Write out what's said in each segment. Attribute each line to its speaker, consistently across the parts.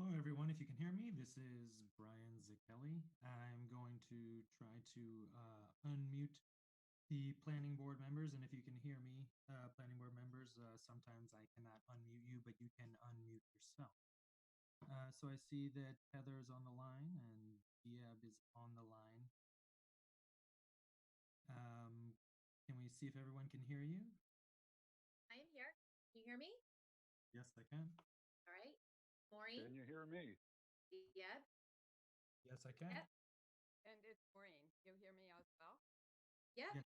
Speaker 1: Hello, everyone. If you can hear me, this is Brian Zakelli. I'm going to try to unmute the planning board members. And if you can hear me, planning board members, sometimes I cannot unmute you, but you can unmute yourself. So I see that Heather is on the line and Diab is on the line. Can we see if everyone can hear you?
Speaker 2: I am here. Can you hear me?
Speaker 1: Yes, I can.
Speaker 2: All right. Maureen?
Speaker 3: Can you hear me?
Speaker 2: Yep.
Speaker 1: Yes, I can.
Speaker 2: Yep.
Speaker 4: And it's Maureen. You hear me as well?
Speaker 2: Yep.
Speaker 1: Yeah.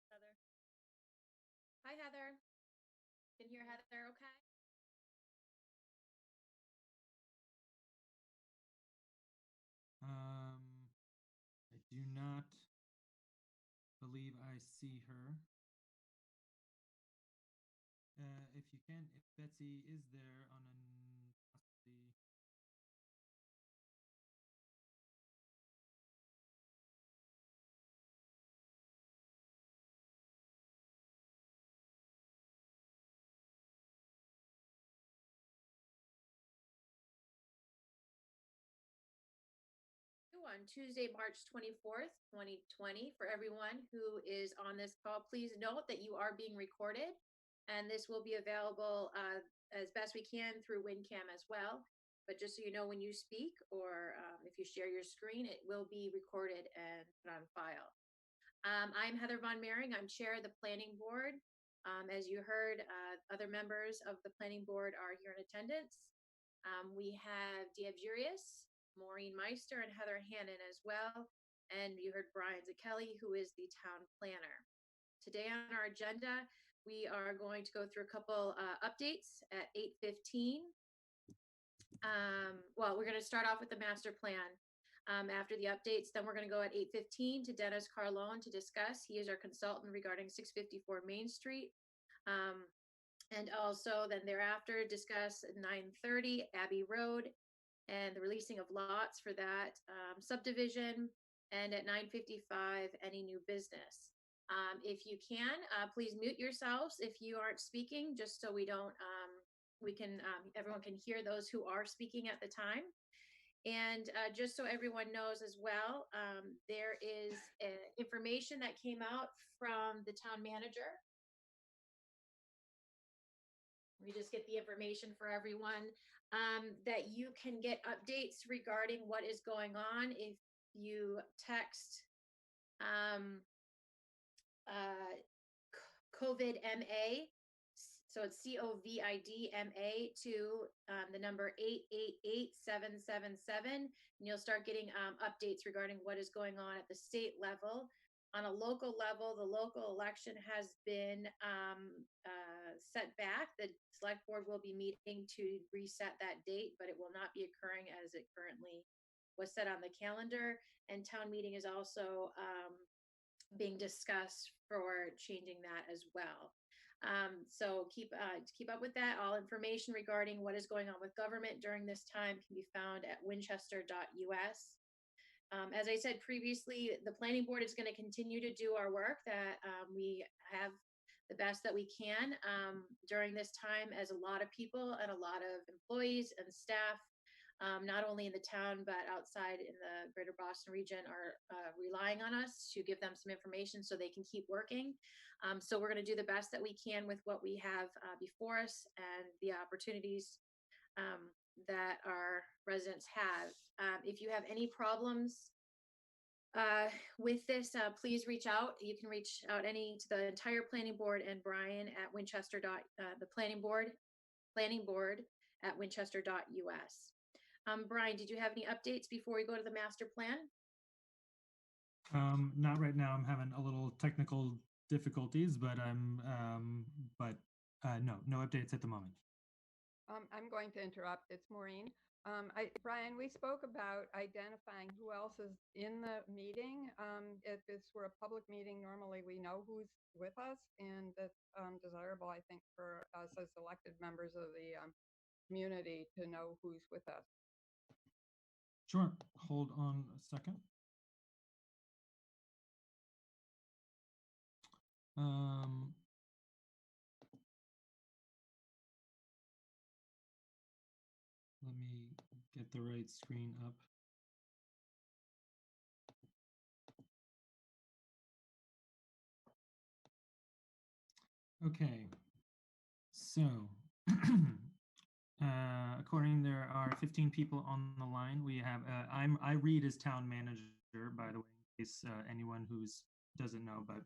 Speaker 4: Heather.
Speaker 2: Hi, Heather. Can you hear Heather okay?
Speaker 1: I do not believe I see her. If you can, if Betsy is there on an possibly.
Speaker 2: On Tuesday, March 24th, 2020. For everyone who is on this call, please note that you are being recorded and this will be available as best we can through WinCam as well. But just so you know, when you speak or if you share your screen, it will be recorded and put on file. I'm Heather Von Mering. I'm chair of the planning board. As you heard, other members of the planning board are here in attendance. We have Diab Jurius, Maureen Meister, and Heather Hannon as well. And you heard Brian Zakelli, who is the town planner. Today on our agenda, we are going to go through a couple updates at 8:15. Well, we're going to start off with the master plan. After the updates, then we're going to go at 8:15 to Dennis Carlone to discuss. He is our consultant regarding 654 Main Street. And also then thereafter discuss 9:30 Abbey Road and the releasing of lots for that subdivision. And at 9:55, any new business. If you can, please mute yourselves if you aren't speaking, just so we don't, everyone can hear those who are speaking at the time. And just so everyone knows as well, there is information that came out from the town manager. We just get the information for everyone that you can get updates regarding what is going on if you text COVID MA. So it's COVID MA to the number 888-777, and you'll start getting updates regarding what is going on at the state level. On a local level, the local election has been set back. The select board will be meeting to reset that date, but it will not be occurring as it currently was set on the calendar. And town meeting is also being discussed for changing that as well. So keep up with that. All information regarding what is going on with government during this time can be found at winchester.us. As I said previously, the planning board is going to continue to do our work that we have the best that we can during this time, as a lot of people and a lot of employees and staff, not only in the town but outside in the greater Boston region, are relying on us to give them some information so they can keep working. So we're going to do the best that we can with what we have before us and the opportunities that our residents have. If you have any problems with this, please reach out. You can reach out to the entire planning board and Brian at Winchester. The planning board at winchester.us. Brian, did you have any updates before we go to the master plan?
Speaker 1: Not right now. I'm having a little technical difficulties, but no updates at the moment.
Speaker 4: I'm going to interrupt. It's Maureen. Brian, we spoke about identifying who else is in the meeting. If this were a public meeting, normally we know who's with us, and that's desirable, I think, for us as elected members of the community to know who's with us.
Speaker 1: Sure. Hold on a second. get the right screen up. Okay, so according, there are 15 people on the line. We have I read as town manager, by the way, in case anyone who's doesn't know, but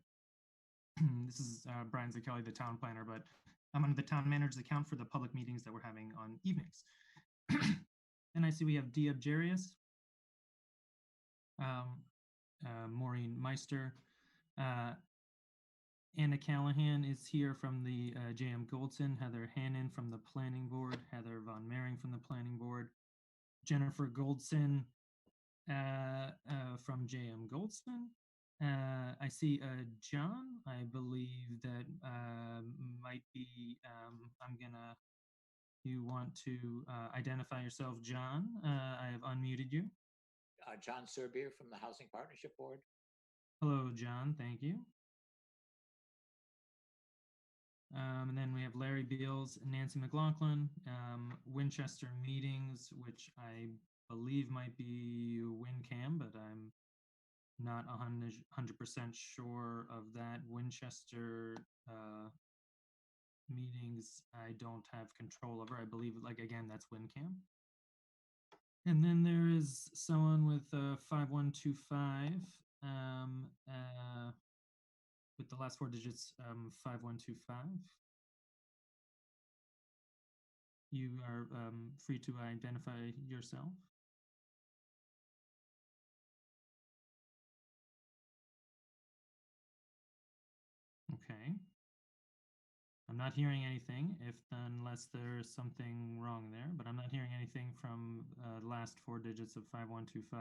Speaker 1: this is Brian Zakelli, the town planner, but I'm under the town manager's account for the public meetings that we're having on evenings. And I see we have Dia Jarius, Maureen Meister, Anna Callahan is here from the JM Goldson, Heather Hannon from the planning board, Heather Von Mering from the planning board, Jennifer Goldson from JM Goldston. I see John, I believe that might be, I'm gonna, you want to identify yourself, John. I have unmuted you.
Speaker 3: John Serbier from the Housing Partnership Board.
Speaker 1: Hello, John, thank you. And then we have Larry Beals, Nancy McLaughlin, Winchester Meetings, which I believe might be WinCam, but I'm not 100% sure of that. Winchester Meetings, I don't have control over. I believe, like, again, that's WinCam. And then there is someone with 5125 with the last four digits 5125. You are free to identify yourself. Okay. I'm not hearing anything, unless there's something wrong there, but I'm not hearing anything from the last four digits of 5125.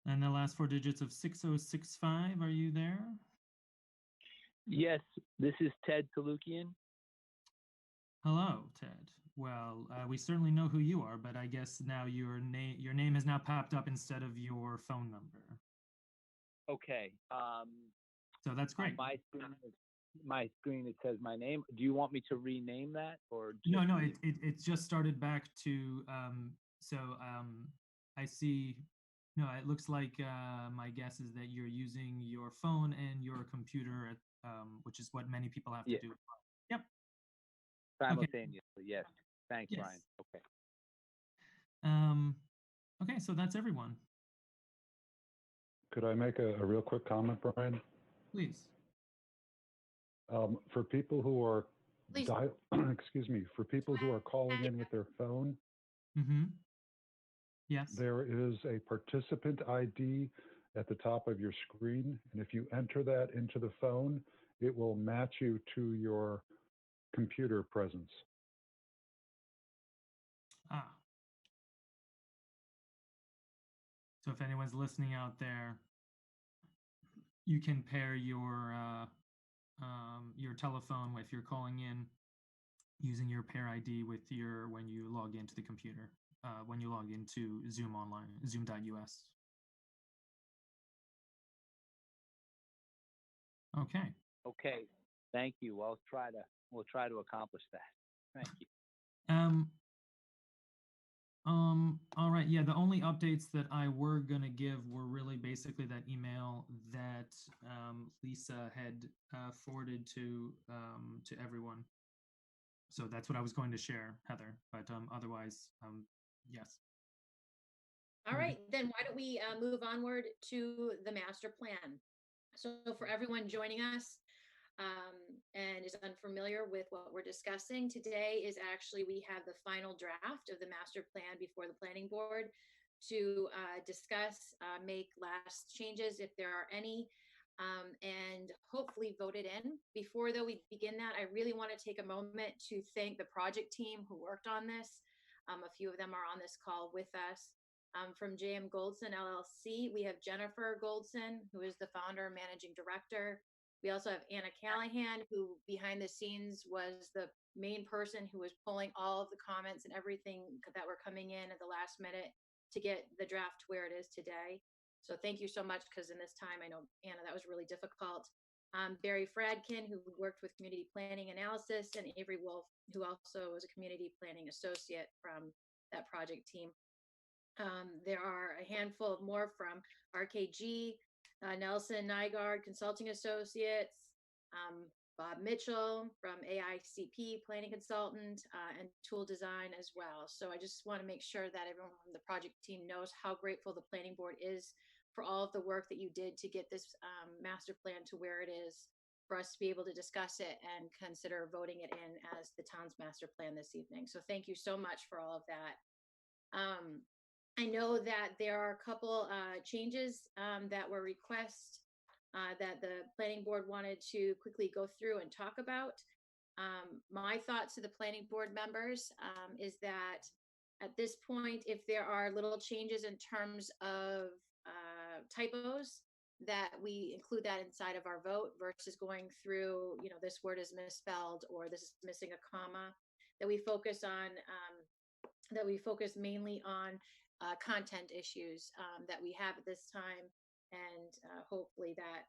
Speaker 1: And the last four digits of 6065, are you there?
Speaker 5: Yes, this is Ted Kalukian.
Speaker 1: Hello, Ted. Well, we certainly know who you are, but I guess now your name has now popped up instead of your phone number.
Speaker 5: Okay.
Speaker 1: So that's great.
Speaker 5: On my screen, it says my name. Do you want me to rename that, or
Speaker 1: no? It just started back to. I see. No, it looks like my guess is that you're using your phone and your computer, which is what many people have to do. Yep.
Speaker 5: Simultaneously, okay. Yes. Thanks,
Speaker 1: yes.
Speaker 5: Brian.
Speaker 1: Okay. Okay, so that's everyone.
Speaker 6: Could I make a real quick comment, Brian?
Speaker 1: Please.
Speaker 6: For people who are excuse me, for people who are calling in with their phone,
Speaker 1: yes,
Speaker 6: there is a participant ID at the top of your screen, and if you enter that into the phone, it will match you to your computer presence.
Speaker 1: So if anyone's listening out there, you can pair your telephone if you're calling in using your pair ID with when you log into the computer, when you log into Zoom online, zoom.us. Okay.
Speaker 5: Okay. Thank you. We'll try to accomplish that. Thank you.
Speaker 1: All right. Yeah, the only updates that I were going to give were really basically that email that Lisa had forwarded to everyone. So that's what I was going to share, Heather. But otherwise, yes.
Speaker 2: All right, then why don't we move onward to the master plan? So for everyone joining us and is unfamiliar with what we're discussing, today is actually, we have the final draft of the master plan before the planning board to discuss, make last changes if there are any, and hopefully vote it in. Before though we begin that, I really want to take a moment to thank the project team who worked on this. A few of them are on this call with us. From JM Goldson LLC, we have Jennifer Goldson, who is the founder and managing director. We also have Anna Callahan, who behind the scenes was the main person who was pulling all of the comments and everything that were coming in at the last minute to get the draft where it is today. So thank you so much, because in this time, I know, Anna, that was really difficult. Barry Fradkin, who worked with community planning analysis, and Avery Wolf, who also was a community planning associate from that project team. There are a handful more from RKG, Nelson Nygaard Consulting Associates, Bob Mitchell from AICP Planning Consultant, and Tool Design as well. So I just want to make sure that everyone on the project team knows how grateful the planning board is for all of the work that you did to get this master plan to where it is, for us to be able to discuss it and consider voting it in as the town's master plan this evening. So thank you so much for all of that. I know that there are a couple changes that were requests that the planning board wanted to quickly go through and talk about. My thoughts to the planning board members is that at this point, if there are little changes in terms of typos, that we include that inside of our vote versus going through, this word is misspelled or this is missing a comma, that we focus on, that we focus mainly on content issues that we have at this time. And hopefully that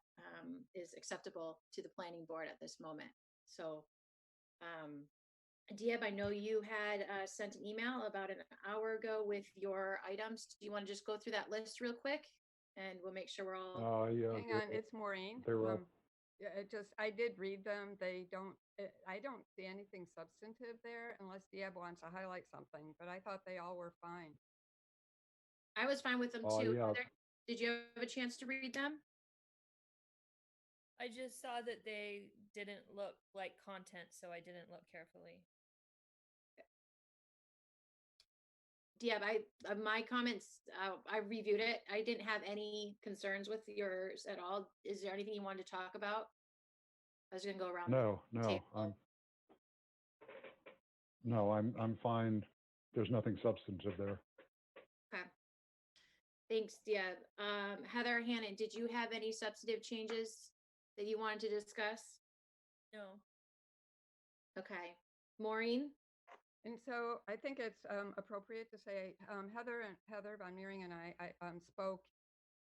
Speaker 2: is acceptable to the planning board at this moment. So, Dieb, I know you had sent an email about an hour ago with your items. Do you want to just go through that list real quick? And we'll make sure we're all.
Speaker 6: Yeah.
Speaker 4: Hang on, it's Maureen.
Speaker 6: They're up.
Speaker 4: Yeah, I did read them. I don't see anything substantive there unless Dieb wants to highlight something, but I thought they all were fine.
Speaker 2: I was fine with them too.
Speaker 6: Yeah.
Speaker 2: Did you have a chance to read them?
Speaker 7: I just saw that they didn't look like content, so I didn't look carefully.
Speaker 2: Yeah, my comments, I reviewed it. I didn't have any concerns with yours at all. Is there anything you wanted to talk about? I was gonna go around.
Speaker 6: No,
Speaker 2: table.
Speaker 6: I'm fine. There's nothing substantive there.
Speaker 2: Okay. Thanks, Dieb. Heather, Hannon, did you have any substantive changes that you wanted to discuss?
Speaker 7: No.
Speaker 2: Okay. Maureen?
Speaker 4: And so I think it's appropriate to say Heather Von Meering and I spoke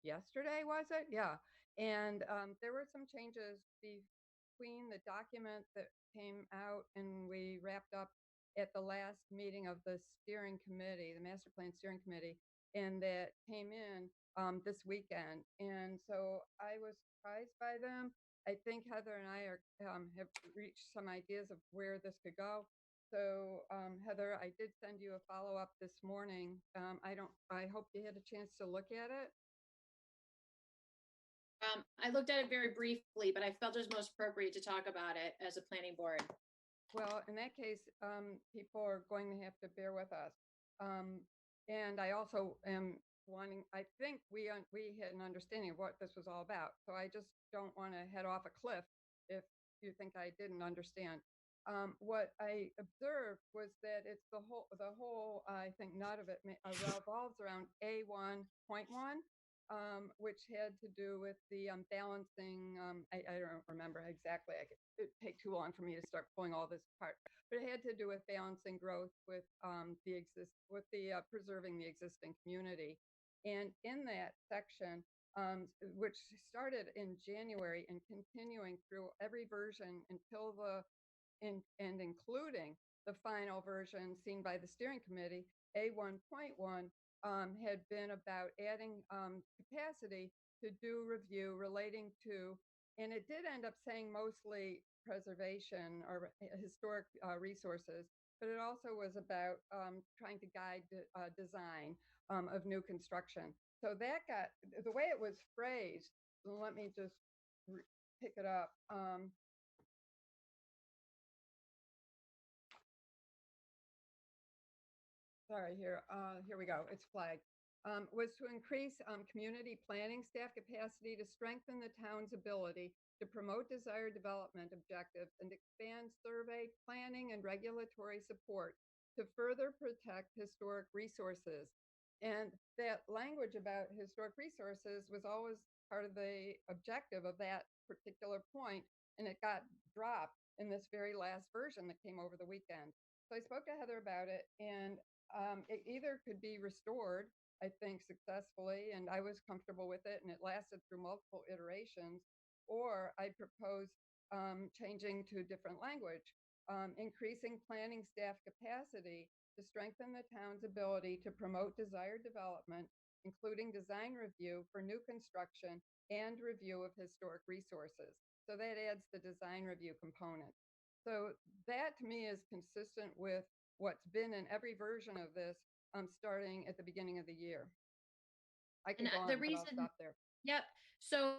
Speaker 4: yesterday, was it? Yeah. And there were some changes between the document that came out and we wrapped up at the last meeting of the steering committee, the master plan steering committee, and that came in this weekend. And so I was surprised by them. I think Heather and I have reached some ideas of where this could go. So Heather, I did send you a follow-up this morning. I hope you had a chance to look at it.
Speaker 2: I looked at it very briefly, but I felt it was most appropriate to talk about it as a planning board.
Speaker 4: Well, in that case, people are going to have to bear with us. And I also am wanting, I think we had an understanding of what this was all about. So I just don't want to head off a cliff if you think I didn't understand. What I observed was that it's the whole, I think, nut of it revolves around A1.1, which had to do with the balancing. I don't remember exactly. It'd take too long for me to start pulling all this apart. But it had to do with balancing growth with preserving the existing community. And in that section, which started in January and continuing through every version until and including the final version seen by the steering committee, A1.1 had been about adding capacity to do review relating to, and it did end up saying mostly preservation or historic resources, but it also was about trying to guide design of new construction. So that got, the way it was phrased, let me just pick it up. Sorry, here we go. It's flagged. Was to increase community planning staff capacity to strengthen the town's ability to promote desired development objectives and expand survey, planning, and regulatory support to further protect historic resources. And that language about historic resources was always part of the objective of that particular point, and it got dropped in this very last version that came over the weekend. So I spoke to Heather about it, and it either could be restored, I think, successfully, and I was comfortable with it, and it lasted through multiple iterations, or I propose changing to different language, increasing planning staff capacity to strengthen the town's ability to promote desired development, including design review for new construction and review of historic resources. So that adds the design review component. So that to me is consistent with what's been in every version of this starting at the beginning of the year. I can
Speaker 2: And
Speaker 4: go on,
Speaker 2: the
Speaker 4: but I'll
Speaker 2: reason,
Speaker 4: stop there.
Speaker 2: yep. So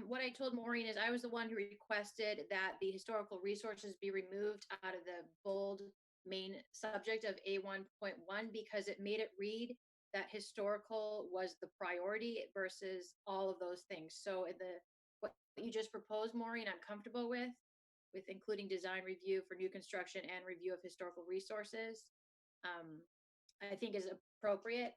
Speaker 2: what I told Maureen is I was the one who requested that the historical resources be removed out of the bold main subject of A1.1 because it made it read that historical was the priority versus all of those things. So what you just proposed, Maureen, I'm comfortable with including design review for new construction and review of historical resources. I think is appropriate.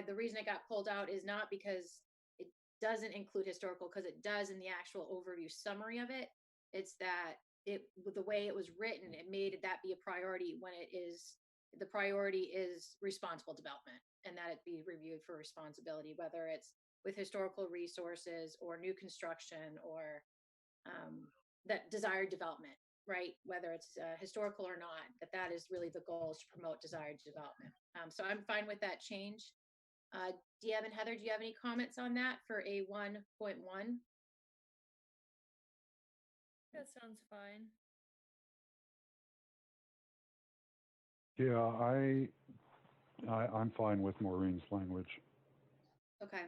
Speaker 2: The reason it got pulled out is not because it doesn't include historical, because it does in the actual overview summary of it. It's that with the way it was written, it made that be a priority when the priority is responsible development, and that it be reviewed for responsibility, whether it's with historical resources or new construction or that desired development, right? Whether it's historical or not, that is really the goal, is to promote desired development. So I'm fine with that change. Deb and Heather, do you have any comments on that for A1.1?
Speaker 7: That sounds fine.
Speaker 6: Yeah, I'm fine with Maureen's language.
Speaker 2: Okay.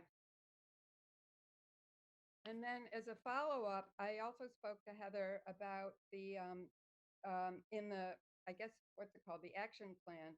Speaker 4: And then as a follow-up, I also spoke to Heather about the, in the, I guess, what's it called? The action plan.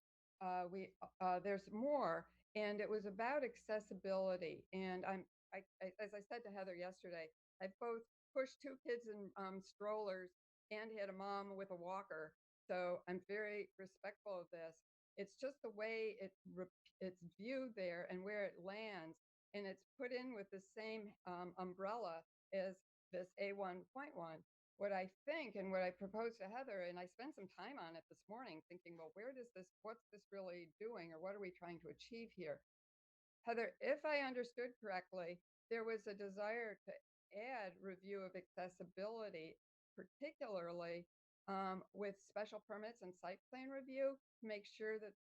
Speaker 4: There's more, and it was about accessibility. And as I said to Heather yesterday, I've both pushed 2 kids in strollers and had a mom with a walker. So I'm very respectful of this. It's just the way it's viewed there and where it lands. And it's put in with the same umbrella as this A1.1. What I think and what I proposed to Heather, and I spent some time on it this morning thinking, well, what's this really doing, or what are we trying to achieve here? Heather, if I understood correctly, there was a desire to add review of accessibility, particularly with special permits and site plan review, to make sure that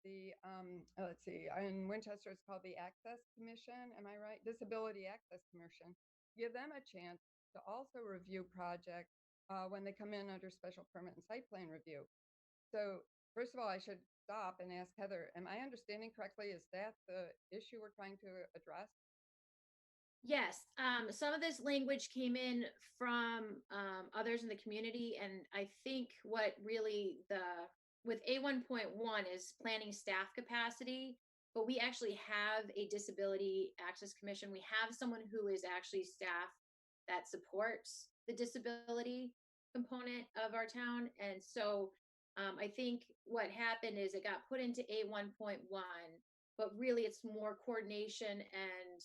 Speaker 4: let's see, in Winchester it's called the Access Commission, am I right? Disability Access Commission. Give them a chance to also review projects when they come in under special permit and site plan review. So first of all, I should stop and ask Heather, am I understanding correctly? Is that the issue we're trying to address?
Speaker 2: Yes, some of this language came in from others in the community, and I think what really with A1.1 is planning staff capacity, but we actually have a disability access commission. We have someone who is actually staff that supports the disability component of our town, and so I think what happened is it got put into A1.1, but really it's more coordination and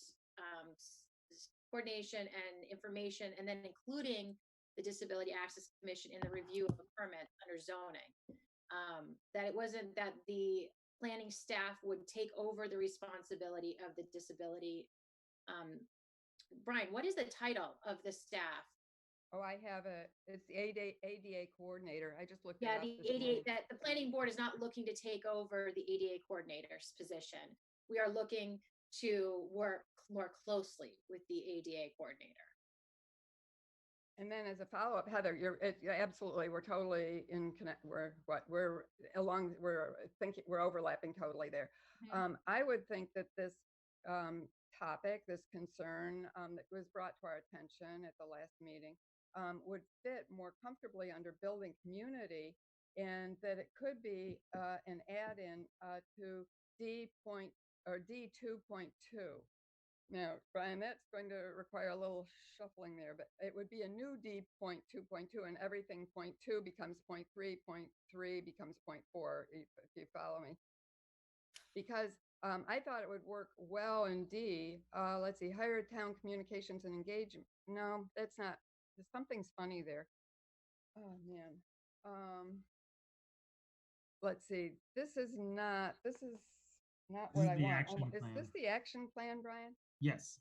Speaker 2: coordination and information, and then including the Disability Access Commission in the review of a permit under zoning. That it wasn't that the planning staff would take over the responsibility of the disability. Brian, what is the title of the staff?
Speaker 4: Oh, I have it's the ADA coordinator. I just looked it
Speaker 2: Yeah,
Speaker 4: up
Speaker 2: the
Speaker 4: this
Speaker 2: ADA,
Speaker 4: morning.
Speaker 2: that the planning board is not looking to take over the ADA coordinator's position. We are looking to work more closely with the ADA coordinator.
Speaker 4: And then as a follow-up, Heather, absolutely, we're totally in connect. We're thinking we're overlapping totally there. I would think that this topic, this concern that was brought to our attention at the last meeting, would fit more comfortably under building community, and that it could be an add-in to D2.2. Now, Brian, that's going to require a little shuffling there, but it would be a new D.2.2, and everything 0.2 becomes 0.3, 0.3 becomes 0.4, if you follow me. Because I thought it would work well in D. Let's see, higher town communications and engagement. No, that's not, something's funny there. Oh, man. Let's see, this is not what I want.
Speaker 1: Action
Speaker 4: Is
Speaker 1: plan.
Speaker 4: this the action plan, Brian?
Speaker 1: Yes.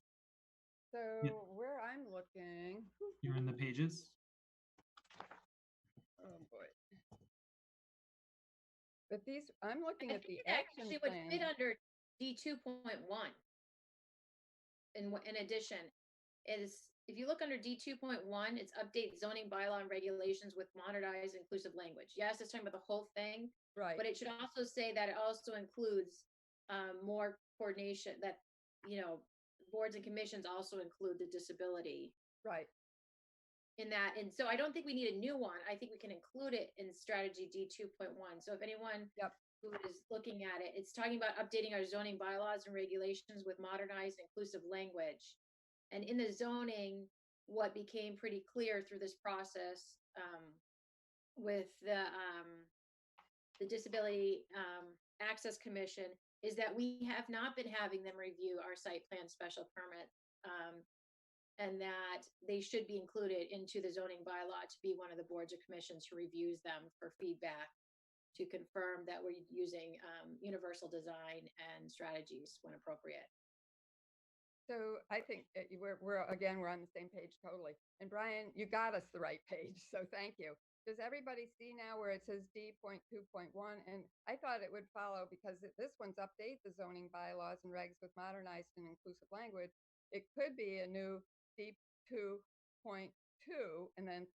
Speaker 4: So
Speaker 1: Yep.
Speaker 4: where I'm looking,
Speaker 1: You're in the pages.
Speaker 4: oh boy. But these, I'm looking
Speaker 2: I
Speaker 4: at the
Speaker 2: think it
Speaker 4: action
Speaker 2: actually would
Speaker 4: plan.
Speaker 2: fit under D2.1. In addition, is if you look under D2.1, it's update zoning bylaw and regulations with modernized inclusive language. Yes, it's talking about the whole thing,
Speaker 4: Right.
Speaker 2: but it should also say that it also includes more coordination, that, you know, boards and commissions also include the disability
Speaker 4: Right.
Speaker 2: in that. And so I don't think we need a new one. I think we can include it in strategy D2.1. So if anyone
Speaker 4: Yep.
Speaker 2: who is looking at it, it's talking about updating our zoning bylaws and regulations with modernized inclusive language. And in the zoning, what became pretty clear through this process with the Disability Access Commission is that we have not been having them review our site plan special permit, and that they should be included into the zoning bylaw to be one of the boards or commissions who reviews them for feedback, to confirm that we're using universal design and strategies when appropriate.
Speaker 4: So I think we're on the same page totally. And Brian, you got us the right page, so thank you. Does everybody see now where it says D.2.1? And I thought it would follow, because this one's update the zoning bylaws and regs with modernized and inclusive language. It could be a new D2.2, and then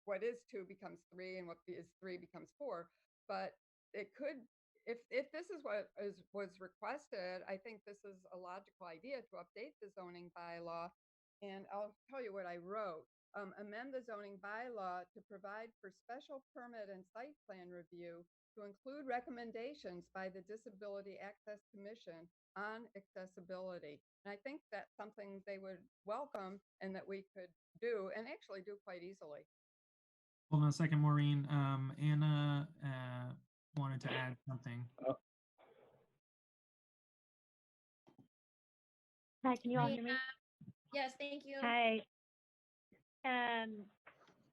Speaker 4: what is 2 becomes 3, and what is 3 becomes 4. But it could, if this is what was requested, I think this is a logical idea to update the zoning bylaw. And I'll tell you what I wrote. Amend the zoning bylaw to provide for special permit and site plan review to include recommendations by the Disability Access Commission on accessibility. And I think that's something they would welcome and that we could do, and actually do quite easily.
Speaker 1: Hold on a second, Maureen. Anna wanted to add something.
Speaker 8: Hi, can you all hear me?
Speaker 2: Yes, thank you.
Speaker 8: Hi.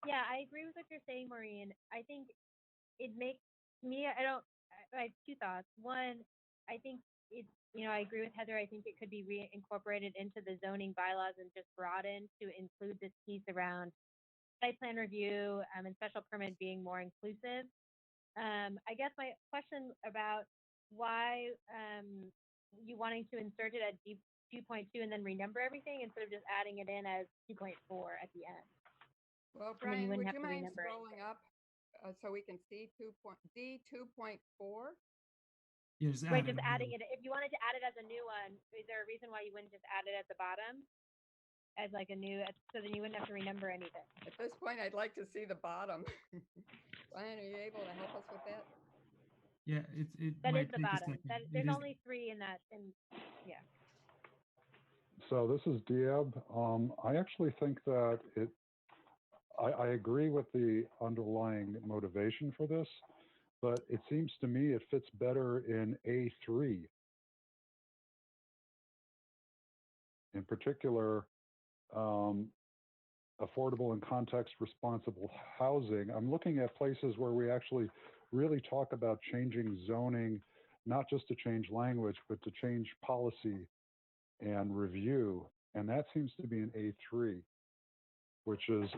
Speaker 8: Yeah, I agree with what you're saying, Maureen. I think it makes me, I have two thoughts. One, I think it's, I agree with Heather. I think it could be reincorporated into the zoning bylaws and just broadened to include this piece around site plan review and special permit being more inclusive. I guess my question about why you wanting to insert it at 2.2 and then renumber everything instead of just adding it in as 2.4 at the end.
Speaker 4: Well, Brian, would you mind scrolling up so we can see D2.4?
Speaker 1: Yeah,
Speaker 8: just adding it. If you wanted to add it as a new one, is there a reason why you wouldn't just add it at the bottom as like a new, so then you wouldn't have to renumber anything?
Speaker 4: At this point, I'd like to see the bottom. Brian, are you able to help us with that?
Speaker 1: Yeah,
Speaker 8: that is the bottom. There's only 3 in that, and yeah.
Speaker 6: So this is Diab. I actually think that I agree with the underlying motivation for this, but it seems to me it fits better in A3. In particular, affordable and context responsible housing. I'm looking at places where we actually really talk about changing zoning, not just to change language, but to change policy and review. And that seems to be an A3, which is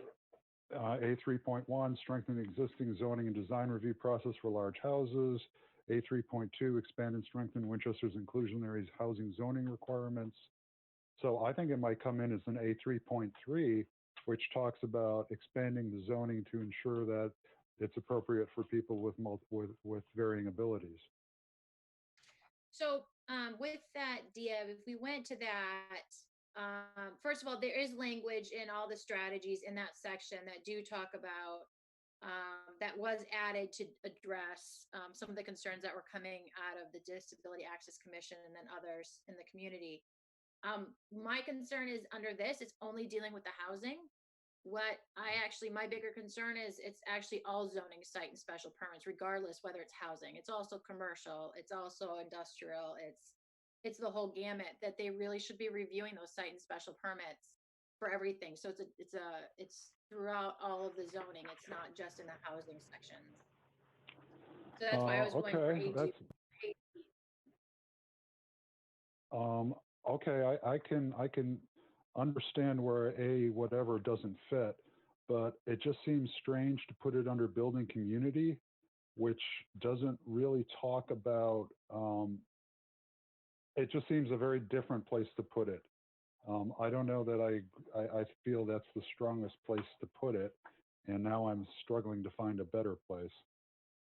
Speaker 6: A3.1, strengthen the existing zoning and design review process for large houses. A3.2, expand and strengthen Winchester's inclusionary housing zoning requirements. So I think it might come in as an A3.3, which talks about expanding the zoning to ensure that it's appropriate for people with varying abilities.
Speaker 2: So with that, Diab, if we went to that, first of all, there is language in all the strategies in that section that do talk about, that was added to address some of the concerns that were coming out of the Disability Access Commission and then others in the community. My concern is under this, it's only dealing with the housing. My bigger concern is it's actually all zoning site and special permits, regardless whether it's housing. It's also commercial, it's also industrial, it's the whole gamut, that they really should be reviewing those site and special permits for everything. So it's throughout all of the zoning. It's not just in the housing sections. So that's why I was going for A2.
Speaker 6: Okay, I can understand where a whatever doesn't fit, but it just seems strange to put it under building community, which doesn't really talk about. It just seems a very different place to put it. I don't know that I feel that's the strongest place to put it, and now I'm struggling to find a better place.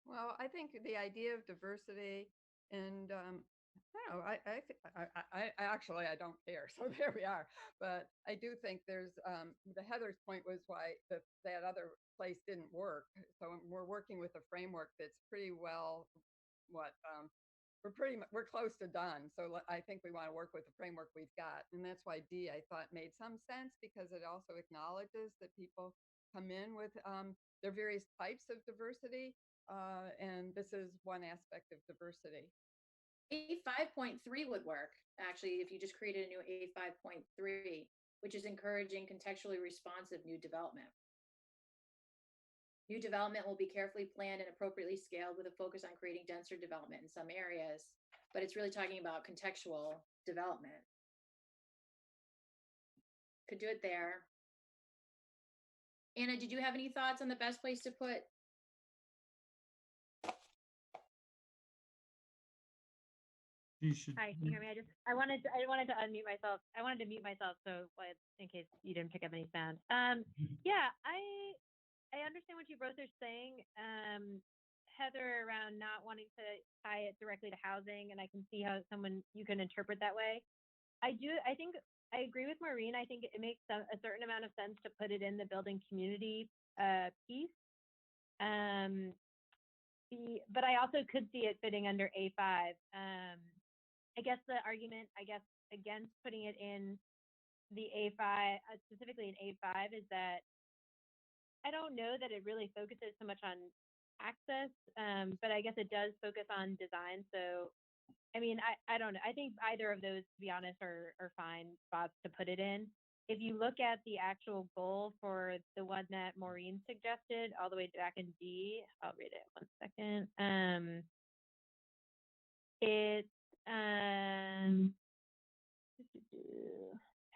Speaker 4: Well, I think the idea of diversity and I don't know, I actually I don't care. So there we are. But I do think there's the Heather's point was why that other place didn't work. So we're working with a framework that's pretty well what we're close to done. So I think we want to work with the framework we've got, and that's why D I thought made some sense because it also acknowledges that people come in with their various types of diversity, and this is one aspect of diversity.
Speaker 2: A5.3 would work, actually, if you just created a new A5.3, which is encouraging contextually responsive new development. New development will be carefully planned and appropriately scaled with a focus on creating denser development in some areas, but it's really talking about contextual development. Could do it there. Anna, did you have any thoughts on the best place to put?
Speaker 1: You should.
Speaker 8: Hi, can you hear me? I wanted to unmute myself. I wanted to mute myself so in case you didn't pick up any sound. Yeah, I understand what you both are saying. Heather, around not wanting to tie it directly to housing, and I can see how you can interpret that way. I think I agree with Maureen. I think it makes a certain amount of sense to put it in the building community piece. But I also could see it fitting under A5. I guess the argument, against putting it in the A5, specifically in A5, is that I don't know that it really focuses so much on access, but I guess it does focus on design. So, I mean, I don't know. I think either of those, to be honest, are fine spots to put it in. If you look at the actual goal for the one that Maureen suggested, all the way back in D, I'll read it 1 second. It's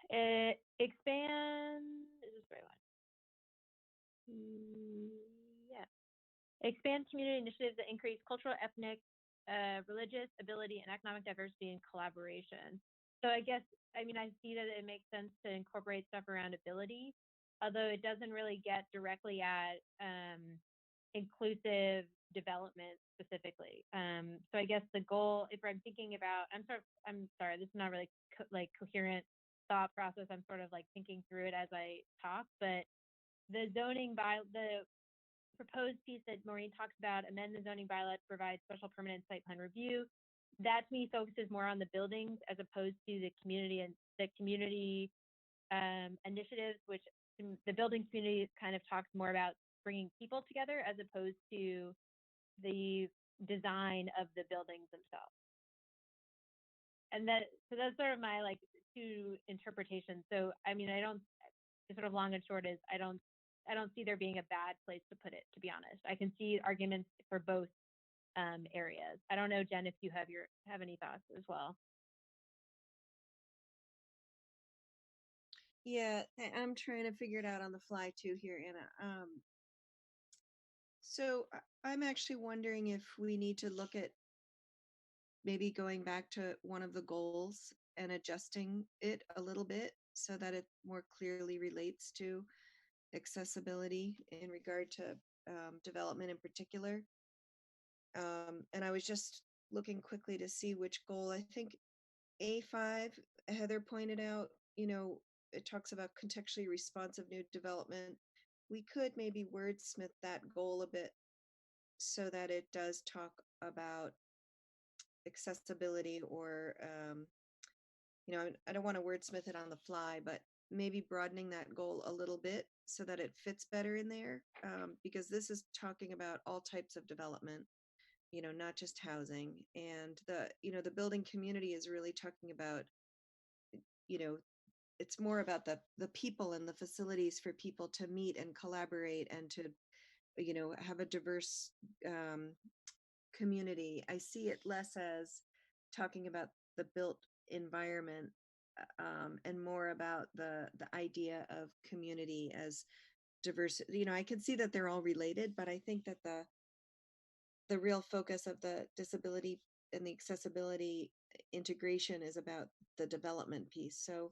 Speaker 8: it expands. Is this the right one? Yeah. Expand community initiatives that increase cultural, ethnic, religious ability, and economic diversity and collaboration. So I guess, I mean, I see that it makes sense to incorporate stuff around ability, although it doesn't really get directly at inclusive development specifically. So I guess the goal, if I'm thinking about, I'm sorry, this is not really coherent thought process. I'm sort of like thinking through it as I talk, but the proposed piece that Maureen talks about, amend the zoning bylaw to provide special permanent site plan review. That to me focuses more on the buildings as opposed to the community and the community initiatives, which the building community kind of talks more about bringing people together as opposed to the design of the buildings themselves. And so that's sort of my like two interpretations. So I mean, sort of long and short is I don't see there being a bad place to put it, to be honest. I can see arguments for both areas. I don't know, Jen, if you have any thoughts as well.
Speaker 9: Yeah, I'm trying to figure it out on the fly too here, Anna. So I'm actually wondering if we need to look at maybe going back to one of the goals and adjusting it a little bit so that it more clearly relates to accessibility in regard to development in particular. And I was just looking quickly to see which goal. I think A5, Heather pointed out, it talks about contextually responsive new development. We could maybe wordsmith that goal a bit so that it does talk about accessibility, or I don't want to wordsmith it on the fly, but maybe broadening that goal a little bit so that it fits better in there, because this is talking about all types of development, not just housing. And the building community is really talking about, it's more about the people and the facilities for people to meet and collaborate and to have a diverse community. I see it less as talking about the built environment and more about the idea of community as diversity. You know, I can see that they're all related, but I think that the real focus of the disability and the accessibility integration is about the development piece. So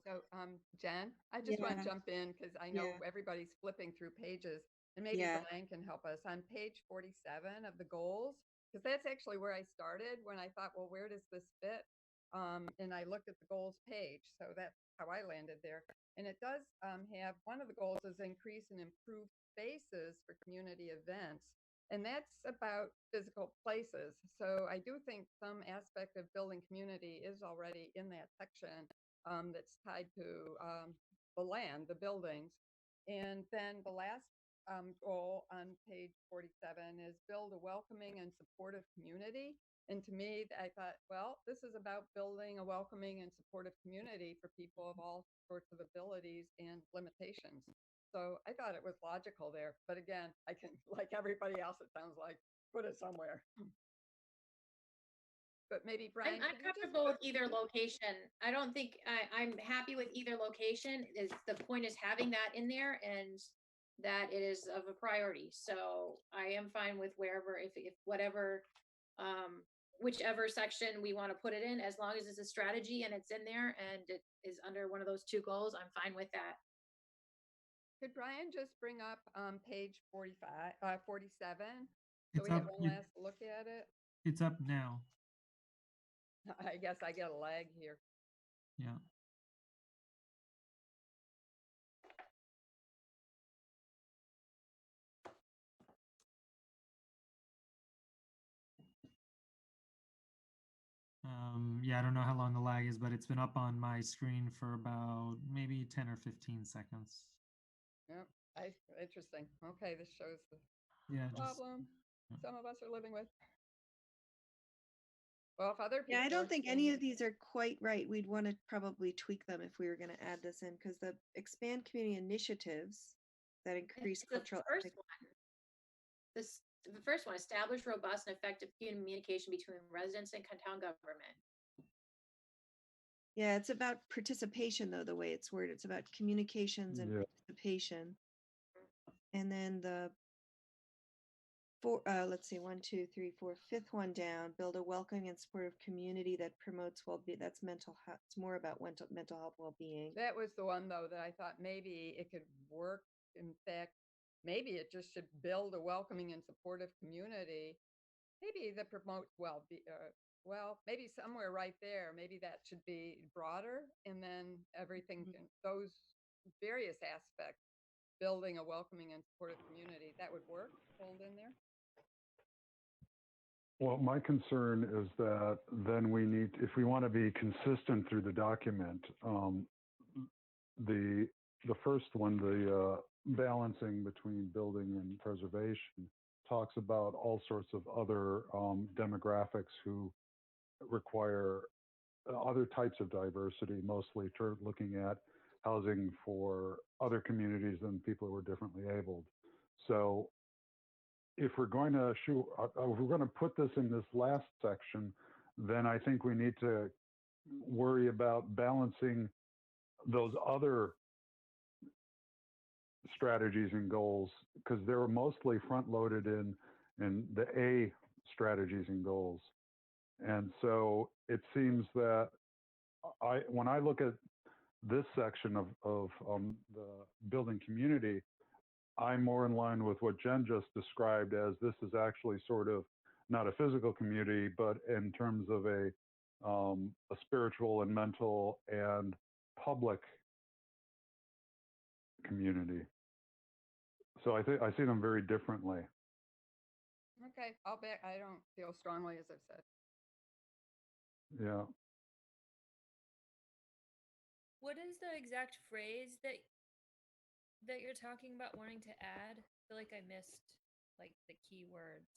Speaker 4: Jen, I just want
Speaker 9: Yeah.
Speaker 4: to jump in because I know
Speaker 9: Yeah.
Speaker 4: everybody's flipping through pages, and maybe
Speaker 9: Yeah.
Speaker 4: Brian can help us on page 47 of the goals, because that's actually where I started when I thought, well, where does this fit? And I looked at the goals page, so that's how I landed there. And it does have, one of the goals is increase and improve spaces for community events. And that's about physical places. So I do think some aspect of building community is already in that section that's tied to the land, the buildings. And then the last goal on page 47 is build a welcoming and supportive community. And to me, I thought, well, this is about building a welcoming and supportive community for people of all sorts of abilities and limitations. So I thought it was logical there. But again, I can, like everybody else, it sounds like, put it somewhere. But maybe Brian,
Speaker 2: I'm
Speaker 4: can you just
Speaker 2: comfortable with either location. I don't think I'm happy with either location. Is the point is having that in there and that it is of a priority. So I am fine with wherever, if whatever, whichever section we want to put it in, as long as it's a strategy and it's in there and it is under one of those two goals, I'm fine with that.
Speaker 4: Could Brian just bring up page 47? So
Speaker 1: It's
Speaker 4: we
Speaker 1: up.
Speaker 4: have one last look at it.
Speaker 1: It's up now.
Speaker 4: I guess I get a lag here.
Speaker 1: Yeah. Yeah, I don't know how long the lag is, but it's been up on my screen for about maybe 10 or 15 seconds.
Speaker 4: Yep. Interesting. Okay, this shows the
Speaker 1: Yeah,
Speaker 4: problem
Speaker 1: yeah.
Speaker 4: some of us are living with. Well, if other people
Speaker 9: Yeah, I
Speaker 4: are
Speaker 9: don't think any
Speaker 4: seeing
Speaker 9: of these are quite right. We'd want to probably tweak them if we were going to add this in, because the expand community initiatives that increase
Speaker 2: It's the
Speaker 9: cultural
Speaker 2: first
Speaker 9: ethic-
Speaker 2: one. The first one, establish robust and effective communication between residents and town government.
Speaker 9: Yeah, it's about participation though, the way it's worded. It's about communications and
Speaker 6: Yeah.
Speaker 9: participation. And then the let's see, 1, 2, 3, 4, fifth one down, build a welcoming and supportive community that promotes well-being. That's mental health. It's more about mental health well-being.
Speaker 4: that was the one though that I thought maybe it could work. In fact, maybe it just should build a welcoming and supportive community. Maybe that promotes well, maybe somewhere right there. Maybe that should be broader, and then everything can, those various aspects, building a welcoming and supportive community, that would work. Hold in there.
Speaker 6: Well, my concern is that then we need, if we want to be consistent through the document, the first one, the balancing between building and preservation, talks about all sorts of other demographics who require other types of diversity, mostly looking at housing for other communities than people who are differently abled. So if we're going to put this in this last section, then I think we need to worry about balancing those other strategies and goals, because they're mostly front loaded in the A strategies and goals. And so it seems that when I look at this section of the building community, I'm more in line with what Jen just described, as this is actually sort of not a physical community, but in terms of a spiritual and mental and public community. So I think I see them very differently.
Speaker 4: Okay, I'll bet I don't feel strongly, as I've said.
Speaker 6: Yeah.
Speaker 7: What is the exact phrase that you're talking about wanting to add? I feel like I missed like the key words.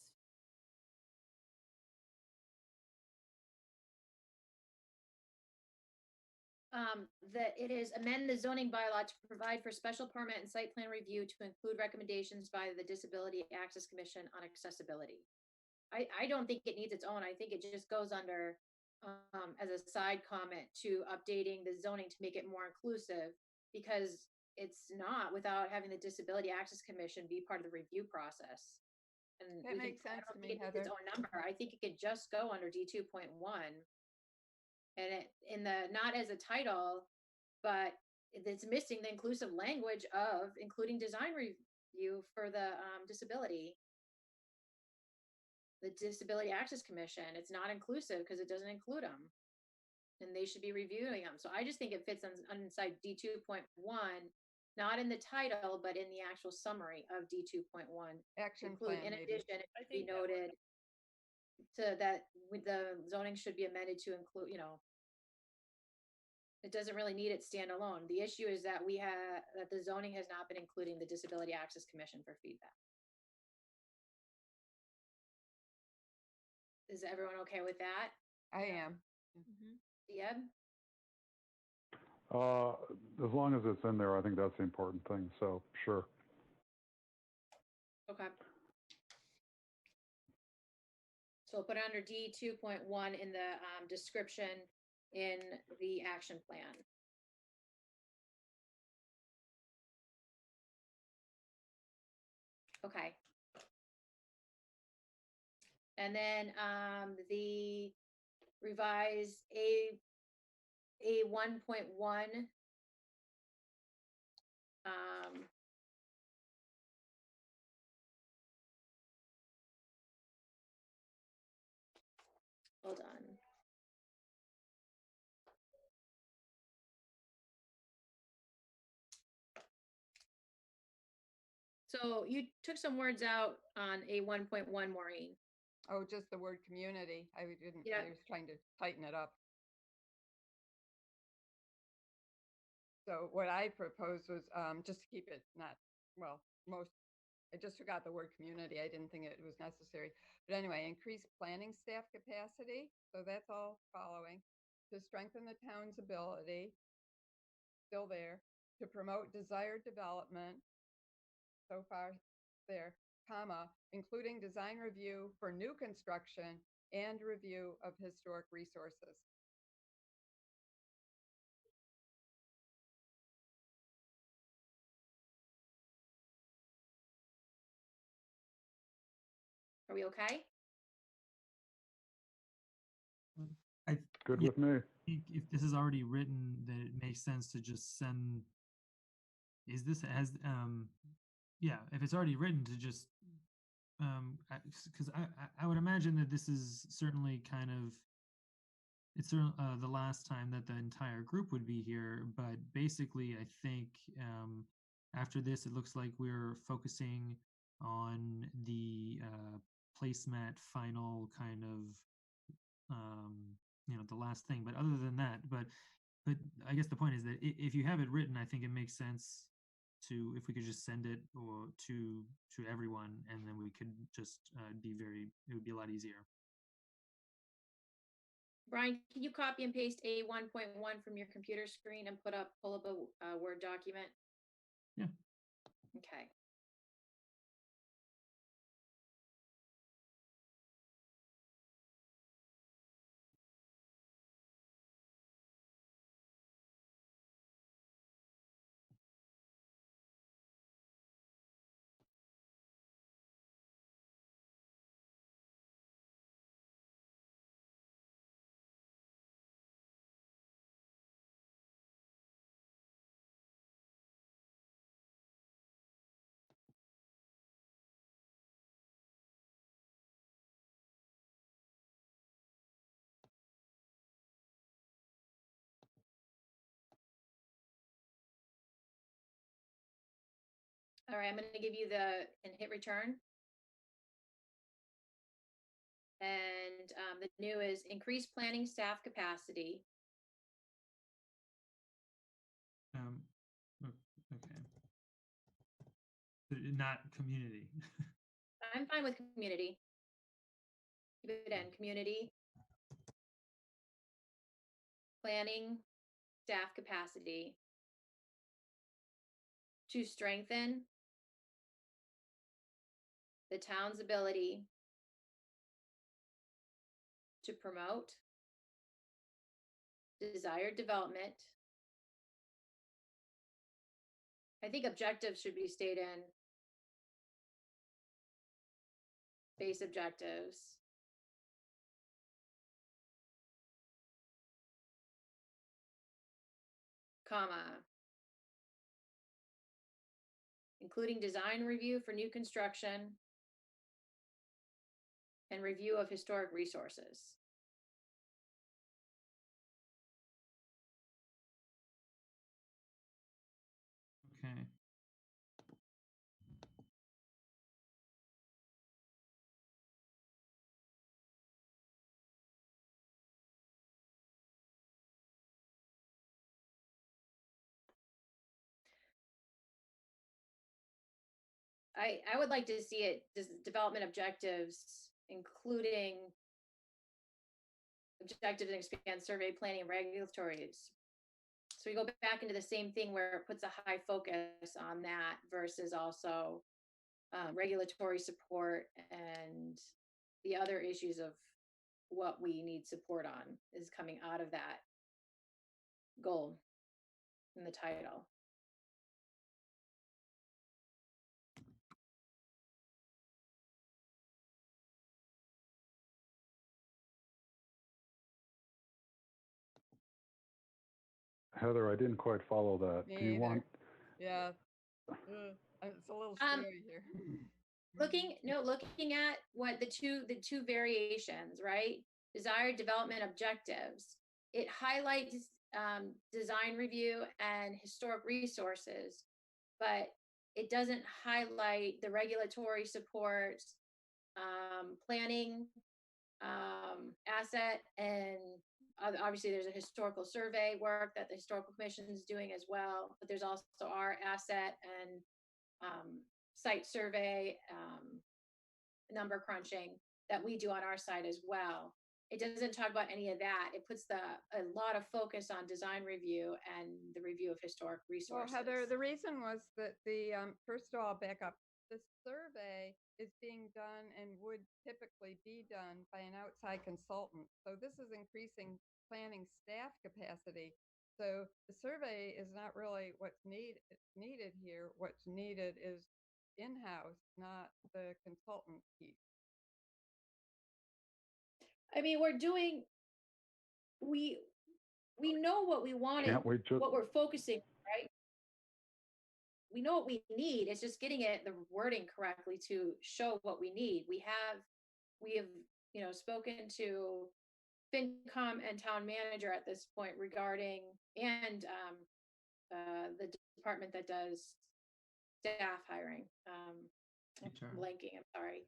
Speaker 2: That it is amend the zoning bylaw to provide for special permit and site plan review to include recommendations by the Disability Access Commission on accessibility. I don't think it needs its own. I think it just goes under as a side comment to updating the zoning to make it more inclusive, because it's not without having the Disability Access Commission be part of the review process. And
Speaker 4: That
Speaker 2: we
Speaker 4: makes
Speaker 2: could, I
Speaker 4: sense
Speaker 2: don't
Speaker 4: to
Speaker 2: think
Speaker 4: me,
Speaker 2: it needs its
Speaker 4: Heather.
Speaker 2: own number. I think it could just go under D2.1. And it, in the, not as a title, but it's missing the inclusive language of including design review for the disability. The Disability Access Commission, it's not inclusive because it doesn't include them. And they should be reviewing them. So I just think it fits on inside D2.1, not in the title, but in the actual summary of D2.1.
Speaker 4: Action
Speaker 2: Include,
Speaker 4: plan,
Speaker 2: in
Speaker 4: maybe.
Speaker 2: addition, it
Speaker 7: I
Speaker 2: should be
Speaker 7: think that would-
Speaker 2: noted to that with the zoning should be amended to include, it doesn't really need it standalone. The issue is that that the zoning has not been including the Disability Access Commission for feedback. Is everyone okay with that?
Speaker 4: I am.
Speaker 2: Deb?
Speaker 6: As long as it's in there, I think that's the important thing. So sure.
Speaker 2: Okay. So we'll put it under D2.1 in the description in the action plan. Okay. And then the revised A 1.1 hold on. So you took some words out on A 1.1, Maureen.
Speaker 4: Oh, just the word community. I didn't,
Speaker 2: Yeah.
Speaker 4: I was trying to tighten it up. So what I proposed was just to keep it not, well, I just took out the word community. I didn't think it was necessary. But anyway, increase planning staff capacity. So that's all following. To strengthen the town's ability, still there. To promote desired development, so far there, comma, including design review for new construction and review of historic resources.
Speaker 2: Are we okay?
Speaker 1: I
Speaker 6: Good
Speaker 1: yeah,
Speaker 6: with me.
Speaker 1: think if this is already written, then it makes sense to just send. Is this as yeah? If it's already written, to just because I would imagine that this is certainly kind of it's the last time that the entire group would be here, but basically I think after this it looks like we're focusing on the placemat final kind of the last thing. But other than that, but I guess the point is that if you have it written, I think it makes sense to, if we could just send it or to everyone, and then we could just it would be a lot easier.
Speaker 2: Brian, can you copy and paste A 1.1 from your computer screen and pull up a Word document?
Speaker 1: Yeah.
Speaker 2: Okay. All right, I'm going to give you and hit return. And the new is increase planning staff capacity.
Speaker 1: Okay. Not community.
Speaker 2: I'm fine with community. Keep it in community. Planning staff capacity to strengthen the town's ability to promote desired development. I think objectives should be stayed in. Base objectives. Comma. Including design review for new construction and review of historic resources.
Speaker 1: Okay.
Speaker 2: I would like to see it, development objectives, including objectives and expand survey planning and regulatories. So we go back into the same thing where it puts a high focus on that versus also regulatory support and the other issues of what we need support on is coming out of that goal in the title.
Speaker 6: Heather, I didn't quite follow that.
Speaker 4: Me
Speaker 6: Do you
Speaker 4: either.
Speaker 6: want,
Speaker 4: Yeah. It's a little scary here.
Speaker 2: Looking at what the two variations, right? Desired development objectives. It highlights design review and historic resources, but it doesn't highlight the regulatory support, planning, asset, and obviously there's a historical survey work that the historical commission is doing as well, but there's also our asset and site survey, number crunching that we do on our side as well. It doesn't talk about any of that. It puts a lot of focus on design review and the review of historic resources.
Speaker 4: Well, Heather, the reason was that the first of all, back up. The survey is being done and would typically be done by an outside consultant. So this is increasing planning staff capacity. So the survey is not really what's needed here. What's needed is in-house, not the consultant piece.
Speaker 2: I mean, we know what we wanted,
Speaker 6: can't we just,
Speaker 2: what we're focusing, right? We know what we need. It's just getting the wording correctly to show what we need. We have, spoken to FinCom and town manager at this point regarding, and the department that does staff hiring. I'm blanking, I'm sorry.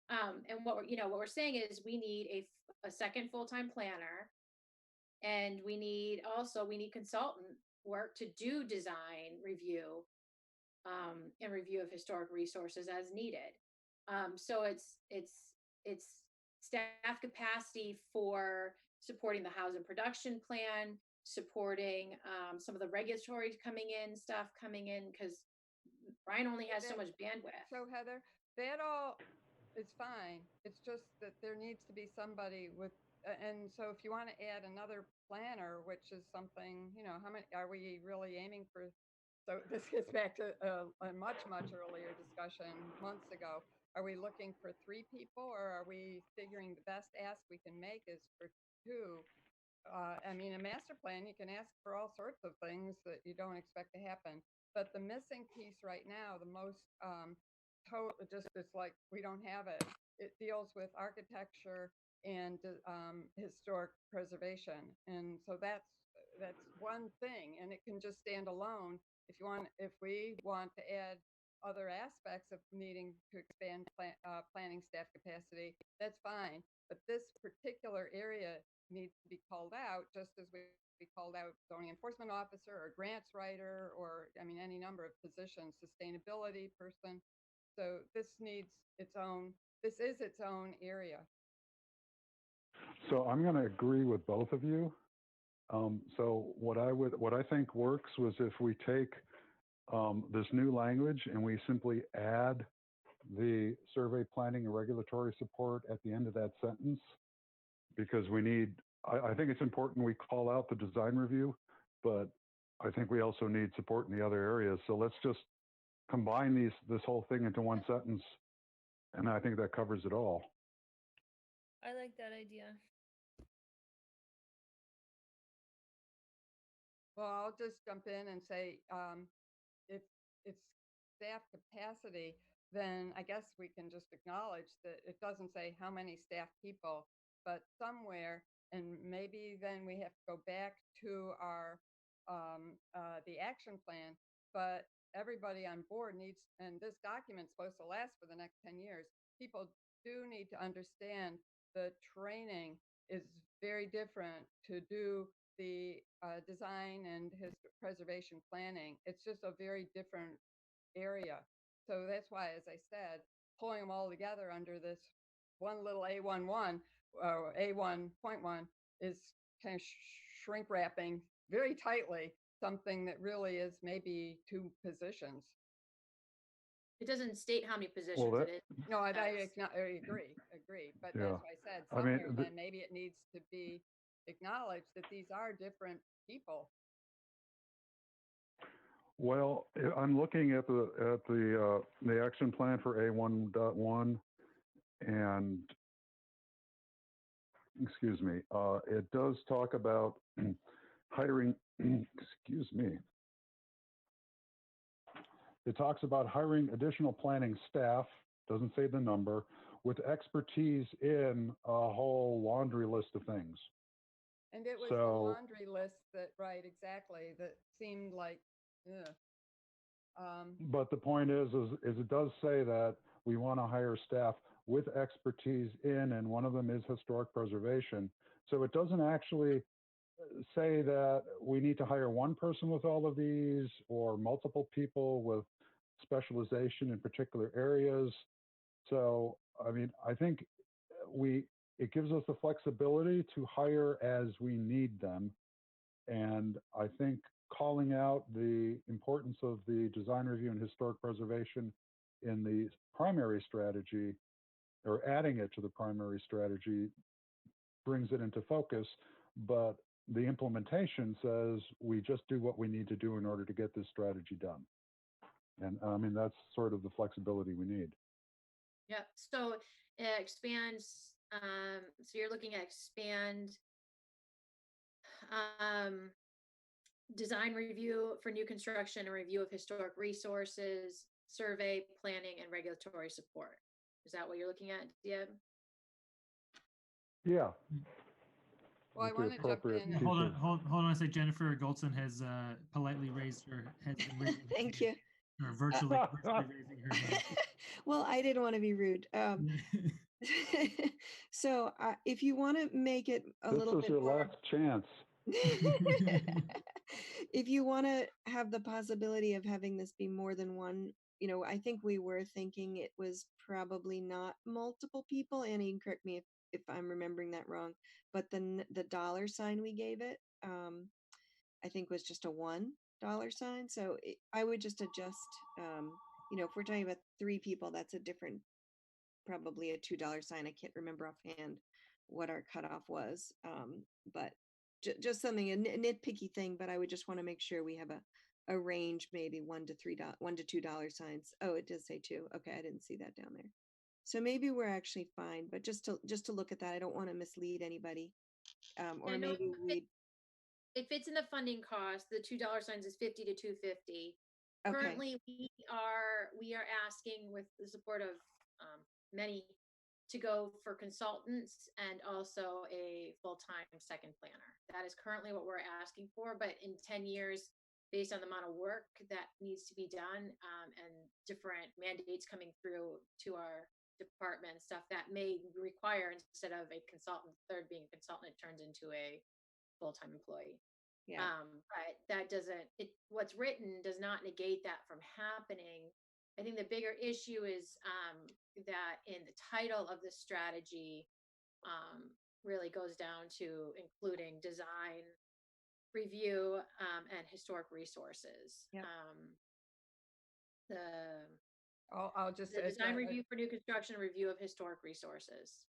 Speaker 2: And what we're saying is we need a second full-time planner, and we need consultant work to do design review, and review of historic resources as needed. So it's staff capacity for supporting the housing production plan, supporting some of the regulatory stuff coming in, because Brian only has so much bandwidth.
Speaker 4: So Heather, that all is fine. It's just that there needs to be somebody with, and so if you want to add another planner, which is something, how many are we really aiming for? So this gets back to a much earlier discussion months ago. Are we looking for 3 people, or are we figuring the best ask we can make is for 2? I mean, a master plan, you can ask for all sorts of things that you don't expect to happen. But the missing piece right now, the most it's like we don't have it. It deals with architecture and historic preservation, and so that's one thing, and it can just stand alone. If we want to add other aspects of needing to expand planning staff capacity, that's fine. But this particular area needs to be called out, just as we called out zoning enforcement officer or grants writer, or any number of positions, sustainability person. So this is its own area.
Speaker 6: so I'm going to agree with both of you. So what I think works was if we take this new language and we simply add the survey planning and regulatory support at the end of that sentence, because we need I think it's important we call out the design review, but I think we also need support in the other areas. So let's just combine this whole thing into one sentence, and I think that covers it all.
Speaker 7: I like that idea.
Speaker 4: Well, I'll just jump in and say, if it's staff capacity, then I guess we can just acknowledge that it doesn't say how many staff people, but somewhere, and maybe then we have to go back to our the action plan. But everybody on board needs, and this document's supposed to last for the next 10 years. People do need to understand the training is very different to do the design and preservation planning. It's just a very different area. So that's why, as I said, pulling them all together under this one little A11 or A1.1 is kind of shrink wrapping very tightly something that really is maybe 2 positions.
Speaker 2: It doesn't state how many positions
Speaker 6: Well, that,
Speaker 2: it is.
Speaker 4: No, I
Speaker 2: That's-
Speaker 4: agree. But
Speaker 6: Yeah.
Speaker 4: as I said,
Speaker 6: I mean,
Speaker 4: somewhere then maybe it needs to be acknowledged that these are different people.
Speaker 6: well, I'm looking at the action plan for A1.1, and excuse me, it does talk about hiring. Excuse me. It talks about hiring additional planning staff. Doesn't say the number, with expertise in a whole laundry list of things.
Speaker 4: And it was the
Speaker 6: So,
Speaker 4: laundry list that, right, exactly, that seemed like, ugh.
Speaker 6: but the point is it does say that we want to hire staff with expertise in, and one of them is historic preservation. So it doesn't actually say that we need to hire one person with all of these or multiple people with specialization in particular areas. So, I mean, I think it gives us the flexibility to hire as we need them. And I think calling out the importance of the design review and historic preservation in the primary strategy, or adding it to the primary strategy, brings it into focus. But the implementation says we just do what we need to do in order to get this strategy done. And I mean, that's sort of the flexibility we need.
Speaker 2: Yep. So expands. So you're looking at expand design review for new construction and review of historic resources, survey, planning, and regulatory support. Is that what you're looking at, Dieb?
Speaker 6: Yeah.
Speaker 4: Well, I
Speaker 6: With the
Speaker 4: want to jump
Speaker 6: appropriate
Speaker 4: in.
Speaker 1: Hold on,
Speaker 6: pieces.
Speaker 1: hold on a sec. Jennifer Goldson has politely raised her, has been raising her
Speaker 9: Thank
Speaker 1: hand,
Speaker 9: you.
Speaker 1: or virtually raising her hand.
Speaker 9: Well, I didn't want to be rude. So if you want to make it a
Speaker 6: This
Speaker 9: little
Speaker 6: is
Speaker 9: bit
Speaker 6: your
Speaker 9: more,
Speaker 6: last chance.
Speaker 9: if you want to have the possibility of having this be more than one, I think we were thinking it was probably not multiple people. Annie, you can correct me if I'm remembering that wrong, but the dollar sign we gave it, I think was just a $1 sign. So I would just adjust, if we're talking about 3 people, that's a different, probably a $2 sign. I can't remember offhand what our cutoff was, but just something, a nitpicky thing. But I would just want to make sure we have a range, maybe $1 to $2 signs. Oh, it does say 2. Okay, I didn't see that down there. So maybe we're actually fine. But just to look at that, I don't want to mislead anybody, or maybe we.
Speaker 2: It fits in the funding cost. The $2 signs is 50 to 250.
Speaker 9: Okay.
Speaker 2: Currently, we are asking, with the support of many, to go for consultants and also a full-time second planner. That is currently what we're asking for, but in 10 years, based on the amount of work that needs to be done, and different mandates coming through to our department, stuff that may require, instead of a consultant, third being a consultant, it turns into a full-time employee.
Speaker 9: Yeah.
Speaker 2: But that doesn't, what's written does not negate that from happening. I think the bigger issue is that in the title of the strategy really goes down to including design review and historic resources.
Speaker 9: Yep.
Speaker 4: I'll just
Speaker 2: The design review for new construction, review of historic resources.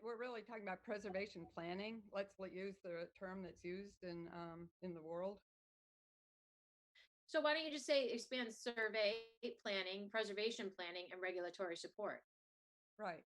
Speaker 4: we're really talking about preservation planning. Let's use the term that's used in the world.
Speaker 2: So why don't you just say expand survey planning, preservation planning, and regulatory support?
Speaker 4: Right.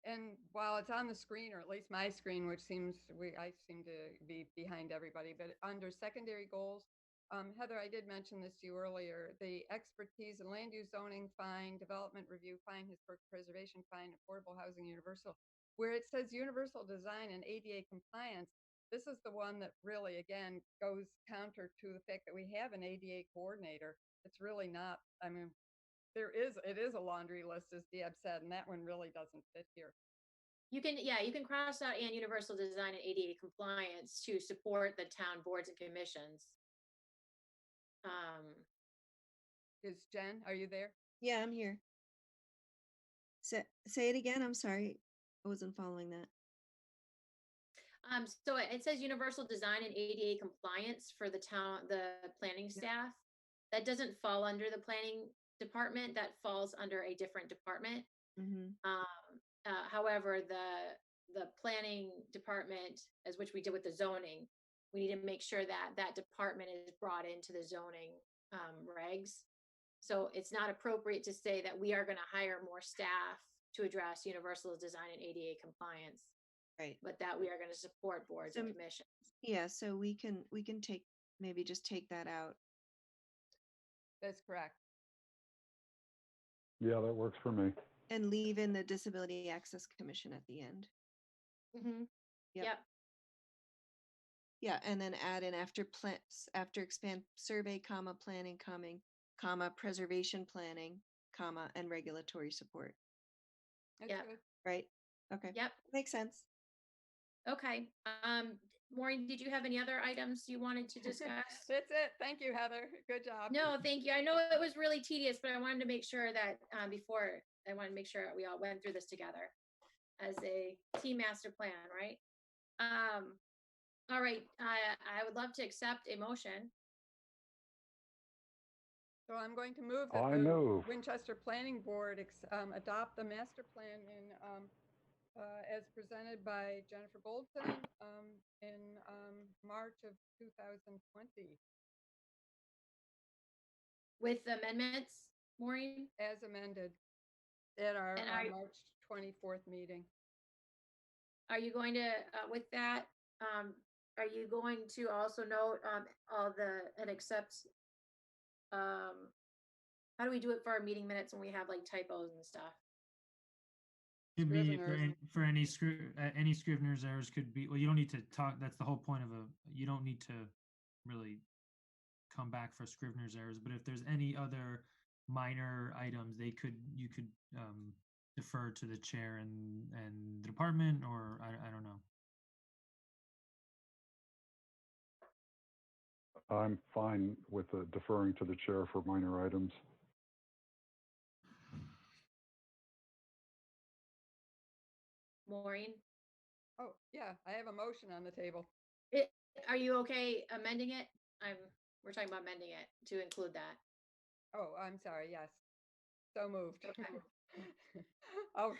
Speaker 4: And while it's on the screen, or at least my screen, which I seem to be behind everybody, but under secondary goals, Heather, I did mention this to you earlier, the expertise in land use zoning, fine, development review, fine, historic preservation, fine, affordable housing, universal, where it says universal design and ADA compliance. This is the one that really, again, goes counter to the fact that we have an ADA coordinator. It's really not, I mean, it is a laundry list, as Deb said, and that one really doesn't fit here.
Speaker 2: You can cross out and universal design and ADA compliance to support the town boards and commissions.
Speaker 4: Is Jen, are you there?
Speaker 9: Yeah, I'm here. Say it again. I'm sorry. I wasn't following that.
Speaker 2: So it says universal design and ADA compliance for the planning staff. That doesn't fall under the planning department. That falls under a different department.
Speaker 9: Mm-hmm.
Speaker 2: However, the planning department, as which we did with the zoning, we need to make sure that that department is brought into the zoning regs. So it's not appropriate to say that we are going to hire more staff to address universal design and ADA compliance.
Speaker 9: Right.
Speaker 2: But that we are going to support boards and commissions.
Speaker 9: Yeah, so we can maybe just take that out.
Speaker 4: That's correct.
Speaker 6: Yeah, that works for me.
Speaker 9: And leave in the Disability Access Commission at the end.
Speaker 2: Mm-hmm. Yep.
Speaker 9: Yeah, and then add in after expand survey, planning, preservation planning, and regulatory support.
Speaker 4: That's good.
Speaker 9: Right? Okay.
Speaker 2: Yep.
Speaker 9: Makes sense.
Speaker 2: Okay. Maureen, did you have any other items you wanted to discuss?
Speaker 4: That's it. Thank you, Heather. Good job.
Speaker 2: No, thank you. I know it was really tedious, but I wanted to make sure that we all went through this together as a team master plan, right? All right. I would love to accept a motion.
Speaker 4: So I'm going to move that
Speaker 6: move.
Speaker 4: Winchester Planning Board adopt the master plan as presented by Jennifer Goldson in March of 2020.
Speaker 2: With amendments, Maureen?
Speaker 4: As amended at our March 24th meeting.
Speaker 2: Are you going to, with that, are you going to also note and accept, how do we do it for our meeting minutes when we have like typos and stuff?
Speaker 1: Could be for any Scrivener's errors could be, well, you don't need to talk, that's the whole point of you don't need to really come back for Scrivener's errors, but if there's any other minor items, you could defer to the chair and the department, or I don't know.
Speaker 6: I'm fine with deferring to the chair for minor items.
Speaker 2: Maureen?
Speaker 4: Oh, yeah, I have a motion on the table.
Speaker 2: Are you okay amending it? We're talking about amending it to include that.
Speaker 4: Oh, I'm sorry. Yes. So moved.
Speaker 2: Okay.
Speaker 4: Oh.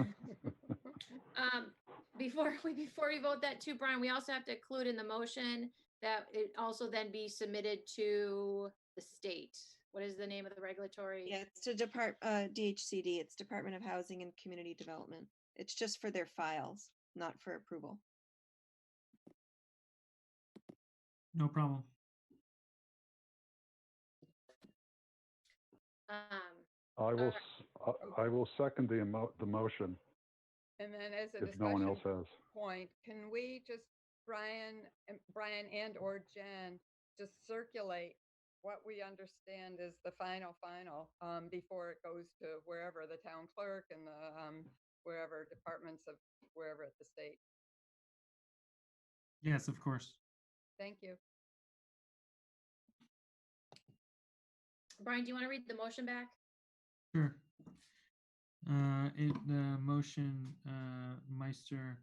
Speaker 2: Before we vote that too, Brian, we also have to include in the motion that it also then be submitted to the state. What is the name of the regulatory?
Speaker 9: Yeah, it's to DHCD. It's Department of Housing and Community Development. It's just for their files, not for approval.
Speaker 1: No problem.
Speaker 6: I will second the motion.
Speaker 4: And then as a
Speaker 6: if no one else has
Speaker 4: point, can we just, Brian and or Jen, just circulate what we understand is the final before it goes to wherever, the town clerk and the wherever departments of wherever at the state.
Speaker 1: Yes, of course.
Speaker 4: Thank you.
Speaker 2: Brian, do you want to read the motion back?
Speaker 1: Sure. The motion, Meister,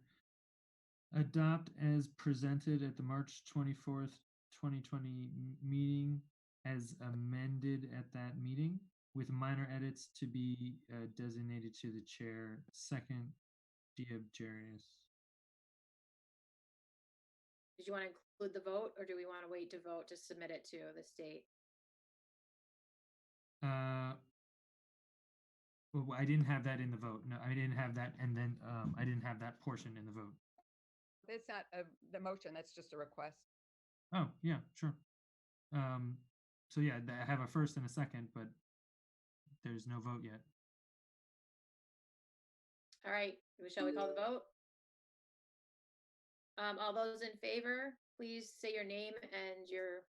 Speaker 1: adopt as presented at the March 24th, 2020 meeting as amended at that meeting. with minor edits to be designated to the chair. Second, Diabjarius.
Speaker 2: Did you want to include the vote, or do we want to wait to vote to submit it to the state?
Speaker 1: Well, I didn't have that in the vote. No, I didn't have that, and then I didn't have that portion in the vote.
Speaker 4: It's not the motion, that's just a request.
Speaker 1: Oh, yeah, sure. So yeah, I have a first and a second, but there's no vote yet.
Speaker 2: All right, shall we call the vote? All those in favor, please say your name and your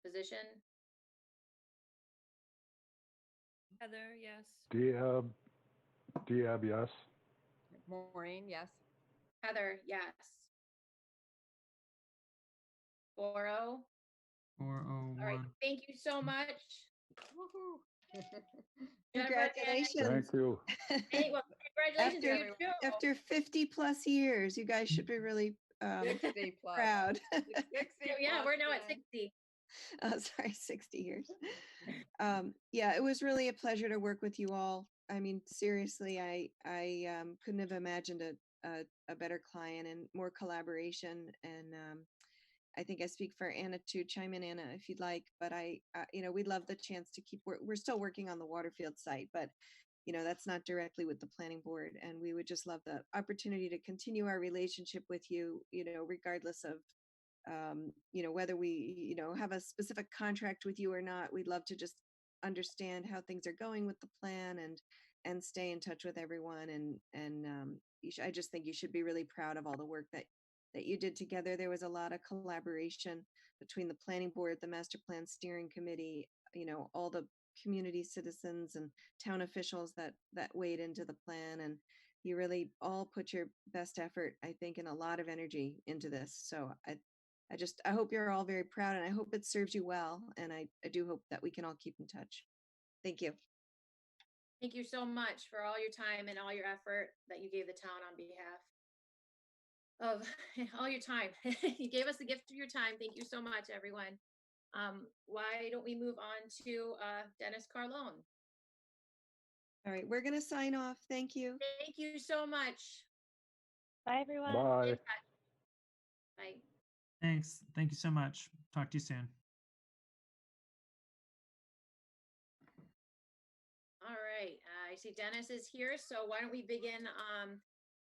Speaker 2: position.
Speaker 7: Heather, yes.
Speaker 6: Diab, yes.
Speaker 4: Maureen, yes.
Speaker 2: Heather, yes. 4-0.
Speaker 1: 401.
Speaker 2: All right, thank you so much.
Speaker 4: Woohoo.
Speaker 2: Jennifer and-
Speaker 9: Congratulations.
Speaker 6: Thank you.
Speaker 2: Hey, well, congratulations to you too.
Speaker 9: After 50 plus years, you guys should be really
Speaker 4: 60 plus.
Speaker 9: proud.
Speaker 4: 60
Speaker 2: Yeah,
Speaker 4: plus,
Speaker 2: we're now at
Speaker 4: Jen.
Speaker 2: 60.
Speaker 9: Oh, sorry, 60 years. Yeah, it was really a pleasure to work with you all. I mean, seriously, I couldn't have imagined a better client and more collaboration. And I think I speak for Anna to chime in, Anna, if you'd like. But we'd love the chance to keep we're still working on the Waterfield site, but that's not directly with the planning board. And we would just love the opportunity to continue our relationship with you, regardless of whether we have a specific contract with you or not. We'd love to just understand how things are going with the plan and stay in touch with everyone. And I just think you should be really proud of all the work that you did together. There was a lot of collaboration between the planning board, the master plan steering committee, all the community citizens and town officials that weighed into the plan. And you really all put your best effort, I think, and a lot of energy into this. So I hope you're all very proud, and I hope it serves you well. And I do hope that we can all keep in touch. Thank you.
Speaker 2: Thank you so much for all your time and all your effort that you gave the town on behalf of all your time. You gave us the gift of your time. Thank you so much, everyone. Why don't we move on to Dennis Carlone?
Speaker 9: All right, we're going to sign off. Thank you.
Speaker 2: Thank you so much.
Speaker 8: Bye, everyone.
Speaker 6: Bye.
Speaker 2: Bye.
Speaker 1: Thanks. Thank you so much. Talk to you soon.
Speaker 2: All right, I see Dennis is here, so why don't we begin?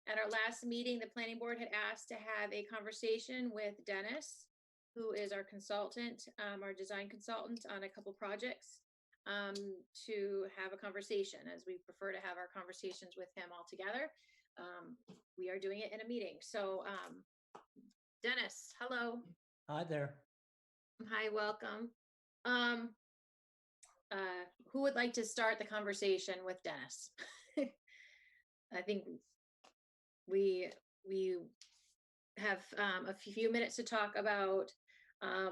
Speaker 2: At our last meeting, the planning board had asked to have a conversation with Dennis, who is our consultant, our design consultant on a couple projects, to have a conversation, as we prefer to have our conversations with him all together. We are doing it in a meeting. So Dennis, hello.
Speaker 3: Hi there.
Speaker 2: Hi, welcome. Who would like to start the conversation with Dennis? I think we have a few minutes to talk about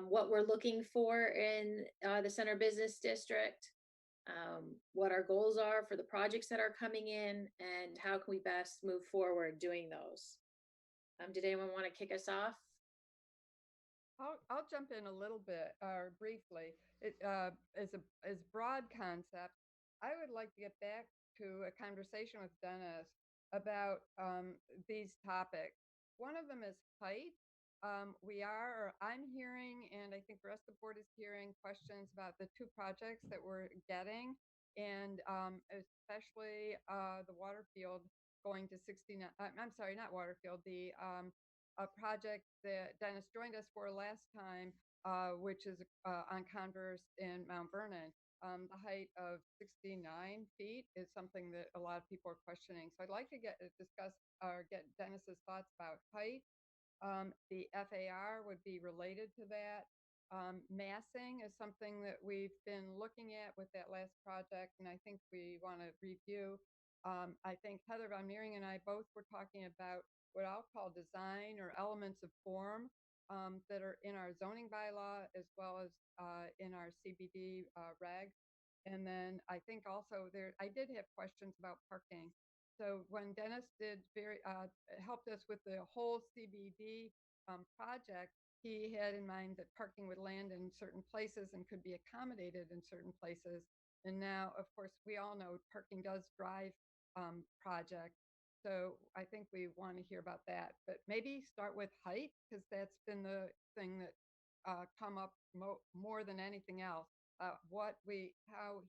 Speaker 2: what we're looking for in the Center Business District, what our goals are for the projects that are coming in, and how can we best move forward doing those. Did anyone want to kick us off?
Speaker 4: I'll jump in a little bit or briefly. It as broad concept, I would like to get back to a conversation with Dennis about these topics. One of them is height. I'm hearing, and I think the rest of the board is hearing, questions about the two projects that we're getting, and especially the Waterfield going to 69. I'm sorry, not Waterfield. The a project that Dennis joined us for last time, which is on Converse in Mount Vernon. The height of 69 feet is something that a lot of people are questioning. So I'd like to get Dennis's thoughts about height. The FAR would be related to that. Massing is something that we've been looking at with that last project, and I think we want to review. I think Heather Von Meering and I both were talking about what I'll call design or elements of form that are in our zoning bylaw as well as in our CBD reg. And then I think also I did have questions about parking. So when Dennis helped us with the whole CBD project, he had in mind that parking would land in certain places and could be accommodated in certain places. And now, of course, we all know parking does drive project. So I think we want to hear about that. But maybe start with height, because that's been the thing that come up more than anything else. How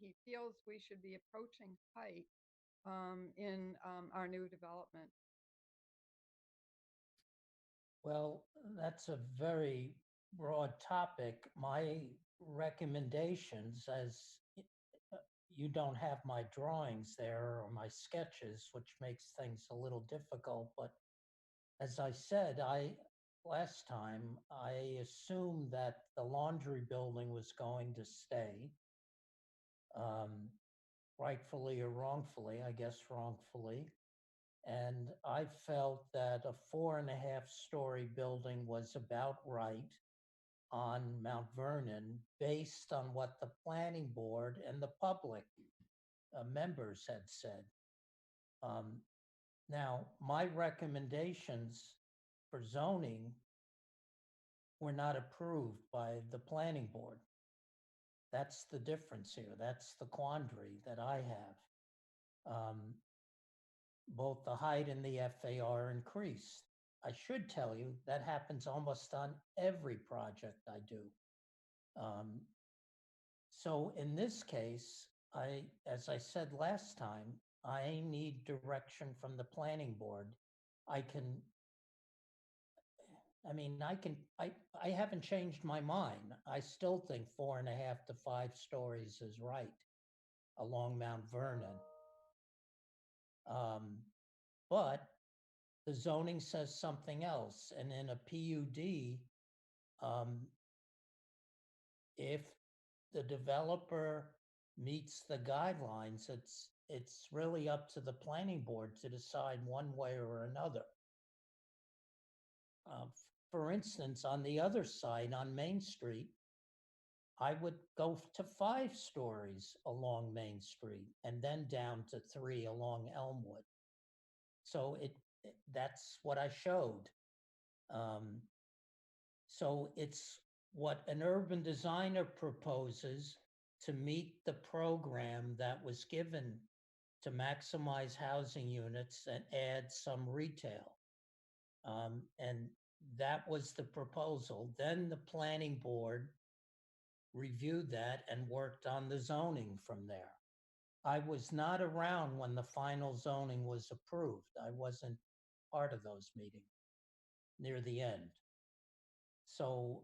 Speaker 4: he feels we should be approaching height in our new development.
Speaker 10: Well, that's a very broad topic. My recommendations, as you don't have my drawings there or my sketches, which makes things a little difficult, but as I said, last time, I assumed that the laundry building was going to stay, rightfully or wrongfully, I guess wrongfully. And I felt that a 4.5-story building was about right on Mount Vernon based on what the planning board and the public members had said. Now, my recommendations for zoning were not approved by the planning board. That's the difference here. That's the quandary that I have. Both the height and the FAR increased. I should tell you that happens almost on every project I do. So in this case, as I said last time, I need direction from the planning board. I haven't changed my mind. I still think 4.5 to 5 stories is right along Mount Vernon. But the zoning says something else. And in a PUD, if the developer meets the guidelines, it's really up to the planning board to decide one way or another. For instance, on the other side, on Main Street, I would go to 5 stories along Main Street and then down to 3 along Elmwood. So that's what I showed. So it's what an urban designer proposes to meet the program that was given to maximize housing units and add some retail. And that was the proposal. Then the planning board reviewed that and worked on the zoning from there. I was not around when the final zoning was approved. I wasn't part of those meetings near the end. So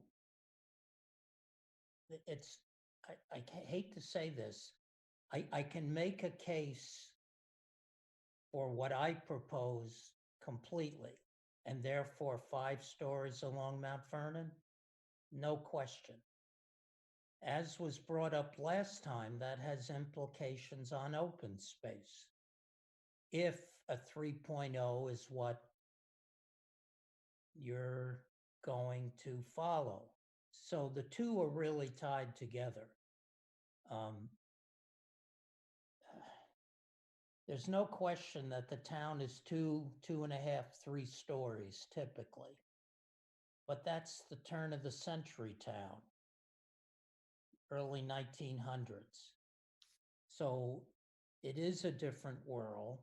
Speaker 10: I hate to say this, I can make a case for what I propose completely, and therefore 5 stories along Mount Vernon, no question. As was brought up last time, that has implications on open space. If a 3.0 is what you're going to follow. So the two are really tied together. There's no question that the town is 2.5, 3 stories typically. But that's the turn of the century town, early 1900s. So it is a different world.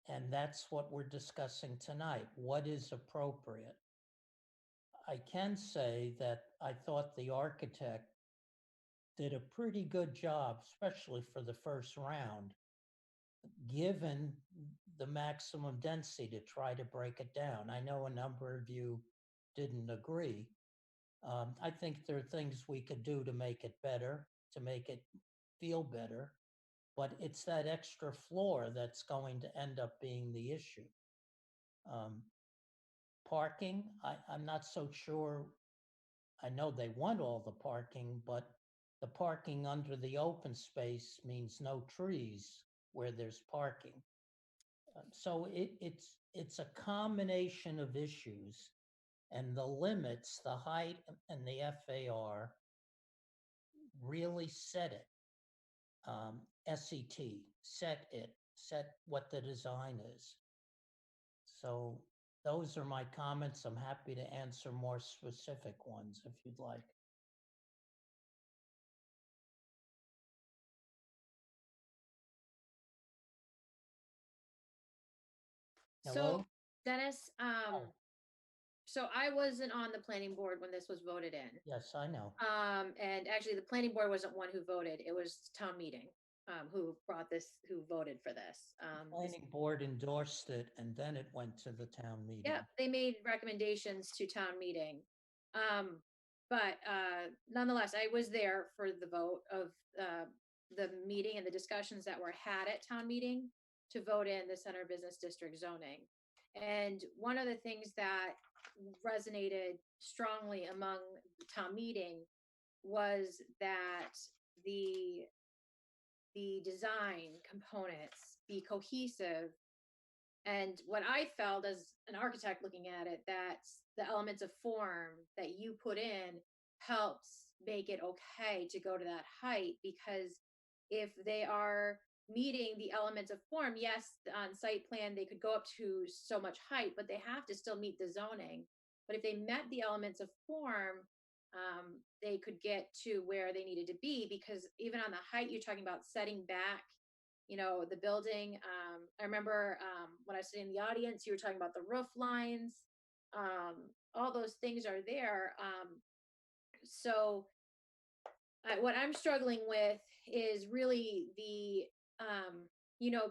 Speaker 10: And that's what we're discussing tonight. What is appropriate? I can say that I thought the architect did a pretty good job, especially for the first round, given the maximum density to try to break it down. I know a number of you didn't agree. I think there are things we could do to make it better, to make it feel better, but it's that extra floor that's going to end up being the issue. Parking, I'm not so sure. I know they want all the parking, but the parking under the open space means no trees where there's parking. So it's a combination of issues, and the limits, the height and the FAR really set it. Set what the design is. So those are my comments. I'm happy to answer more specific ones if you'd like.
Speaker 2: So,
Speaker 10: Hello?
Speaker 2: Dennis, so I wasn't on the planning board when this was voted in.
Speaker 10: Yes, I know.
Speaker 2: And actually the planning board wasn't one who voted, it was town meeting, who voted for this.
Speaker 10: Planning board endorsed it and then it went to the town meeting.
Speaker 2: Yeah, they made recommendations to town meeting. But nonetheless, I was there for the vote of the meeting and the discussions that were had at town meeting to vote in the center business district zoning. And one of the things that resonated strongly among the town meeting was that the design components be cohesive. And what I felt as an architect looking at it, that the elements of form that you put in helps make it okay to go to that height, because if they are meeting the elements of form, yes, on site plan, they could go up to so much height, but they have to still meet the zoning. But if they met the elements of form, they could get to where they needed to be, because even on the height, you're talking about setting back, the building. I remember when I was sitting in the audience, you were talking about the roof lines. All those things are there. So what I'm struggling with is really the,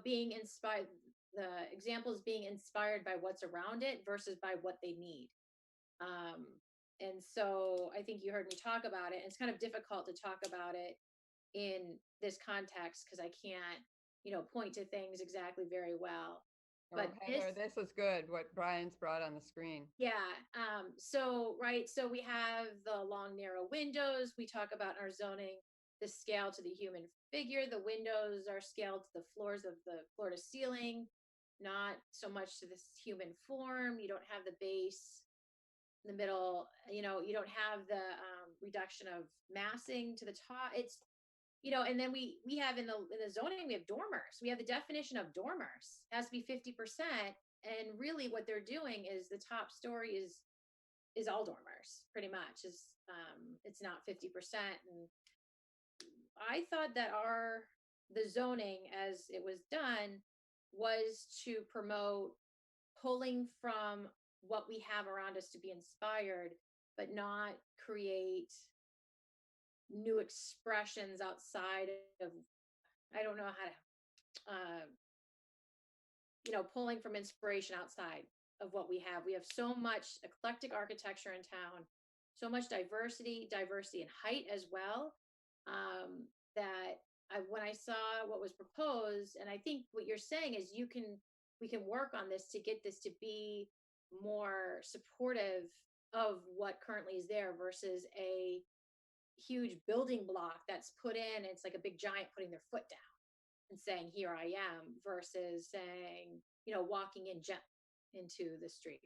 Speaker 2: being inspired, the examples being inspired by what's around it versus by what they need. And so I think you heard me talk about it. And it's kind of difficult to talk about it in this context because I can't, point to things exactly very well. But
Speaker 4: Heather, this is good, what Brian's brought on the screen.
Speaker 2: yeah. So we have the long, narrow windows. We talk about in our zoning, the scale to the human figure. The windows are scaled to the floor to ceiling, not so much to this human form. You don't have the base in the middle, you don't have the reduction of massing to the top. It's, and then we have in the zoning, we have dormers. We have the definition of dormers. It has to be 50%. And really what they're doing is the top story is all dormers, pretty much. It's not 50%. And I thought that the zoning as it was done was to promote pulling from what we have around us to be inspired, but not create new expressions outside of, I don't know how to, pulling from inspiration outside of what we have. We have so much eclectic architecture in town, so much diversity in height as well, that when I saw what was proposed, and I think what you're saying is we can work on this to get this to be more supportive of what currently is there versus a huge building block that's put in. It's like a big giant putting their foot down and saying, here I am, versus saying, walking in into the street.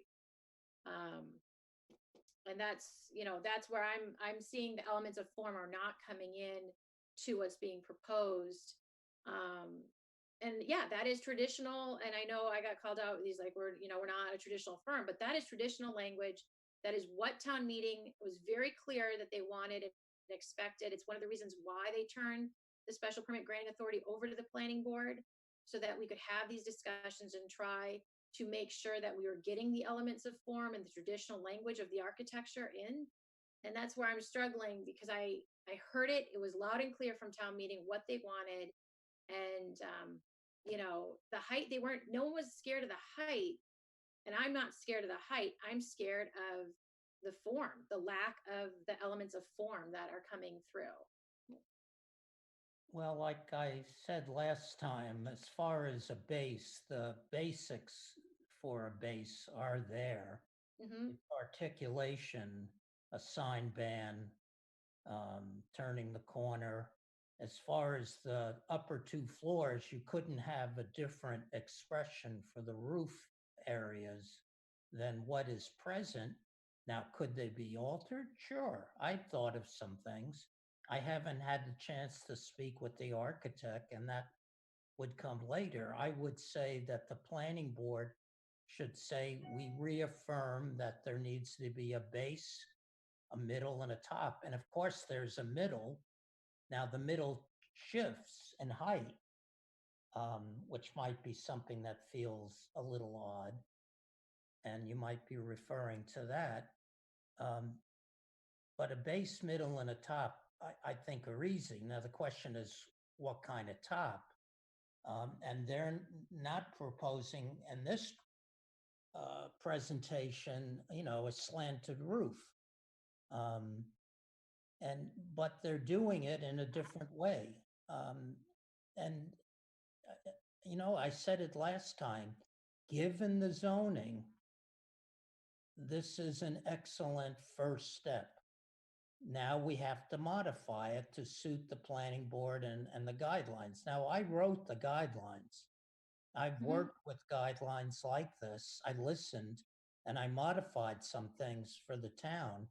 Speaker 2: And that's where I'm seeing the elements of form are not coming in to what's being proposed. And yeah, that is traditional. And I know I got called out, these like, we're not a traditional firm, but that is traditional language. That is what town meeting was very clear that they wanted and expected. It's one of the reasons why they turned the special permit granting authority over to the planning board, so that we could have these discussions and try to make sure that we were getting the elements of form and the traditional language of the architecture in. And that's where I'm struggling, because I heard it. It was loud and clear from town meeting what they wanted. And, the height, no one was scared of the height. And I'm not scared of the height. I'm scared of the form, the lack of the elements of form that are coming through.
Speaker 10: Well, like I said last time, as far as a base, the basics for a base are there.
Speaker 2: Mm-hmm.
Speaker 10: It's articulation, a sign band, turning the corner. As far as the upper two floors, you couldn't have a different expression for the roof areas than what is present. Now, could they be altered? Sure. I've thought of some things. I haven't had the chance to speak with the architect, and that would come later. I would say that the planning board should say we reaffirm that there needs to be a base, a middle, and a top. And of course, there's a middle. Now, the middle shifts in height. which might be something that feels a little odd. And you might be referring to that. But a base, middle, and a top, I think are easy. Now, the question is what kind of top? And they're not proposing in this presentation, a slanted roof. But they're doing it in a different way. And I said it last time, given the zoning, this is an excellent first step. Now we have to modify it to suit the planning board and the guidelines. Now, I wrote the guidelines. I've worked with guidelines like this. I listened and I modified some things for the town.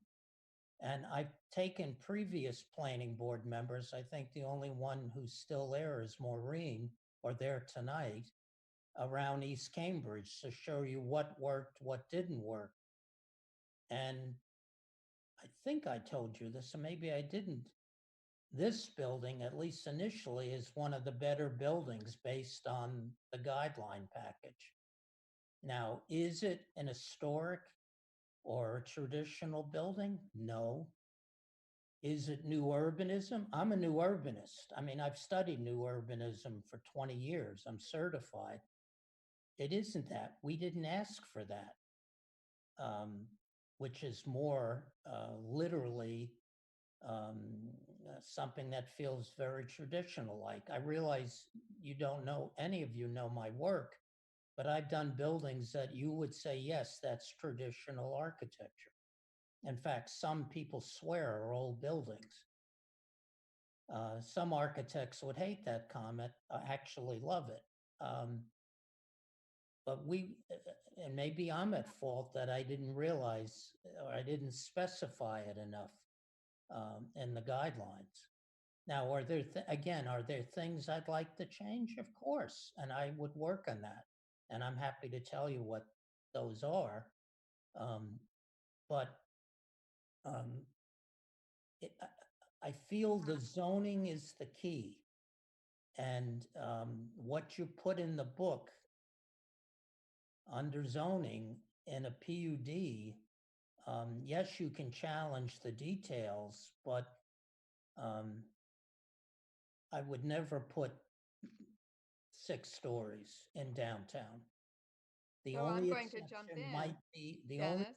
Speaker 10: And I've taken previous planning board members. I think the only one who's still there is Maureen, or there tonight, around East Cambridge to show you what worked, what didn't work. And I think I told you this, or maybe I didn't. This building, at least initially, is one of the better buildings based on the guideline package. Now, is it an historic or a traditional building? No. Is it new urbanism? I'm a new urbanist. I mean, I've studied new urbanism for 20 years. I'm certified. It isn't that. We didn't ask for that, which is more literally something that feels very traditional like. I realize you don't know, any of you know my work, but I've done buildings that you would say, yes, that's traditional architecture. In fact, some people swear are old buildings. Some architects would hate that comment, actually love it. But and maybe I'm at fault that I didn't realize or I didn't specify it enough in the guidelines. Now, are there things I'd like to change? Of course, and I would work on that. And I'm happy to tell you what those are. But I feel the zoning is the key. And what you put in the book under zoning in a PUD, yes, you can challenge the details, but I would never put 6 stories in downtown. The
Speaker 4: So
Speaker 10: only
Speaker 4: I'm going to jump
Speaker 10: exception
Speaker 4: in,
Speaker 10: might be
Speaker 4: Dennis.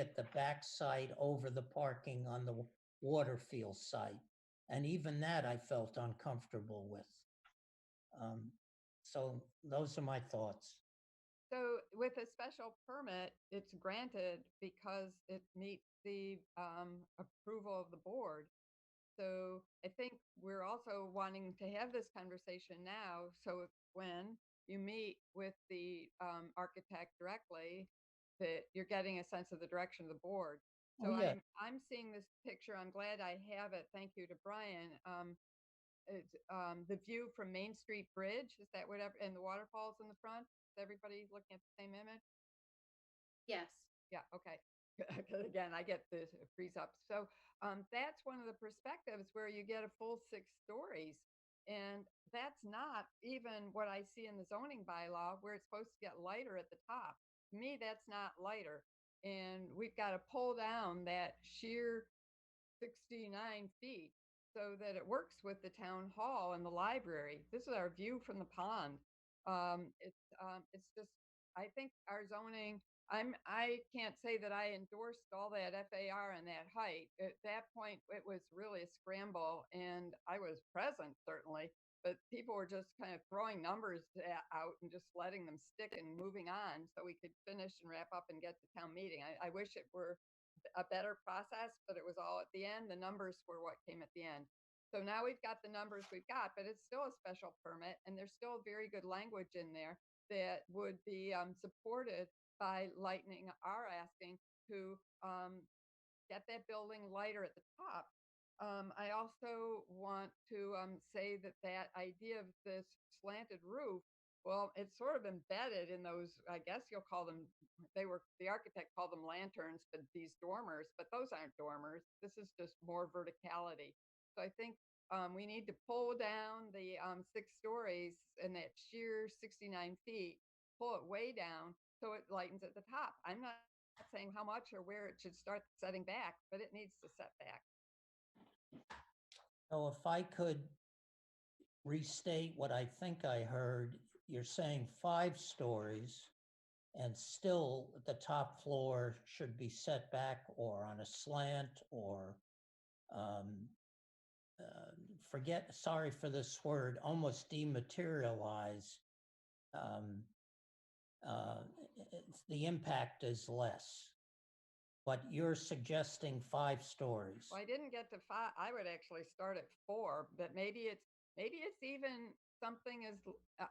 Speaker 10: at the backside over the parking on the Waterfield site. And even that I felt uncomfortable with. So those are my thoughts.
Speaker 4: So with a special permit, it's granted because it meets the approval of the board. So I think we're also wanting to have this conversation now. So when you meet with the architect directly, that you're getting a sense of the direction of the board. So
Speaker 10: Oh, yeah.
Speaker 4: I'm seeing this picture. I'm glad I have it. Thank you to Brian. It's the view from Main Street Bridge. Is that whatever? And the waterfalls in the front. Is everybody looking at the same image?
Speaker 2: Yes.
Speaker 4: Yeah, okay. Because again, I get the freeze up. So that's one of the perspectives where you get a full 6 stories. And that's not even what I see in the zoning bylaw where it's supposed to get lighter at the top. To me, that's not lighter. And we've got to pull down that sheer 69 feet so that it works with the town hall and the library. This is our view from the pond. It's just, I think our zoning, I can't say that I endorsed all that FAR and that height. At that point, it was really a scramble, and I was present certainly, but people were just kind of throwing numbers out and just letting them stick and moving on so we could finish and wrap up and get to town meeting. I wish it were a better process, but it was all at the end. The numbers were what came at the end. So now we've got the numbers we've got, but it's still a special permit, and there's still very good language in there that would be supported by lightening our asking to get that building lighter at the top. I also want to say that that idea of this slanted roof, well, it's sort of embedded in those, I guess you'll call them, the architect called them lanterns, but these dormers, but those aren't dormers. This is just more verticality. So I think we need to pull down the 6 stories and that sheer 69 feet, pull it way down so it lightens at the top. I'm not saying how much or where it should start setting back, but it needs to set back.
Speaker 10: So if I could restate what I think I heard, you're saying 5 stories and still the top floor should be set back or on a slant or um, sorry for this word, almost dematerialize. Um, the impact is less. But you're suggesting 5 stories.
Speaker 4: Well, I didn't get to 5. I would actually start at 4, but maybe it's even something as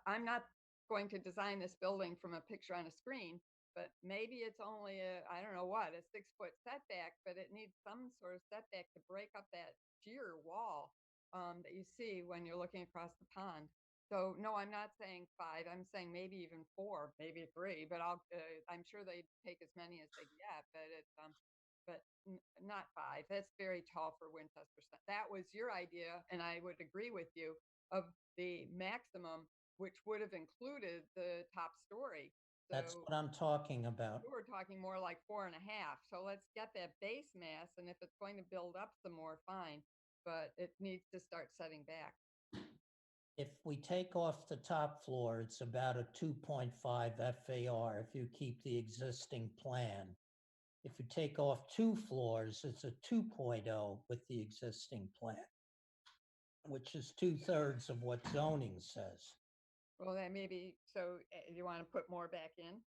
Speaker 4: I'm not going to design this building from a picture on a screen, but maybe it's only I don't know what, a 6-foot setback, but it needs some sort of setback to break up that sheer wall that you see when you're looking across the pond. So no, I'm not saying 5. I'm saying maybe even 4, maybe 3. But I'm sure they take as many as they get. But not 5. That's very tall for Winchester. That was your idea, and I would agree with you of the maximum, which would have included the top story. So
Speaker 10: that's what I'm talking about.
Speaker 4: we're talking more like 4.5. So let's get that base mass, and if it's going to build up some more, fine. But it needs to start setting back.
Speaker 10: If we take off the top floor, it's about a 2.5 FAR if you keep the existing plan. If you take off 2 floors, it's a 2.0 with the existing plan, which is 2/3 of what zoning says.
Speaker 4: Well, that maybe, so you want to put more back in?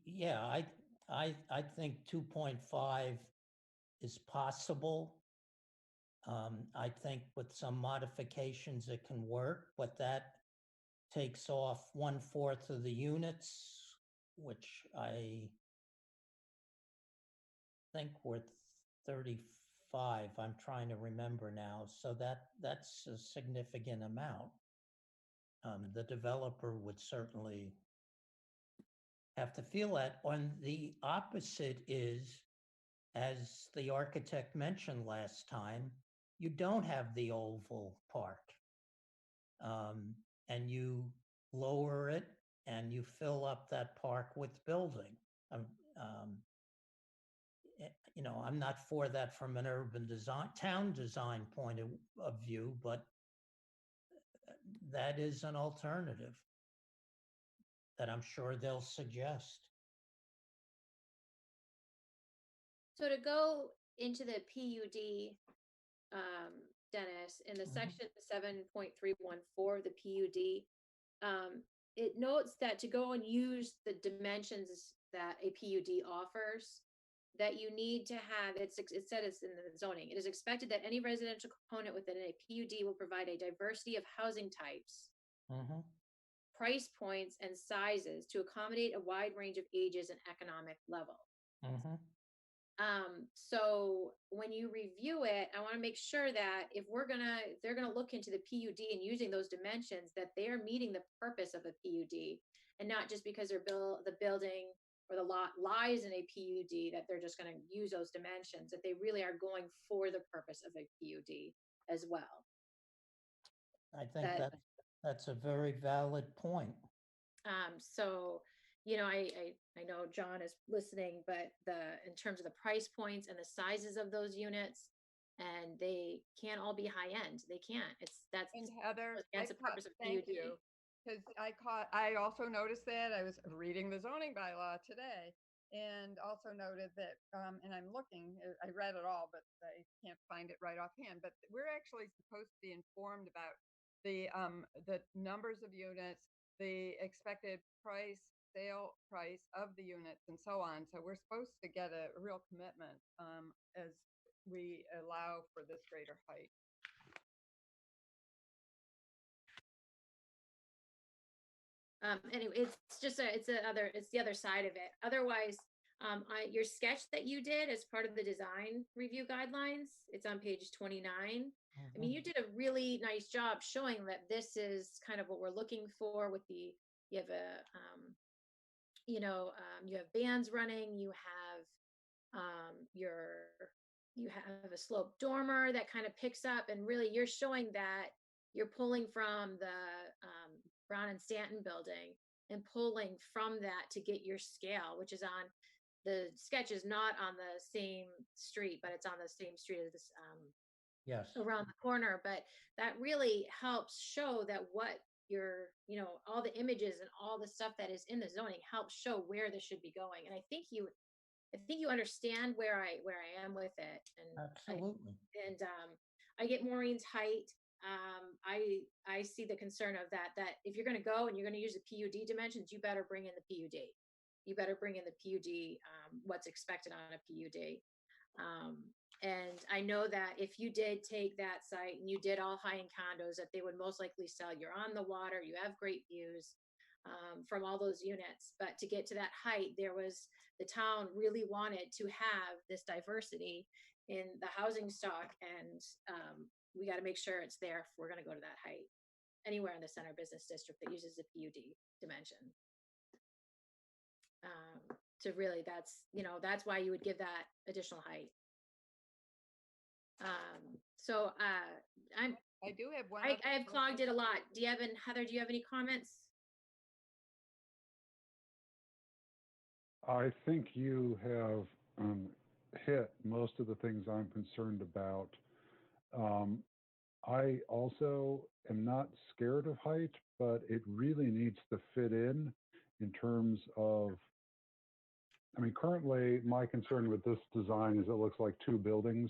Speaker 10: Yeah, I think 2.5 is possible. I think with some modifications it can work, but that takes off 1/4 of the units, which I think were 35. I'm trying to remember now. So that's a significant amount. The developer would certainly have to feel that. On the opposite is, as the architect mentioned last time, you don't have the oval park. And you lower it and you fill up that park with building. I'm not for that from an urban design, town design point of view, but that is an alternative that I'm sure they'll suggest.
Speaker 2: So to go into the PUD, Dennis, in the
Speaker 10: Mhm.
Speaker 2: section 7.314 of the PUD, it notes that to go and use the dimensions that a PUD offers, that you need to have, it said it's in the zoning, it is expected that any residential component within a PUD will provide a diversity of housing types,
Speaker 10: Mhm.
Speaker 2: price points, and sizes to accommodate a wide range of ages and economic level.
Speaker 10: Mhm.
Speaker 2: So when you review it, I want to make sure that if they're gonna look into the PUD and using those dimensions, that they are meeting the purpose of a PUD, and not just because the building or the lot lies in a PUD that they're just going to use those dimensions. That they really are going for the purpose of a PUD as well.
Speaker 10: I think that's a very valid point.
Speaker 2: So, I know John is listening, but in terms of the price points and the sizes of those units, and they can't all be high end. They can't.
Speaker 4: And Heather,
Speaker 2: that's the purpose of
Speaker 4: thank
Speaker 2: PUD.
Speaker 4: you. Because I also noticed that I was reading the zoning bylaw today, and also noted that, and I'm looking, I read it all, but I can't find it right offhand. But we're actually supposed to be informed about the numbers of units, the expected sale price of the units, and so on. So we're supposed to get a real commitment as we allow for this greater height.
Speaker 2: Anyway, it's the other side of it. Otherwise, your sketch that you did as part of the design review guidelines, it's on page 29. I mean, you did a really nice job showing that this is kind of what we're looking for with you have you have bands running, you have your you have a slope dormer that kind of picks up, and really you're showing that you're pulling from the Brown and Stanton building and pulling from that to get your scale, which is on the sketch is not on the same street, but it's on the same street as this
Speaker 10: Yes.
Speaker 2: around the corner. But that really helps show that what your, all the images and all the stuff that is in the zoning helps show where this should be going. And I think you understand where I am with it. And
Speaker 10: Absolutely.
Speaker 2: I get Maureen's height. I see the concern of that if you're going to go and you're going to use the PUD dimensions, you better bring in the PUD. You better bring in the PUD, what's expected on a PUD. And I know that if you did take that site and you did all high-end condos, that they would most likely sell. You're on the water, you have great views from all those units. But to get to that height, the town really wanted to have this diversity in the housing stock, and we got to make sure it's there if we're going to go to that height anywhere in the center business district that uses the PUD dimension. To really, that's why you would give that additional height.
Speaker 4: I do have one.
Speaker 2: I have clogged it a lot. Heather, do you have any comments?
Speaker 6: I think you have hit most of the things I'm concerned about. I also am not scared of height, but it really needs to fit in terms of, currently my concern with this design is it looks like two buildings,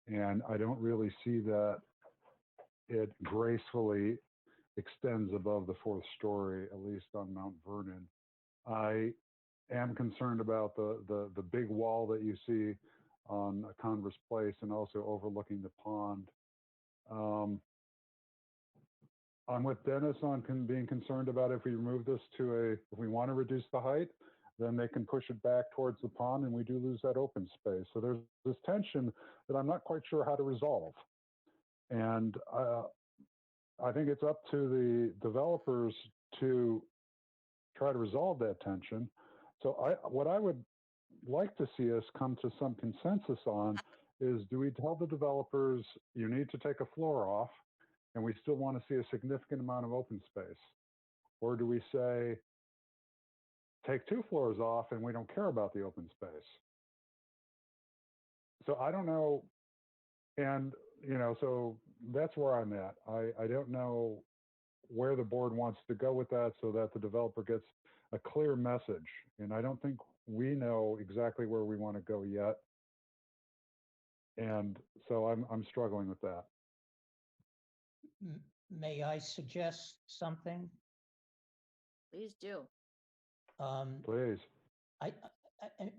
Speaker 6: and I don't really see that it gracefully extends above the fourth story, at least on Mount Vernon. I am concerned about the big wall that you see on Converse Place and also overlooking the pond. I'm with Dennis on being concerned about if we remove this if we want to reduce the height, then they can push it back towards the pond and we do lose that open space. So there's this tension that I'm not quite sure how to resolve. And I think it's up to the developers to try to resolve that tension. So what I would like to see us come to some consensus on is, do we tell the developers you need to take a floor off and we still want to see a significant amount of open space? Or do we say, take 2 floors off and we don't care about the open space? So I don't know. And, so that's where I'm at. I don't know where the board wants to go with that so that the developer gets a clear message. And I don't think we know exactly where we want to go yet. And so I'm struggling with that.
Speaker 10: May I suggest something?
Speaker 2: Please do.
Speaker 6: Please.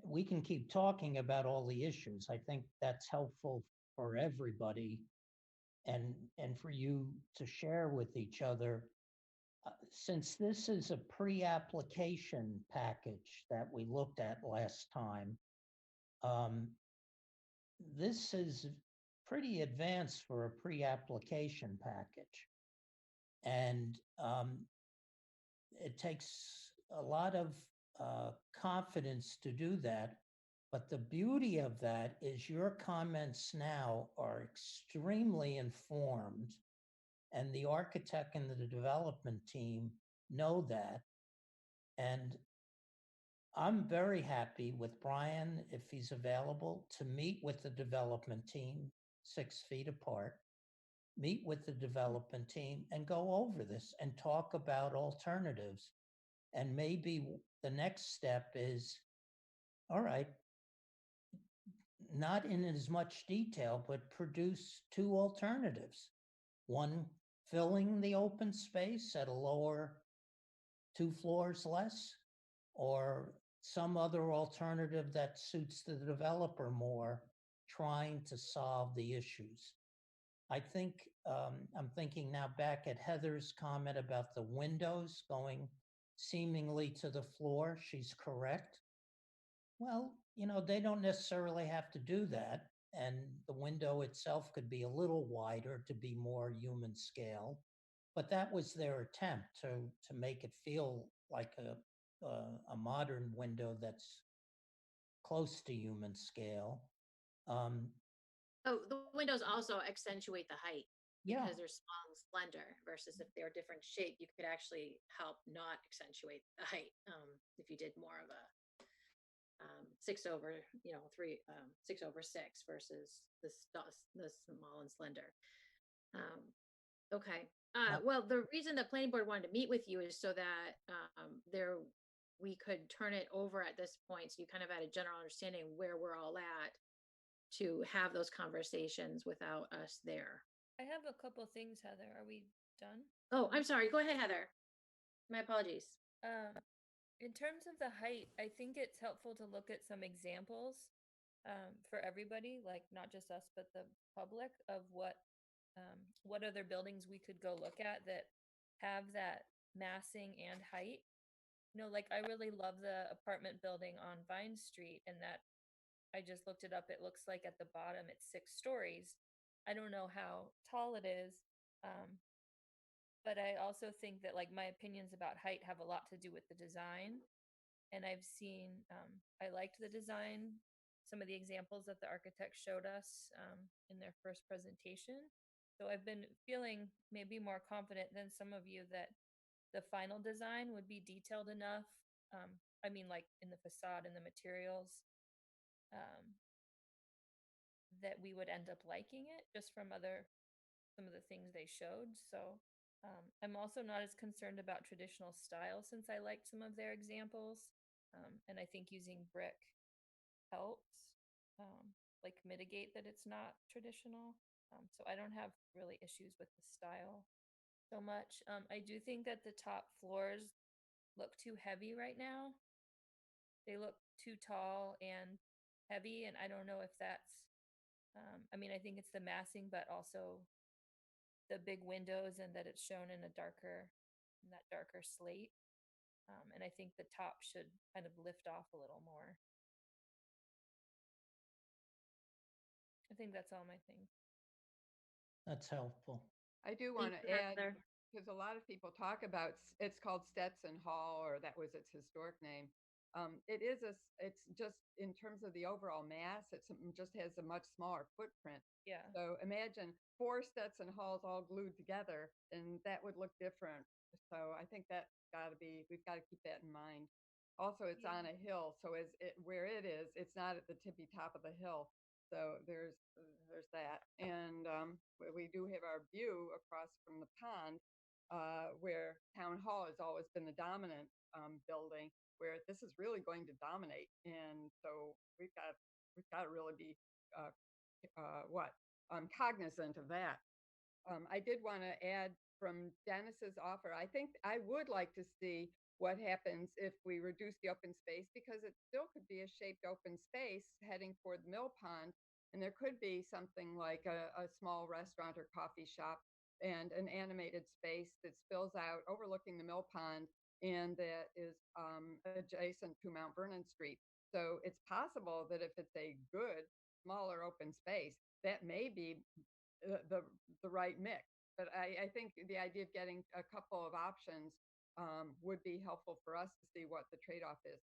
Speaker 10: We can keep talking about all the issues. I think that's helpful for everybody and for you to share with each other. Since this is a pre-application package that we looked at last time, this is pretty advanced for a pre-application package. And it takes a lot of confidence to do that. But the beauty of that is your comments now are extremely informed, and the architect and the development team know that. And I'm very happy with Brian, if he's available, to meet with the development team 6 feet apart, meet with the development team and go over this and talk about alternatives. And maybe the next step is, all right, not in as much detail, but produce 2 alternatives. One filling the open space at a lower 2 floors less, or some other alternative that suits the developer more, trying to solve the issues. I think I'm thinking now back at Heather's comment about the windows going seemingly to the floor. She's correct. Well, they don't necessarily have to do that. And the window itself could be a little wider to be more human scale. But that was their attempt to make it feel like a modern window that's close to human scale.
Speaker 2: Oh, the windows also accentuate the height
Speaker 10: Yeah,
Speaker 2: because they're small and slender versus if they're different shape, you could actually help not accentuate the height. If you did more of a 6/3, 6/6 versus the small and slender. Um, okay. Well, the reason the planning board wanted to meet with you is so that we could turn it over at this point, so you kind of had a general understanding where we're all at to have those conversations without us there.
Speaker 7: I have a couple things, Heather. Are we done?
Speaker 2: Oh, I'm sorry. Go ahead, Heather. My apologies.
Speaker 7: In terms of the height, I think it's helpful to look at some examples for everybody, like not just us, but the public, of what other buildings we could go look at that have that massing and height. Like I really love the apartment building on Vine Street, and that I just looked it up. It looks like at the bottom it's 6 stories. I don't know how tall it is. But I also think that like my opinions about height have a lot to do with the design. And I've seen, I liked the design, some of the examples that the architect showed us in their first presentation. So I've been feeling maybe more confident than some of you that the final design would be detailed enough. I mean, like in the facade and the materials, that we would end up liking it just from some of the things they showed. So I'm also not as concerned about traditional style since I liked some of their examples. And I think using brick helps like mitigate that it's not traditional. So I don't have really issues with the style so much. I do think that the top floors look too heavy right now. They look too tall and heavy, and I don't know if that's I mean, I think it's the massing, but also the big windows and that it's shown in that darker slate. And I think the top should kind of lift off a little more. I think that's all my thing.
Speaker 10: that's helpful.
Speaker 4: I do want to add, because a lot of people talk about, it's called Stetson Hall, or that was its historic name. It's just in terms of the overall mass, just has a much smaller footprint.
Speaker 7: Yeah.
Speaker 4: So imagine 4 Stetson Halls all glued together, and that would look different. So I think we've got to keep that in mind. Also, it's on a hill, so where it is, it's not at the tippy top of the hill. So there's that, and we do have our view across from the pond, where Town Hall has always been the dominant building, where this is really going to dominate, and so we've got to really be cognizant of that. I did want to add from Dennis's offer. I think I would like to see what happens if we reduce the open space, because it still could be a shaped open space heading toward the mill pond. And there could be something like a small restaurant or coffee shop and an animated space that spills out overlooking the mill pond and that is adjacent to Mount Vernon Street. So it's possible that if it's a good, smaller open space, that may be the right mix. But I think the idea of getting a couple of options would be helpful for us to see what the trade-off is.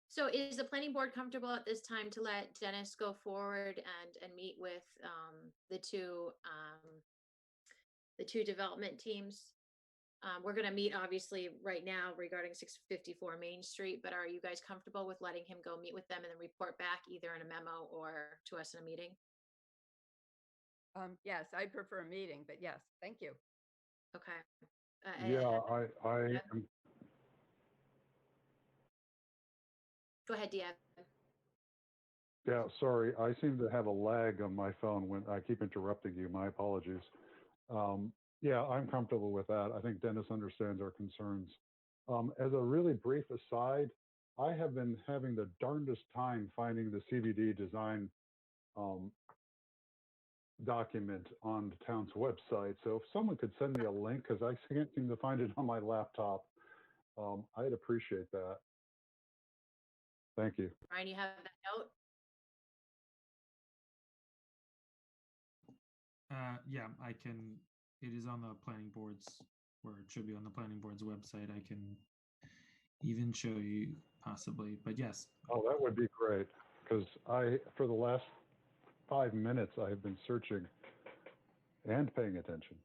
Speaker 2: So is the planning board comfortable at this time to let Dennis go forward and meet with the two development teams? We're going to meet obviously right now regarding 654 Main Street, but are you guys comfortable with letting him go meet with them and then report back either in a memo or to us in a meeting?
Speaker 4: Yes, I prefer a meeting, but yes, thank you.
Speaker 2: Okay.
Speaker 6: Yeah, I am.
Speaker 2: Go ahead, Diab.
Speaker 6: Yeah, sorry. I seem to have a lag on my phone when I keep interrupting you. My apologies. Yeah, I'm comfortable with that. I think Dennis understands our concerns. As a really brief aside, I have been having the darndest time finding the CVD design document on the town's website. So if someone could send me a link, because I can't seem to find it on my laptop, I'd appreciate that. Thank you.
Speaker 2: Ryan, you have that note?
Speaker 1: Yeah, I can. It is on the planning board's, or it should be on the planning board's website. I can even show you. possibly. But yes,
Speaker 6: Oh, that would be great. Because for the last 5 minutes, I have been searching and paying attention.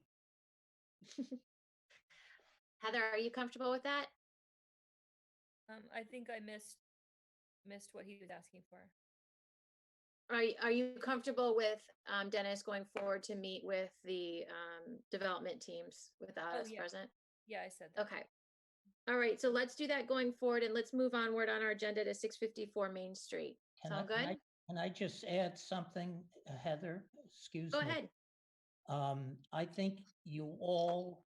Speaker 2: Heather, are you comfortable with that?
Speaker 7: I think I missed what he was asking for.
Speaker 2: Are you comfortable with Dennis going forward to meet with the development teams without
Speaker 7: Oh,
Speaker 2: us
Speaker 7: yeah.
Speaker 2: present?
Speaker 7: Yeah, I said that.
Speaker 2: Okay. All right, so let's do that going forward, and let's move onward on our agenda to 654 Main Street. Sound good?
Speaker 10: Can I just add something, Heather? Excuse
Speaker 2: Go
Speaker 10: me.
Speaker 2: ahead.
Speaker 10: I think you all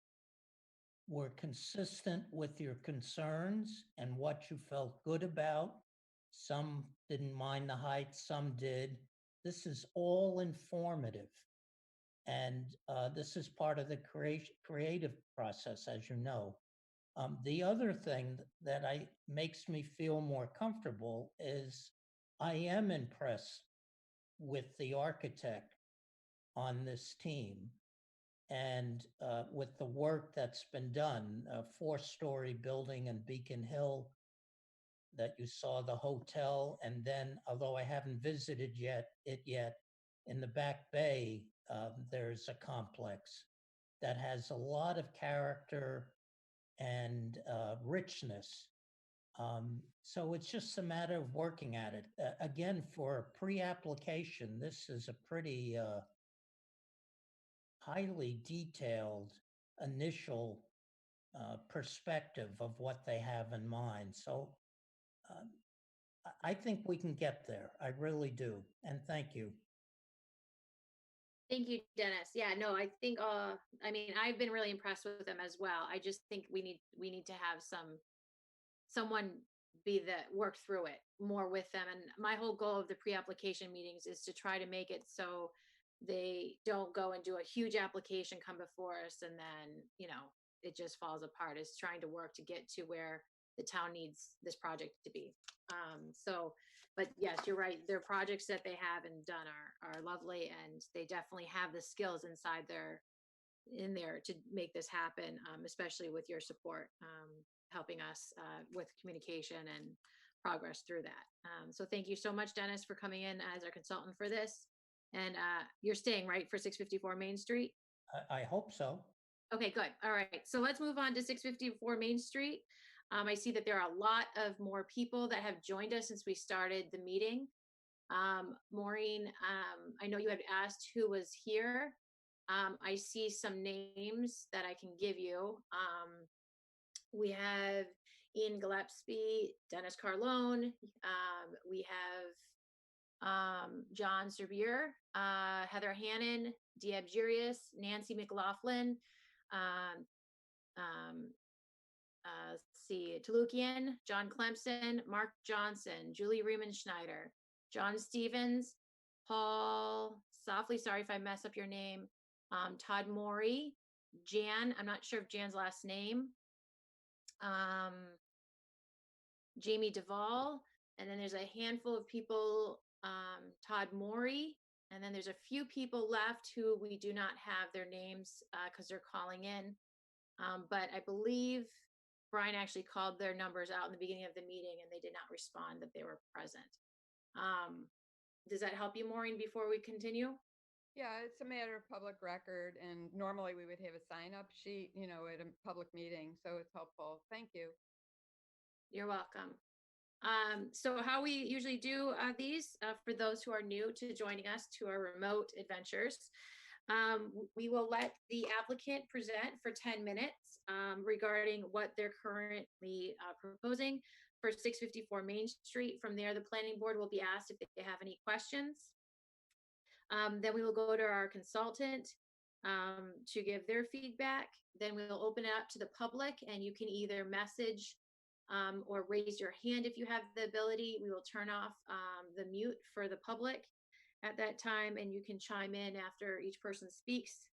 Speaker 10: were consistent with your concerns and what you felt good about. Some didn't mind the height, some did. This is all informative. And this is part of the creative process, as you know. The other thing that makes me feel more comfortable is I am impressed with the architect on this team and with the work that's been done, a 4-story building in Beacon Hill that you saw, the hotel, and then, although I haven't visited it yet, in the Back Bay, there's a complex that has a lot of character and richness. So it's just a matter of working at it. Again, for a pre-application, this is a pretty highly detailed initial perspective of what they have in mind. So I think we can get there. I really do. And thank you.
Speaker 2: Thank you, Dennis. Yeah, no, I think I mean, I've been really impressed with them as well. I just think we need to have someone be the work through it more with them. And my whole goal of the pre-application meetings is to try to make it so they don't go and do a huge application, come before us, and then, it just falls apart. It's trying to work to get to where the town needs this project to be. But yes, you're right. Their projects that they have and done are lovely, and they definitely have the skills in there to make this happen, especially with your support, helping us with communication and progress through that. So thank you so much, Dennis, for coming in as our consultant for this. And you're staying, right, for 654 Main Street?
Speaker 10: I hope so.
Speaker 2: Okay, good. All right. So let's move on to 654 Main Street. I see that there are a lot of more people that have joined us since we started the meeting. Maureen, I know you had asked who was here. I see some names that I can give you. We have Ian Gillespie, Dennis Carlone. We have John Serbier, Heather Hannon, Diab Jurius, Nancy McLaughlin, see, Talukian, John Clemson, Mark Johnson, Julie Riemann Schneider, John Stevens, Paul, softly, sorry if I mess up your name, Todd Morey, Jan, I'm not sure of Jan's last name, Jamie Duvall, and then there's a handful of people, Todd Morey, and then there's a few people left who we do not have their names because they're calling in. But I believe Brian actually called their numbers out in the beginning of the meeting and they did not respond that they were present. Does that help you, Maureen, before we continue?
Speaker 4: Yeah, it's a matter of public record, and normally we would have a sign-up sheet, at a public meeting, so it's helpful. Thank you.
Speaker 2: You're welcome. So how we usually do these, for those who are new to joining us to our remote adventures, we will let the applicant present for 10 minutes regarding what they're currently proposing for 654 Main Street. From there, the planning board will be asked if they have any questions. Then we will go to our consultant to give their feedback. Then we'll open it up to the public, and you can either message or raise your hand if you have the ability. We will turn off the mute for the public at that time, and you can chime in after each person speaks.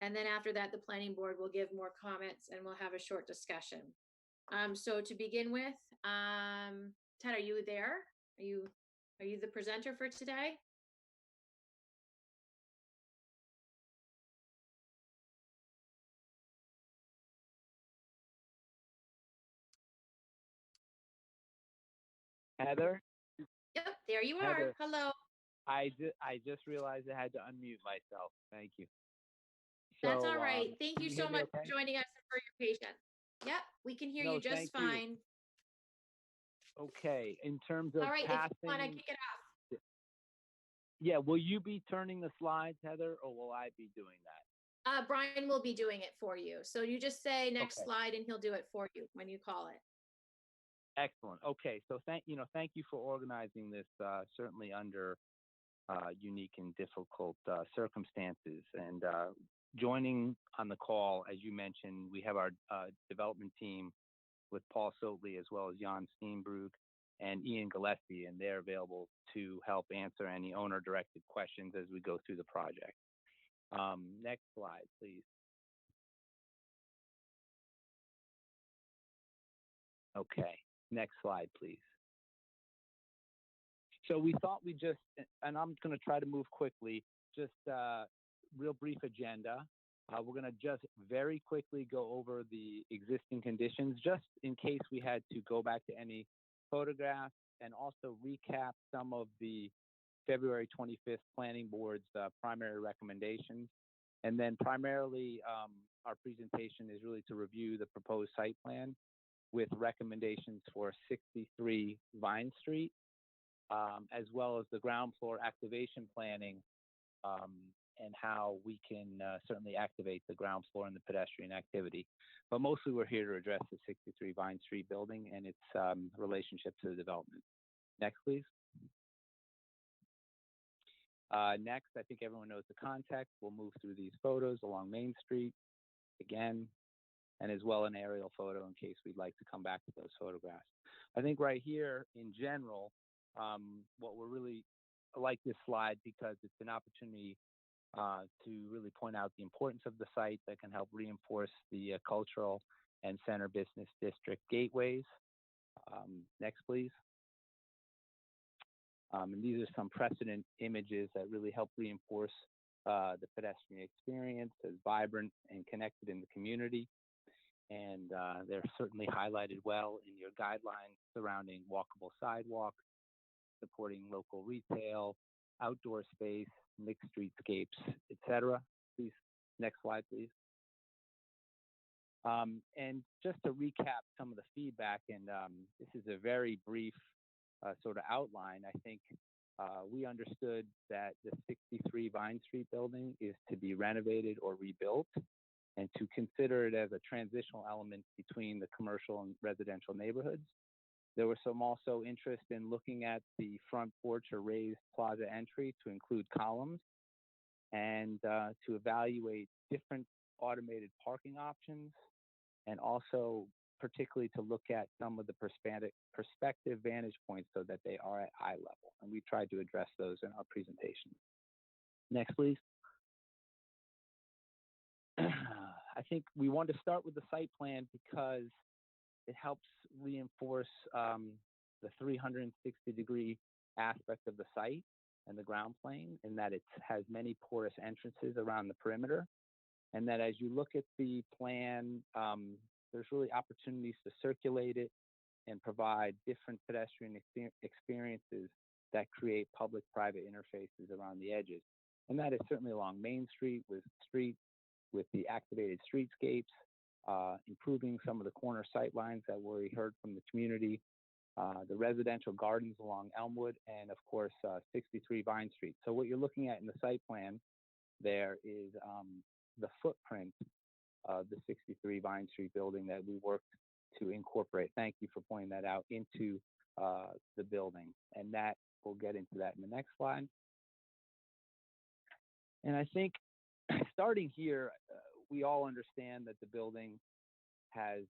Speaker 2: And then after that, the planning board will give more comments and we'll have a short discussion. So to begin with, Ted, are you there? Are you the presenter for today?
Speaker 5: Heather,
Speaker 2: Yep, there you are.
Speaker 5: Heather,
Speaker 2: Hello.
Speaker 5: I just realized I had to unmute myself. Thank you.
Speaker 2: That's
Speaker 5: So,
Speaker 2: all right. Thank
Speaker 5: can
Speaker 2: you
Speaker 5: you
Speaker 2: so
Speaker 5: hear me
Speaker 2: much
Speaker 5: okay?
Speaker 2: for joining us and for your patience. Yep, we can hear
Speaker 5: No,
Speaker 2: you just
Speaker 5: thank you.
Speaker 2: fine.
Speaker 5: Okay, in terms of
Speaker 2: All right, if you want to
Speaker 5: passing,
Speaker 2: kick it off.
Speaker 5: yeah, will you be turning the slides, Heather, or will I be doing that?
Speaker 2: Brian will be doing it for you. So you just say next
Speaker 5: Okay.
Speaker 2: slide and he'll do it for you when you call it.
Speaker 5: Excellent. Okay, so thank you for organizing this. Certainly under unique and difficult circumstances, and joining on the call, as you mentioned, we have our development team with Paul Sotley as well as Jan Steenbrug and Ian Gillespie, and they're available to help answer any owner-directed questions as we go through the project. Next slide, please. Okay, next slide, please. So we thought we just, and I'm going to try to move quickly, just real brief agenda. We're going to just very quickly go over the existing conditions, just in case we had to go back to any photographs, and also recap some of the February 25th Planning Board's primary recommendations. And then primarily, our presentation is really to review the proposed site plan with recommendations for 63 Vine Street, as well as the ground floor activation planning, and how we can certainly activate the ground floor and the pedestrian activity. But mostly we're here to address the 63 Vine Street building and its relationship to the development. Next, please. Next, I think everyone knows the context. We'll move through these photos along Main Street again, and as well an aerial photo in case we'd like to come back to those photographs. I think right here in general, what we're really, I like this slide because it's an opportunity to really point out the importance of the site that can help reinforce the cultural and center business district gateways. Next, please. And these are some precedent images that really help reinforce the pedestrian experience as vibrant and connected in the community. And they're certainly highlighted well in your guidelines surrounding walkable sidewalks, supporting local retail, outdoor space, mixed streetscapes, etc. Please, next slide, please. And just to recap some of the feedback, and this is a very brief sort of outline, I think we understood that the 63 Vine Street building is to be renovated or rebuilt, and to consider it as a transitional element between the commercial and residential neighborhoods. There was some also interest in looking at the front porch or raised plaza entry to include columns, and to evaluate different automated parking options, and also particularly to look at some of the perspective vantage points so that they are at eye level. And we tried to address those in our presentation. Next, please. I think we want to start with the site plan because it helps reinforce the 360-degree aspect of the site and the ground plane, in that it has many porous entrances around the perimeter. And that as you look at the plan, there's really opportunities to circulate it and provide different pedestrian experiences that create public-private interfaces around the edges. And that is certainly along Main Street with the activated streetscapes, improving some of the corner sight lines that we heard from the community, the residential gardens along Elmwood, and of course, 63 Vine Street. So what you're looking at in the site plan there is the footprint of the 63 Vine Street building that we worked to incorporate. Thank you for pointing that out into the building. And that, we'll get into that in the next slide. And I think starting here, we all understand that the building has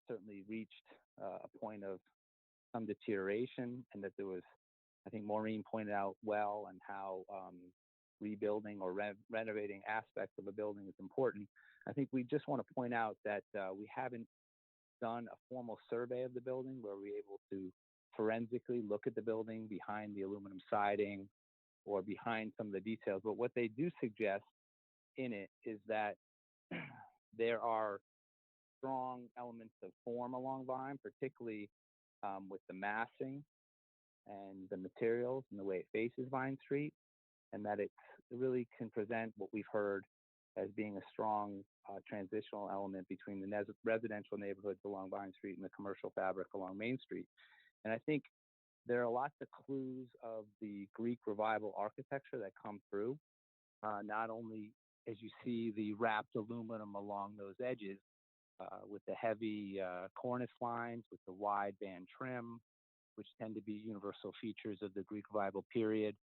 Speaker 5: certainly reached a point of some deterioration, and that there was, I think Maureen pointed out well, and how rebuilding or renovating aspects of a building is important. I think we just want to point out that we haven't done a formal survey of the building where we're able to forensically look at the building behind the aluminum siding or behind some of the details. But what they do suggest in it is that there are strong elements of form along Vine, particularly with the massing and the materials and the way it faces Vine Street, and that it really can present what we've heard as being a strong transitional element between the residential neighborhoods along Vine Street and the commercial fabric along Main Street. And I think there are lots of clues of the Greek Revival architecture that come through, not only as you see the wrapped aluminum along those edges with the heavy cornice lines, with the wide band trim, which tend to be universal features of the Greek Revival period.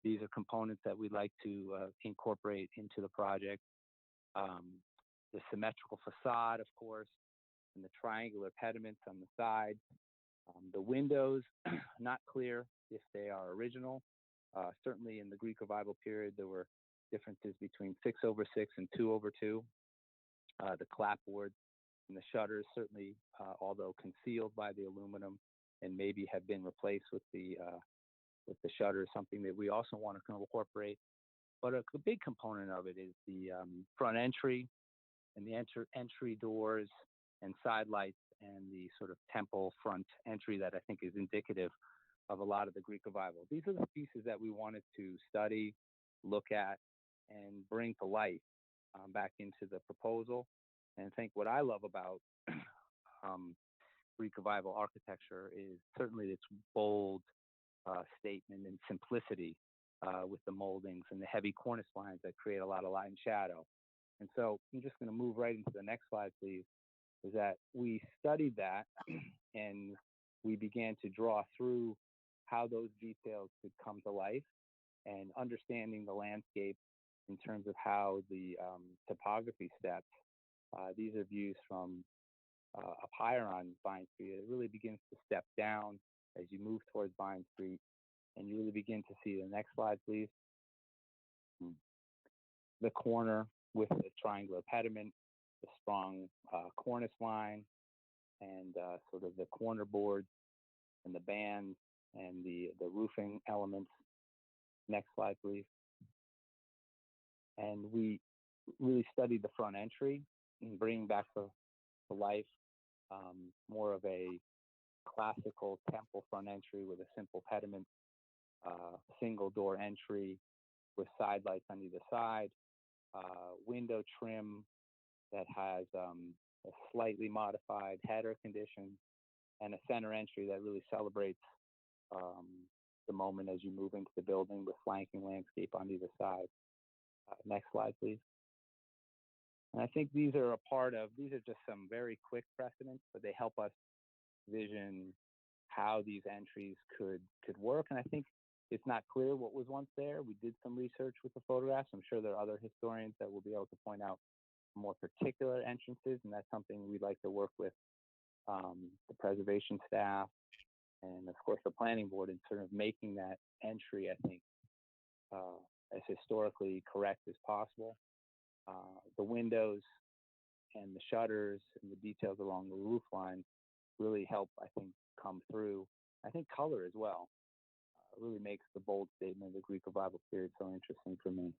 Speaker 5: These are components that we'd like to incorporate into the project. The symmetrical facade, of course, and the triangular pediments on the sides. The windows, not clear if they are original. Certainly in the Greek Revival period, there were differences between 6/6 and 2/2. The clapboards and the shutters certainly, although concealed by the aluminum and maybe have been replaced with the shutters, something that we also want to incorporate. But a big component of it is the front entry and the entry doors and side lights and the sort of temple front entry that I think is indicative of a lot of the Greek Revival. These are the pieces that we wanted to study, look at, and bring to life back into the proposal. And I think what I love about Greek Revival architecture is certainly its bold statement and simplicity with the moldings and the heavy cornice lines that create a lot of light and shadow. And so I'm just going to move right into the next slide, please, is that we studied that and we began to draw through how those details could come to life and understanding the landscape in terms of how the topography steps. These are views from up higher on Vine Street. It really begins to step down as you move towards Vine Street, and you really begin to see the next slide, please. The corner with the triangular pediment, the strong cornice line, and sort of the corner boards and the bands and the roofing elements. Next slide, please. And we really studied the front entry and bringing back to life more of a classical temple front entry with a simple pediment, single door entry with side lights on either side, window trim that has a slightly modified header condition, and a center entry that really celebrates the moment as you move into the building with flanking landscape on either side. Next slide, please. And I think these are just some very quick precedents, but they help us vision how these entries could work. And I think it's not clear what was once there. We did some research with the photographs. I'm sure there are other historians that will be able to point out more particular entrances, and that's something we'd like to work with the preservation staff and, of course, the planning board in sort of making that entry, I think, as historically correct as possible. The windows and the shutters and the details along the roof line really help, I think, come through. I think color as well really makes the bold statement of the Greek Revival period so interesting for me.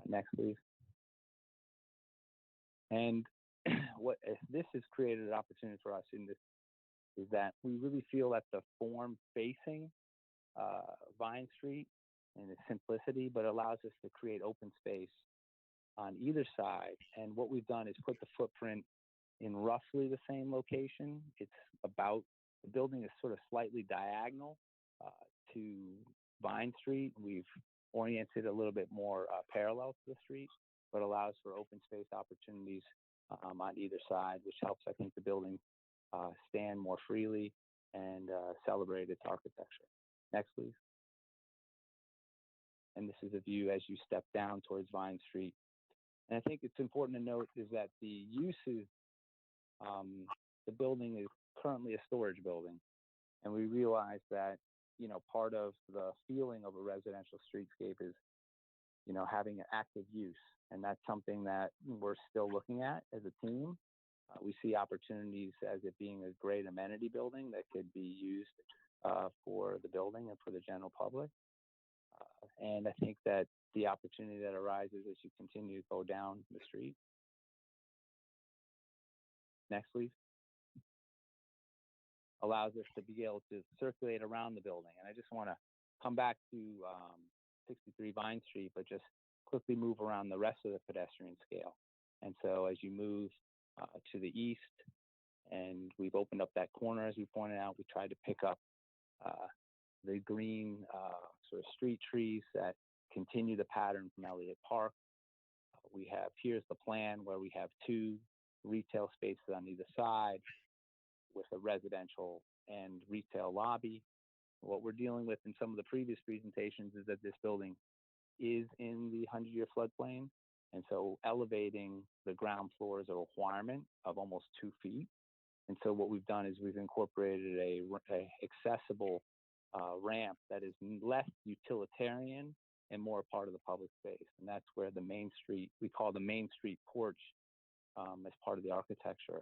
Speaker 5: Next, please. And what this has created an opportunity for us in this is that we really feel that the form facing Vine Street and its simplicity, but allows us to create open space on either side. And what we've done is put the footprint in roughly the same location. It's about, the building is sort of slightly diagonal to Vine Street. We've oriented a little bit more parallel to the street, but allows for open space opportunities on either side, which helps, I think, the building stand more freely and celebrate its architecture. Next, please. And this is a view as you step down towards Vine Street. And I think it's important to note is that the uses, the building is currently a storage building. And we realize that, you know, part of the feeling of a residential streetscape is, you know, having an active use. And that's something that we're still looking at as a team. We see opportunities as it being a great amenity building that could be used for the building and for the general public. And I think that the opportunity that arises as you continue to go down the street. Next, please. allows us to be able to circulate around the building. And I just want to come back to 63 Vine Street, but just quickly move around the rest of the pedestrian scale. And so as you move to the east, and we've opened up that corner, as we pointed out, we tried to pick up the green sort of street trees that continue the pattern from Elliott Park. We have, here's the plan where we have 2 retail spaces on either side with a residential and retail lobby. What we're dealing with in some of the previous presentations is that this building is in the 100-year floodplain. And so elevating the ground floor is a requirement of almost 2 feet. And so what we've done is we've incorporated a accessible ramp that is less utilitarian and more a part of the public space. And that's where the Main Street, we call the Main Street porch as part of the architecture,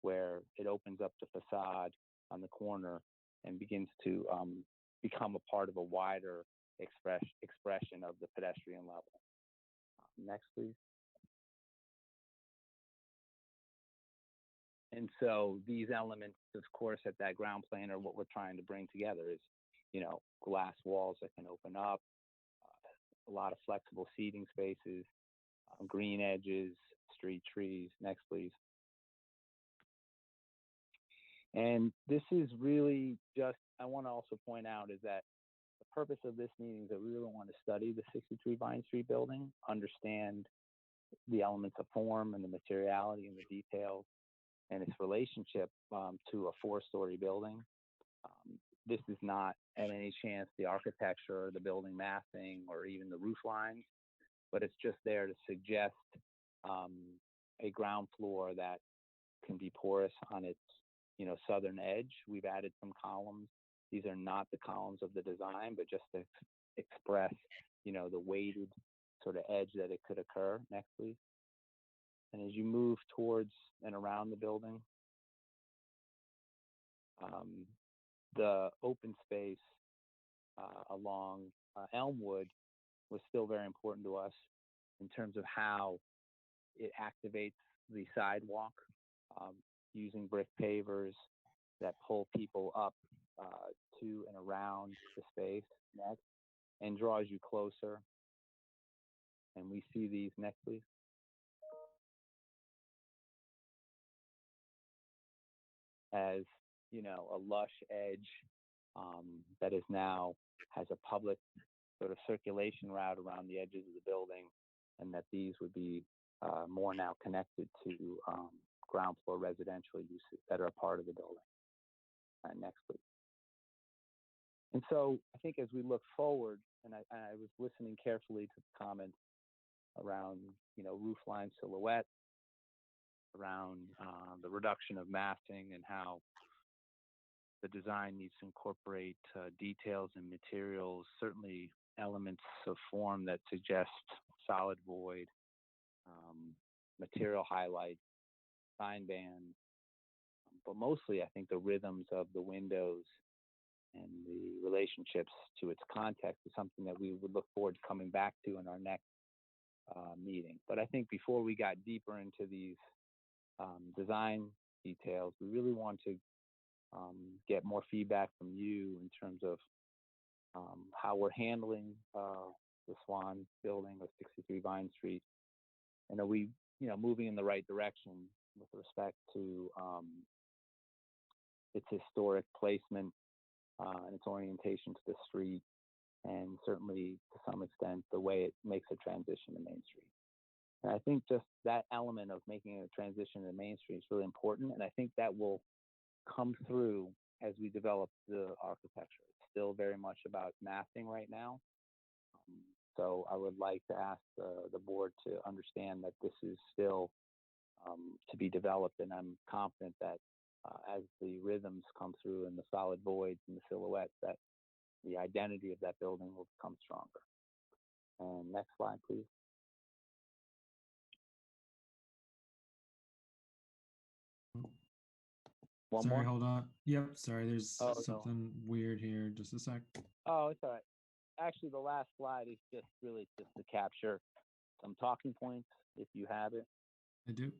Speaker 5: where it opens up the facade on the corner and begins to become a part of a wider expression of the pedestrian level. Next, please. And so these elements, of course, at that ground plane are what we're trying to bring together is, glass walls that can open up, a lot of flexible seating spaces, green edges, street trees. Next, please. And this is really just, I want to also point out is that the purpose of this meeting is that we really want to study the 63 Vine Street building, understand the elements of form and the materiality and the details and its relationship to a 4-story building. This is not at any chance the architecture or the building massing or even the roof lines, but it's just there to suggest a ground floor that can be porous on its southern edge. We've added some columns. These are not the columns of the design, but just to express the weighted sort of edge that it could occur. Next, please. And as you move towards and around the building, the open space along Elmwood was still very important to us in terms of how it activates the sidewalk using brick pavers that pull people up to and around the space next and draws you closer. And we see these. Next, please. As a lush edge that is now has a public sort of circulation route around the edges of the building, and that these would be more now connected to ground floor residential uses that are a part of the building. Next, please. And so I think as we look forward, and I was listening carefully to the comments around roof line silhouette, around the reduction of massing and how the design needs to incorporate details and materials, certainly elements of form that suggest solid void, material highlights, sign bands, but mostly I think the rhythms of the windows and the relationships to its context is something that we would look forward to coming back to in our next meeting. But I think before we got deeper into these design details, we really want to get more feedback from you in terms of how we're handling the Swan building of 63 Vine Street. And are we, moving in the right direction with respect to its historic placement and its orientation to the street, and certainly to some extent the way it makes a transition to Main Street. And I think just that element of making a transition to Main Street is really important, and I think that will come through as we develop the architecture. It's still very much about massing right now. So I would like to ask the board to understand that this is still to be developed, and I'm confident that as the rhythms come through and the solid voids and the silhouettes, that the identity of that building will become stronger. And next slide, please. One
Speaker 1: Sorry,
Speaker 5: more?
Speaker 1: hold on. Yep, sorry, there's
Speaker 5: Oh,
Speaker 1: something weird here. Just a sec.
Speaker 5: Oh, it's all right. Actually, the last slide is just really just to capture some talking points, if you have it.
Speaker 1: I do.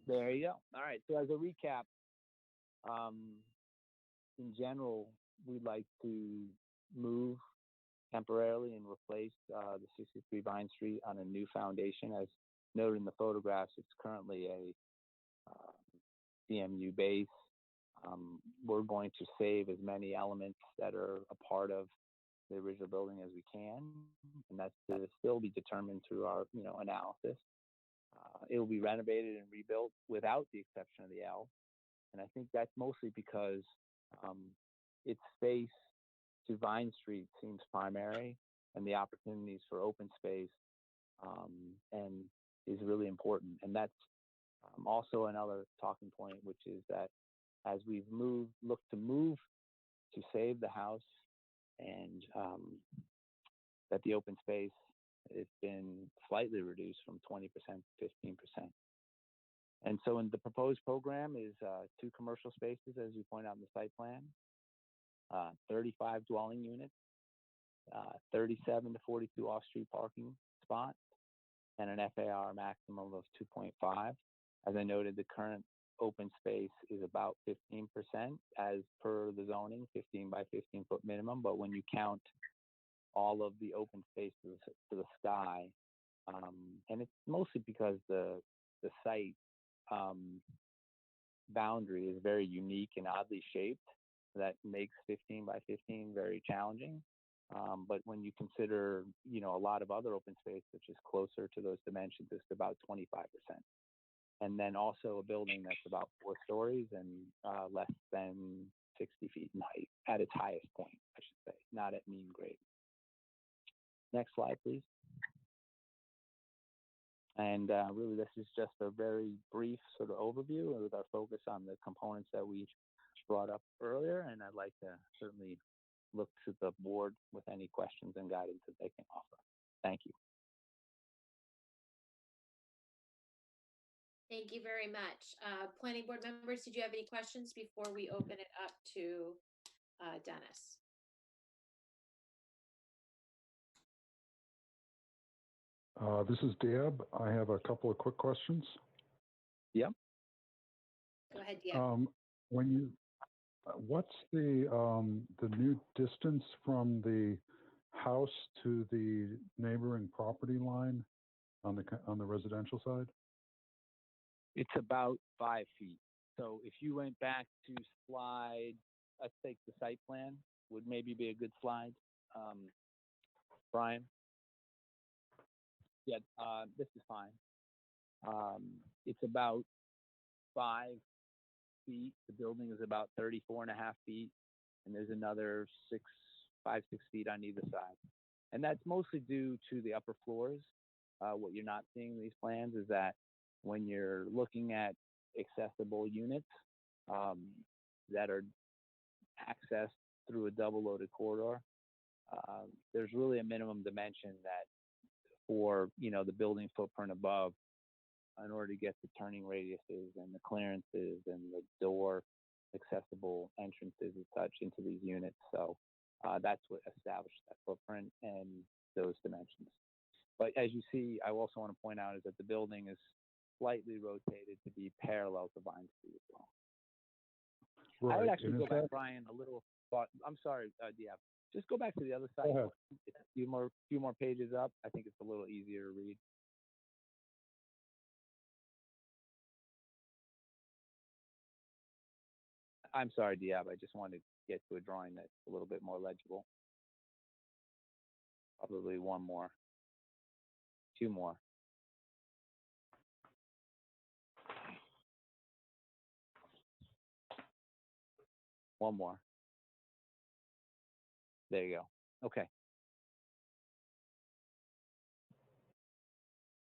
Speaker 5: There you go. All right. So as a recap, in general, we'd like to move temporarily and replace the 63 Vine Street on a new foundation. As noted in the photographs, it's currently a CMU base. We're going to save as many elements that are a part of the original building as we can, and that's to still be determined through our analysis. It will be renovated and rebuilt without the exception of the L, and I think that's mostly because its space to Vine Street seems primary, and the opportunities for open space and is really important. And that's also another talking point, which is that as we've looked to move to save the house, and that the open space has been slightly reduced from 20% to 15%. And so in the proposed program is 2 commercial spaces, as you point out in the site plan, 35 dwelling units, 37 to 42 off-street parking spots, and an FAR maximum of 2.5. As I noted, the current open space is about 15% as per the zoning, 15 by 15 foot minimum. But when you count all of the open space to the sky, and it's mostly because the site boundary is very unique and oddly shaped, that makes 15 by 15 very challenging. But when you consider, a lot of other open space, which is closer to those dimensions, it's about 25%. And then also a building that's about 4 stories and less than 60 feet in height at its highest point, I should say, not at mean grade. Next slide, please. And really, this is just a very brief sort of overview with our focus on the components that we brought up earlier. And I'd like to certainly look to the board with any questions and guidance that they can offer. Thank you.
Speaker 2: Thank you very much. Planning board members, did you have any questions before we open it up to Dennis?
Speaker 6: This is Deb. I have a couple of quick questions.
Speaker 5: Yep.
Speaker 2: Go ahead, Deb.
Speaker 6: What's the new distance from the house to the neighboring property line on the residential side?
Speaker 5: It's about 5 feet. So if you went back to slide, let's take the site plan, would maybe be a good slide. Brian? Yeah, this is fine. It's about 5 feet. The building is about 34.5 feet, and there's another 5, 6 feet on either side. And that's mostly due to the upper floors. What you're not seeing in these plans is that when you're looking at accessible units that are accessed through a double loaded corridor, there's really a minimum dimension that for the building footprint above, in order to get the turning radiuses and the clearances and the door accessible entrances and such into these units. So that's what established that footprint and those dimensions. But as you see, I also want to point out is that the building is slightly rotated to be parallel to Vine Street as well.
Speaker 6: Right.
Speaker 5: I would actually go back, Brian, a little thought. I'm sorry, Diab. Just go back to the other side.
Speaker 6: Go ahead.
Speaker 5: It's a few more pages up. I think it's a little easier to read. I'm sorry, Diab. I just wanted to get to a drawing that's a little bit more legible. Probably one more. 2 more. One more. There you go. Okay.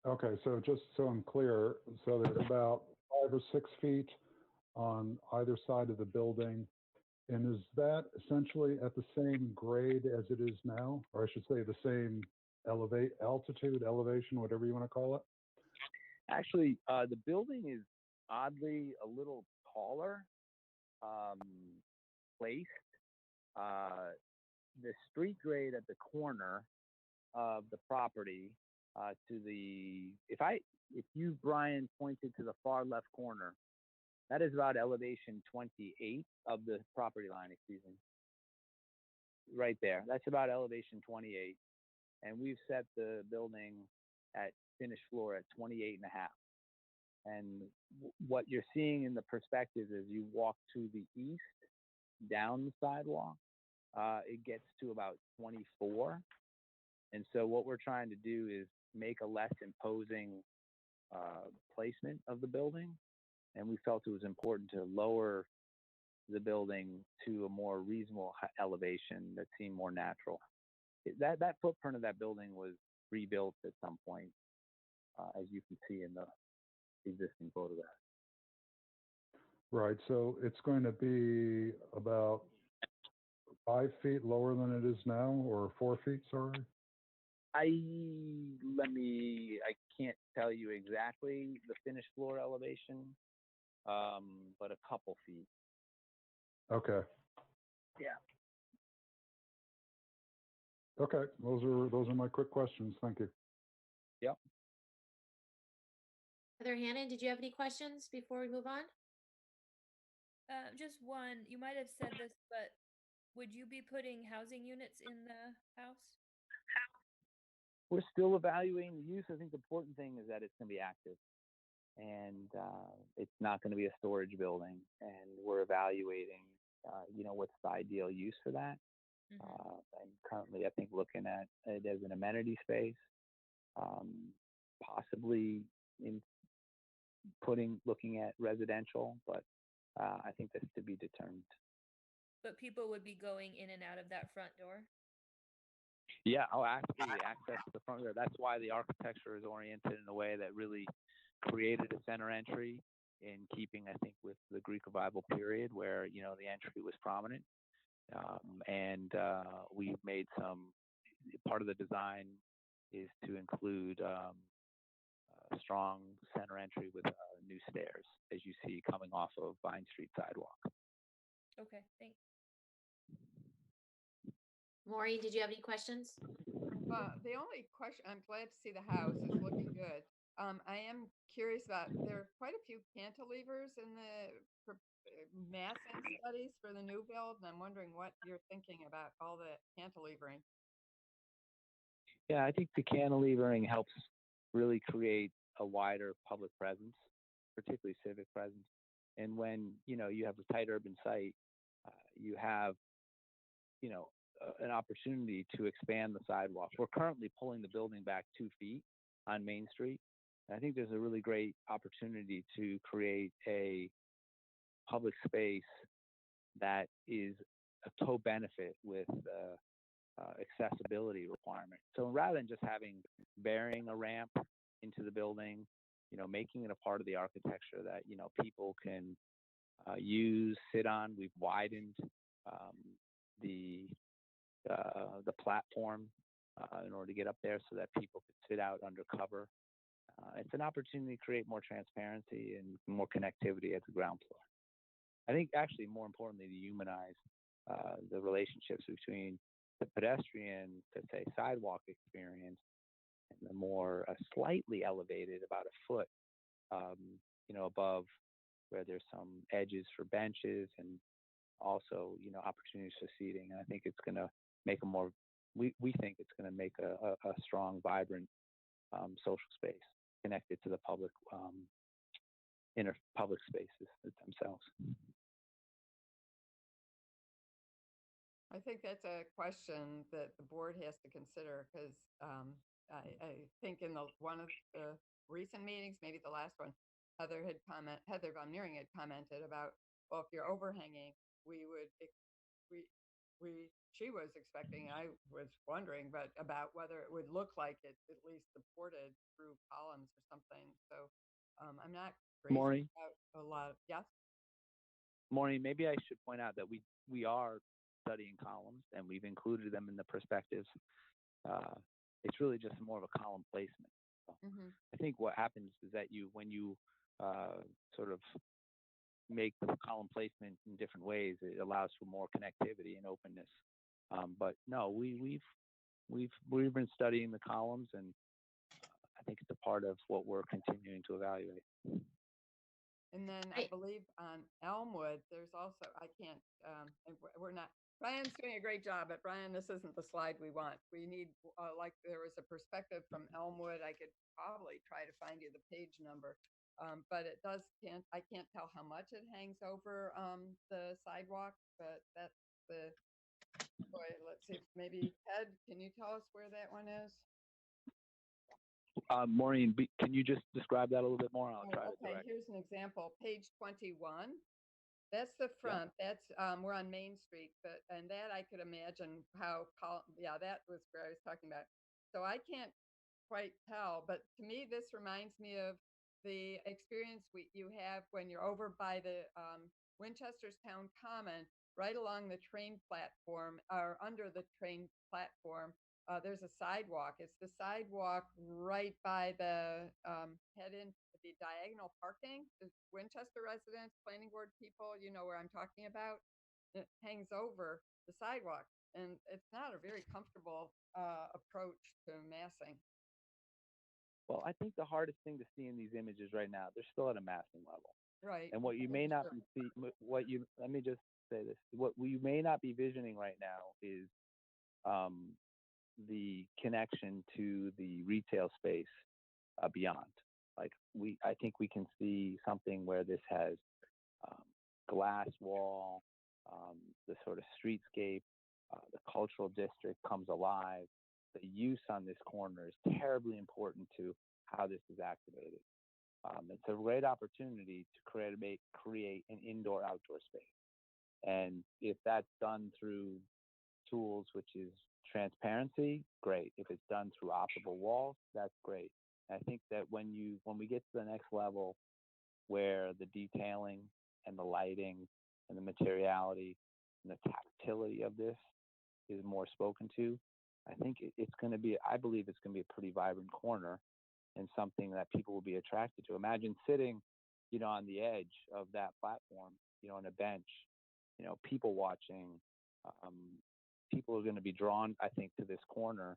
Speaker 6: Okay, so just so I'm clear, so there's about 5 or 6 feet on either side of the building. And is that essentially at the same grade as it is now? Or I should say the same altitude, elevation, whatever you want to call it?
Speaker 5: Actually, the building is oddly a little taller placed. The street grade at the corner of the property to the, if you, Brian, pointed to the far left corner, That is about elevation 28 of the property line, excuse me. Right there. That's about elevation 28. And we've set the building at finished floor at 28 and a half. And what you're seeing in the perspective is you walk to the east down the sidewalk, it gets to about 24. And so what we're trying to do is make a less imposing placement of the building. And we felt it was important to lower the building to a more reasonable elevation that seemed more natural. That footprint of that building was rebuilt at some point, as you can see in the existing photograph.
Speaker 6: Right. So it's going to be about 5 feet lower than it is now, or 4 feet, sorry?
Speaker 5: I can't tell you exactly the finished floor elevation, but a couple feet.
Speaker 6: Okay.
Speaker 5: Yeah.
Speaker 6: Okay. Those are my quick questions. Thank you.
Speaker 5: Yep.
Speaker 2: Heather Hannon, did you have any questions before we move on?
Speaker 7: Just one. You might have said this, but would you be putting housing units in the house?
Speaker 5: We're still evaluating the use. I think the important thing is that it's going to be active, and it's not going to be a storage building. And we're evaluating, what's the ideal use for that. I'm currently, I think, looking at it as an amenity space, possibly looking at residential, but I think that's to be determined.
Speaker 7: But people would be going in and out of that front door?
Speaker 5: Yeah, absolutely. Access to the front door. That's why the architecture is oriented in a way that really created a center entry in keeping, I think, with the Greek revival period where, the entry was prominent. And we've made part of the design is to include a strong center entry with new stairs, as you see coming off of Vine Street sidewalk.
Speaker 7: Okay, thanks.
Speaker 2: Maureen, did you have any questions?
Speaker 4: The only question, I'm glad to see the house is looking good. I am curious about, there are quite a few cantilevers in the massing studies for the new build, and I'm wondering what you're thinking about all the cantilevering.
Speaker 5: Yeah, I think the cantilevering helps really create a wider public presence, particularly civic presence. And when, you have a tight urban site, you have, an opportunity to expand the sidewalk. We're currently pulling the building back 2 feet on Main Street. And I think there's a really great opportunity to create a public space that is a co-benefit with accessibility requirement. So rather than just burying a ramp into the building, making it a part of the architecture that, people can use, sit on. We've widened the platform in order to get up there so that people could sit out under cover. It's an opportunity to create more transparency and more connectivity at the ground floor. I think actually more importantly to humanize the relationships between the pedestrian, to say, sidewalk experience and the more slightly elevated, about a foot, above, where there's some edges for benches and also, opportunities for seating. And I think it's going to make we think it's going to make a strong, vibrant social space connected to the public, inner public spaces themselves.
Speaker 4: I think that's a question that the board has to consider because I think in one of the recent meetings, maybe the last one, Heather Von Meering had commented about, well, if you're overhanging, she was expecting, I was wondering, but about whether it would look like it at least supported through columns or something. So I'm not crazy
Speaker 5: Maureen?
Speaker 4: about a lot of, yes?
Speaker 5: Maureen, maybe I should point out that we are studying columns and we've included them in the perspectives. It's really just more of a column placement. So I think what happens is that when you sort of make the column placement in different ways, it allows for more connectivity and openness. But no, we've been studying the columns, and I think it's a part of what we're continuing to evaluate.
Speaker 4: And then I believe on Elmwood, there's also, I can't, and we're not, Brian's doing a great job, but Brian, this isn't the slide we want. We need, like, there was a perspective from Elmwood. I could probably try to find you the page number. But it does, I can't tell how much it hangs over the sidewalk, but that's the, boy, let's see, if maybe Ted, can you tell us where that one is?
Speaker 5: Maureen, can you just describe that a little bit more? I'll try to
Speaker 4: Okay,
Speaker 5: direct.
Speaker 4: here's an example, page 21. That's the front. That's we're on Main Street, but and that I could imagine how. Yeah, that was where I was talking about. So I can't quite tell, but to me, this reminds me of the experience you have when you're over by the Winchester's Town Common, right along the train platform or under the train platform. There's a sidewalk. It's the sidewalk right by the head into the diagonal parking. The Winchester residents, planning board people, you know where I'm talking about. It hangs over the sidewalk, and it's not a very comfortable approach to massing.
Speaker 5: Well, I think the hardest thing to see in these images right now, they're still at a massing level.
Speaker 4: Right.
Speaker 5: And what you may not be let me just say this, what we may not be visioning right now is the connection to the retail space beyond. Like I think we can see something where this has glass wall, the sort of streetscape, the cultural district comes alive. The use on this corner is terribly important to how this is activated. It's a great opportunity to create an indoor-outdoor space. And if that's done through tools, which is transparency, great. If it's done through operable walls, that's great. And I think that when we get to the next level where the detailing and the lighting and the materiality and the tactility of this is more spoken to, I think it's going to be, I believe it's going to be a pretty vibrant corner and something that people will be attracted to. Imagine sitting, on the edge of that platform, on a bench, people watching. People are going to be drawn, I think, to this corner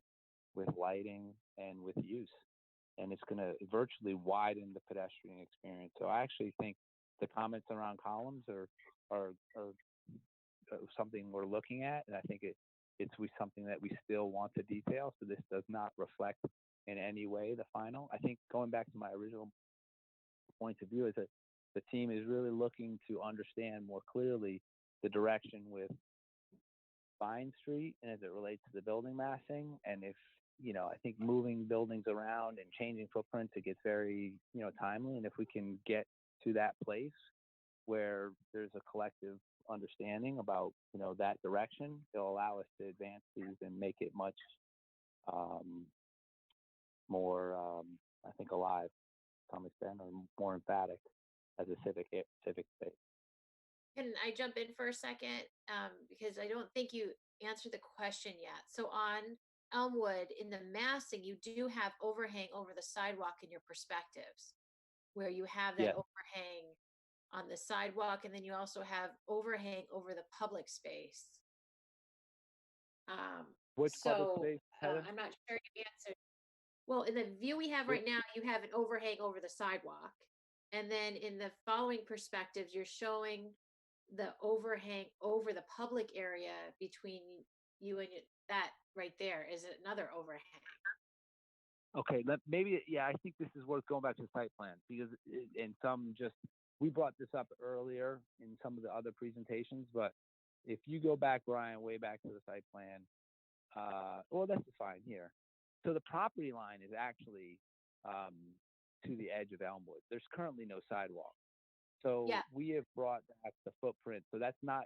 Speaker 5: with lighting and with use. And it's going to virtually widen the pedestrian experience. So I actually think the comments around columns are something we're looking at. And I think it's something that we still want to detail. So this does not reflect in any way the final. I think going back to my original point of view is that the team is really looking to understand more clearly the direction with Vine Street and as it relates to the building massing. And if, I think moving buildings around and changing footprints, it gets very, timely. And if we can get to that place where there's a collective understanding about, that direction, it'll allow us to advance these and make it much more, I think, alive to some extent, or more emphatic as a civic space.
Speaker 2: Can I jump in for a second? Because I don't think you answered the question yet. So on Elmwood, in the massing, you do have overhang over the sidewalk in your perspectives, where you have that overhang on the sidewalk, and then you also have overhang over the public space.
Speaker 5: Which public space, Heather?
Speaker 2: I'm not sure you answered. Well, in the view we have right now, you have an overhang over the sidewalk. And then in the following perspectives, you're showing the overhang over the public area between you and that right there is another overhang.
Speaker 5: Okay, I think this is worth going back to the site plan because we brought this up earlier in some of the other presentations, but if you go back, Brian, way back to the site plan, that's fine here. So the property line is actually to the edge of Elmwood. There's currently no sidewalk. So we have brought back the footprint. So that's not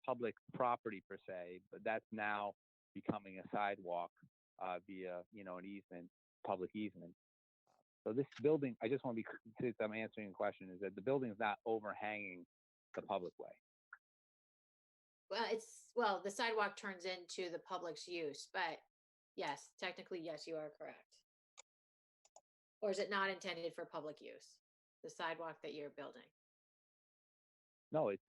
Speaker 5: public property per se, but that's now becoming a sidewalk via, an easement, public easement. So this building, I just want to be, since I'm answering the question, is that the building is not overhanging the public way.
Speaker 2: Well, the sidewalk turns into the public's use, but yes, technically, yes, you are correct. Or is it not intended for public use, the sidewalk that you're building?
Speaker 5: No, it's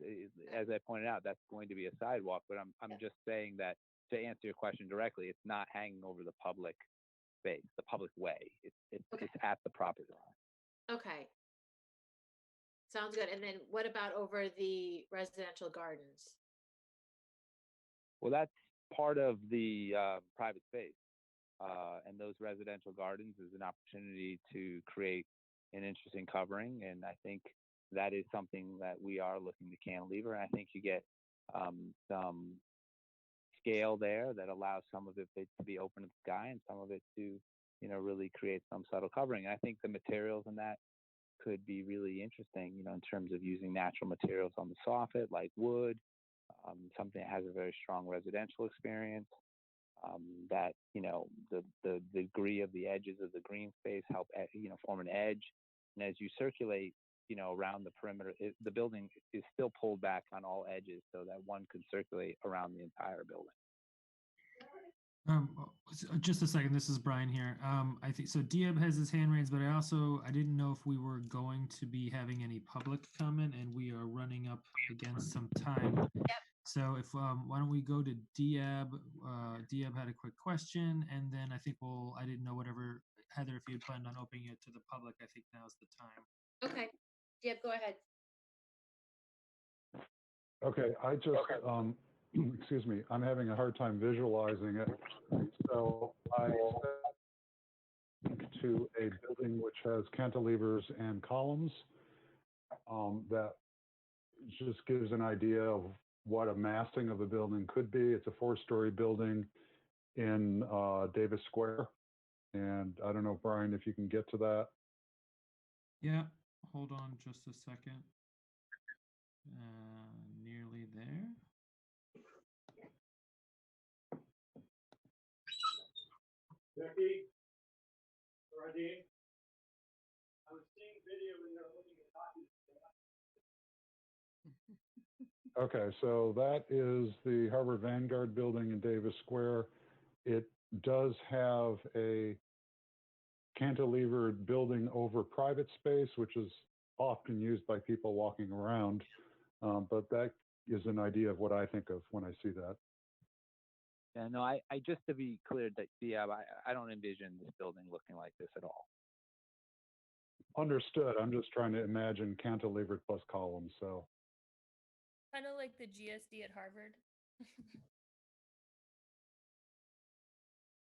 Speaker 5: as I pointed out, that's going to be a sidewalk, but I'm just saying that to answer your question directly, it's not hanging over the public space, the public way. It's at the property line.
Speaker 2: Okay. Sounds good. And then what about over the residential gardens?
Speaker 5: Well, that's part of the private space. And those residential gardens is an opportunity to create an interesting covering. And I think that is something that we are looking to cantilever. And I think you get some scale there that allows some of it to be open to the sky and some of it to, really create some subtle covering. And I think the materials in that could be really interesting, in terms of using natural materials on the soffit, like wood, something that has a very strong residential experience. That the degree of the edges of the green space help form an edge, and as you circulate around the perimeter, the building is still pulled back on all edges so that one could circulate around the entire building.
Speaker 1: Just a second. This is Brian here. I think so. Diab has his hand raised, but I didn't know if we were going to be having any public comment, and we are running up against some time.
Speaker 2: Yep.
Speaker 1: So if why don't we go to Diab? Diab had a quick question, and then I think I didn't know whatever Heather, if you had planned on opening it to the public, I think now's the time.
Speaker 2: Okay. Diab, go ahead.
Speaker 6: Okay, I just, excuse me, I'm having a hard time visualizing it. So I link to a building which has cantilevers and columns. That just gives an idea of what a massing of a building could be. It's a 4-story building in Davis Square. And I don't know, Brian, if you can get to that.
Speaker 1: Yeah, hold on just a second. Nearly there.
Speaker 11: Becky, Radine, I was seeing video when they're looking at documents.
Speaker 6: Okay, so that is the Harvard Vanguard building in Davis Square. It does have a cantilevered building over private space, which is often used by people walking around. But that is an idea of what I think of when I see that.
Speaker 5: Yeah, no, I just to be clear, that I don't envision this building looking like this at all.
Speaker 6: Understood. I'm just trying to imagine cantilevered plus columns. So
Speaker 7: Kind of like the GSD at Harvard.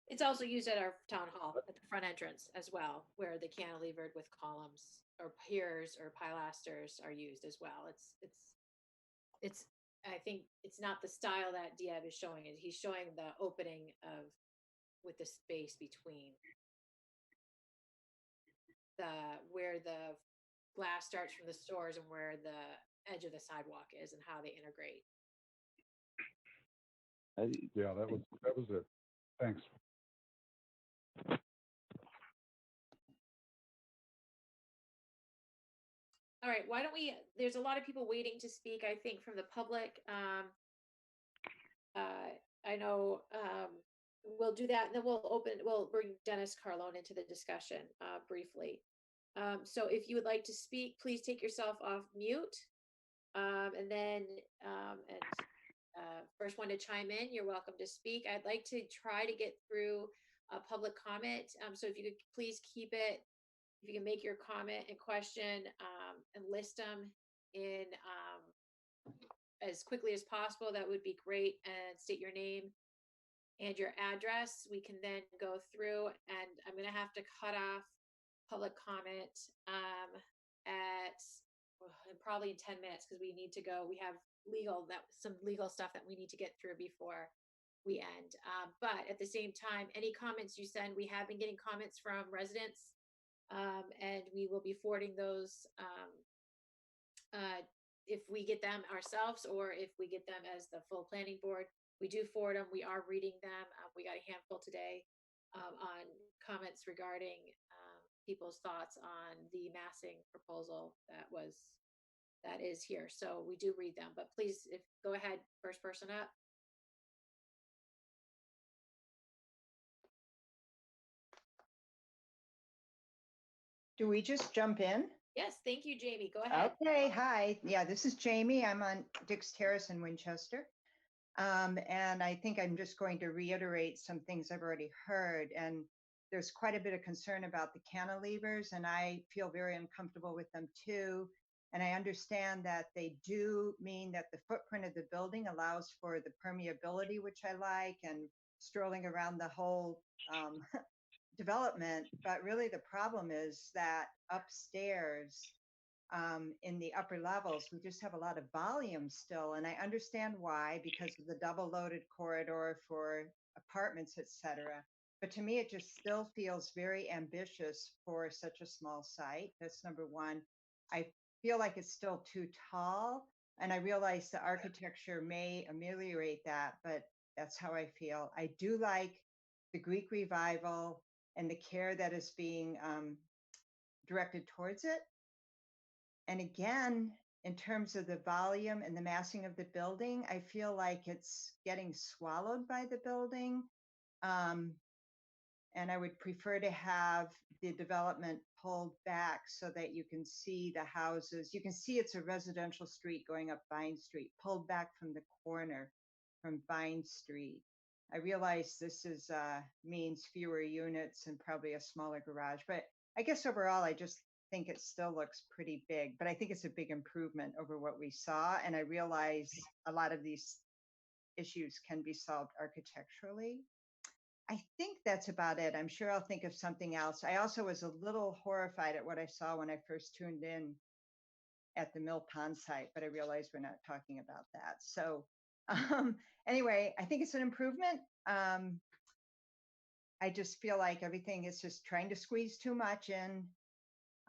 Speaker 2: It's also used at our town hall at the front entrance as well, where the cantilevered with columns or piers or pilasters are used as well. It's I think it's not the style that Diab is showing it. He's showing the opening with the space between where the glass starts from the stores and where the edge of the sidewalk is and how they integrate.
Speaker 6: yeah, that was it. Thanks.
Speaker 2: All right, why don't there's a lot of people waiting to speak, I think, from the public. I know we'll do that, and then we'll bring Dennis Carlone into the discussion briefly. So if you would like to speak, please take yourself off mute. And then first one to chime in, you're welcome to speak. I'd like to try to get through a public comment. So if you could please keep it, if you can make your comment and question and list them in as quickly as possible, that would be great. And state your name and your address. We can then go through, and I'm going to have to cut off public comment at probably in 10 minutes because we need to go. We have some legal stuff that we need to get through before we end. But at the same time, any comments you send, we have been getting comments from residents, and we will be forwarding those if we get them ourselves or if we get them as the full planning board. We do forward them. We are reading them. We got a handful today on comments regarding people's thoughts on the massing proposal that is here. So we do read them, but please, go ahead, first person up.
Speaker 12: Do we just jump in?
Speaker 2: Yes, thank you, Jamie. Go ahead.
Speaker 12: Okay, hi. Yeah, this is Jamie. I'm on Dix Terrace in Winchester. And I think I'm just going to reiterate some things I've already heard. And there's quite a bit of concern about the cantilevers, and I feel very uncomfortable with them too. And I understand that they do mean that the footprint of the building allows for the permeability, which I like, and strolling around the whole development. But really the problem is that upstairs, in the upper levels, we just have a lot of volume still. And I understand why, because of the double loaded corridor for apartments, et cetera. But to me, it just still feels very ambitious for such a small site. That's number one. I feel like it's still too tall. And I realize the architecture may ameliorate that, but that's how I feel. I do like the Greek revival and the care that is being directed towards it. And again, in terms of the volume and the massing of the building, I feel like it's getting swallowed by the building. And I would prefer to have the development pulled back so that you can see the houses. You can see it's a residential street going up Vine Street, pulled back from the corner from Vine Street. I realize this is means fewer units and probably a smaller garage, but I guess overall, I just think it still looks pretty big, but I think it's a big improvement over what we saw. And I realize a lot of these issues can be solved architecturally. I think that's about it. I'm sure I'll think of something else. I also was a little horrified at what I saw when I first tuned in at the Mill Pond site, but I realized we're not talking about that. So anyway, I think it's an improvement. I just feel like everything is just trying to squeeze too much in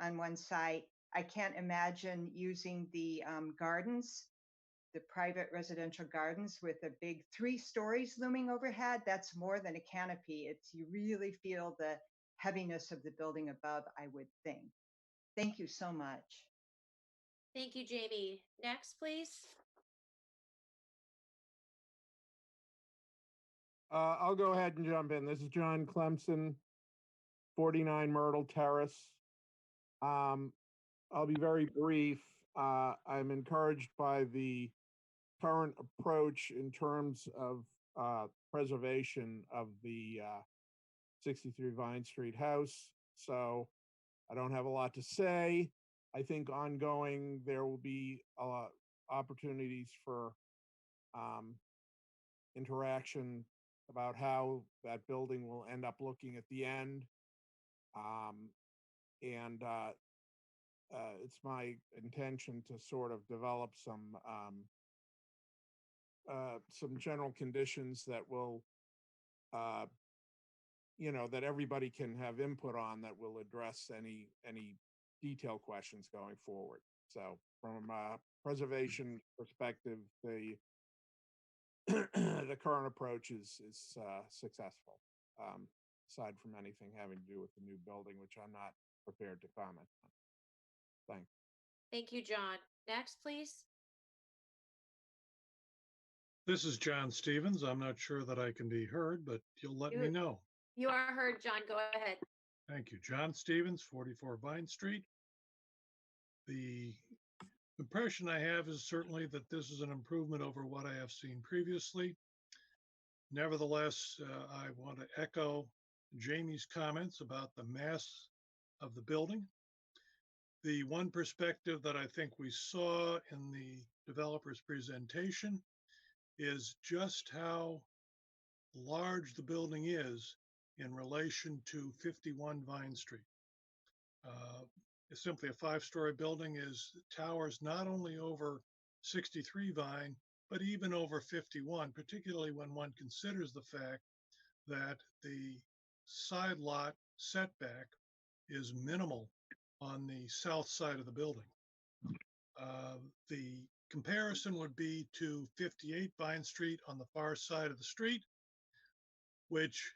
Speaker 12: on one site. I can't imagine using the gardens, the private residential gardens with a big 3 stories looming overhead. That's more than a canopy. You really feel the heaviness of the building above, I would think. Thank you so much.
Speaker 2: Thank you, Jamie. Next, please.
Speaker 13: I'll go ahead and jump in. This is John Clemson, 49 Myrtle Terrace. I'll be very brief. I'm encouraged by the current approach in terms of preservation of the 63 Vine Street house. So I don't have a lot to say. I think ongoing there will be opportunities for interaction about how that building will end up looking at the end. It's my intention to sort of develop some general conditions that will, that everybody can have input on, that will address any detailed questions going forward. So from a preservation perspective, the the current approach is successful, aside from anything having to do with the new building, which I'm not prepared to comment on. Thanks.
Speaker 2: Thank you, John. Next, please.
Speaker 11: This is John Stevens. I'm not sure that I can be heard, but you'll let me know.
Speaker 2: You are heard, John. Go ahead.
Speaker 11: Thank you. John Stevens, 44 Vine Street. The impression I have is certainly that this is an improvement over what I have seen previously. Nevertheless, I want to echo Jamie's comments about the mass of the building. The one perspective that I think we saw in the developer's presentation is just how large the building is in relation to 51 Vine Street. It's simply a 5-story building, towers not only over 63 Vine, but even over 51, particularly when one considers the fact that the side lot setback is minimal on the south side of the building. The comparison would be to 58 Vine Street on the far side of the street, which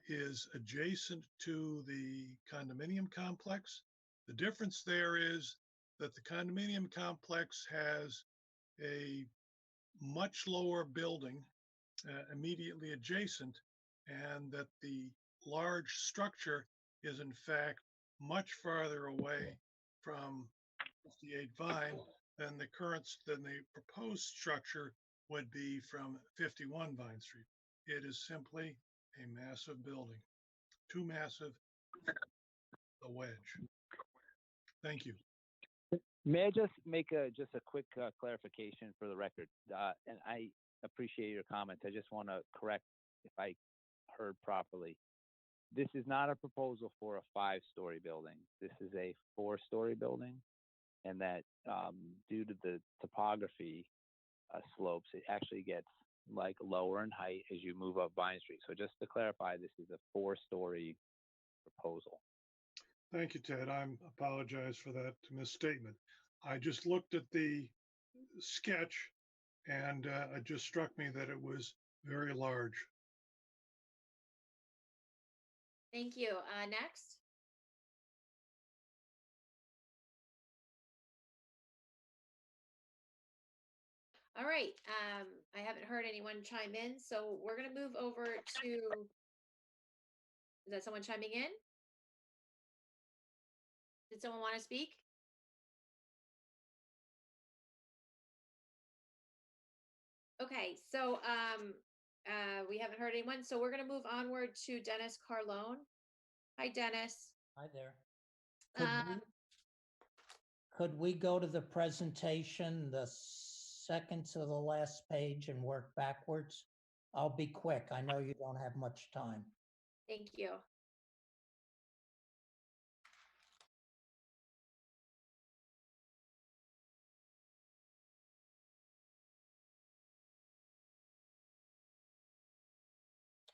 Speaker 11: is adjacent to the condominium complex. The difference there is that the condominium complex has a much lower building immediately adjacent, and that the large structure is in fact much farther away from 58 Vine than the proposed structure would be from 51 Vine Street. It is simply a massive building, too massive, a wedge. Thank you.
Speaker 5: May I just make just a quick clarification for the record? And I appreciate your comments. I just want to correct if I heard properly. This is not a proposal for a 5-story building. This is a 4-story building, and that due to the topography slopes, it actually gets like lower in height as you move up Vine Street. So just to clarify, this is a 4-story proposal.
Speaker 11: Thank you, Ted. I apologize for that misstatement. I just looked at the sketch and it just struck me that it was very large.
Speaker 2: Thank you. Next. All right. I haven't heard anyone chime in, so we're going to move over to. Is that someone chiming in? Did someone want to speak? Okay, so we haven't heard anyone, so we're going to move onward to Dennis Carlone. Hi, Dennis.
Speaker 10: Hi there. Could we go to the presentation, the second to the last page, and work backwards? I'll be quick. I know you don't have much time.
Speaker 2: Thank you.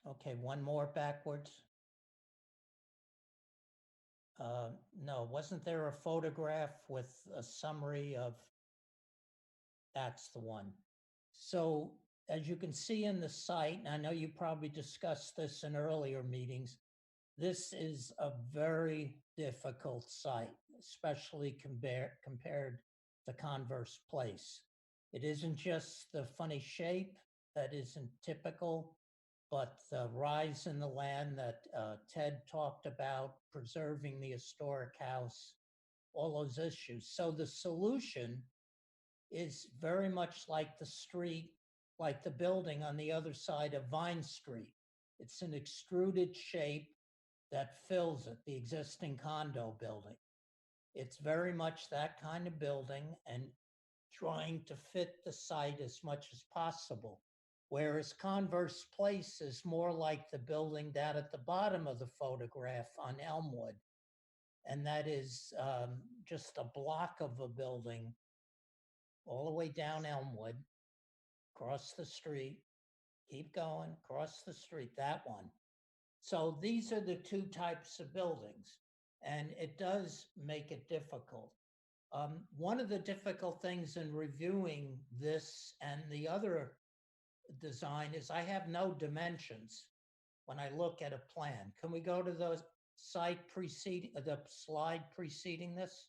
Speaker 10: Okay, one more backwards. No, wasn't there a photograph with a summary of, that's the one. So as you can see in the site, and I know you probably discussed this in earlier meetings, this is a very difficult site, especially compared to Converse Place. It isn't just the funny shape that isn't typical, but the rise in the land that Ted talked about, preserving the historic house, all those issues. So the solution is very much like the street, like the building on the other side of Vine Street. It's an extruded shape that fills it, the existing condo building. It's very much that kind of building and trying to fit the site as much as possible. Whereas Converse Place is more like the building down at the bottom of the photograph on Elmwood. And that is just a block of a building all the way down Elmwood, across the street, keep going, across the street, that one. So these are the two types of buildings, and it does make it difficult. One of the difficult things in reviewing this and the other design is I have no dimensions when I look at a plan. Can we go to the slide preceding this?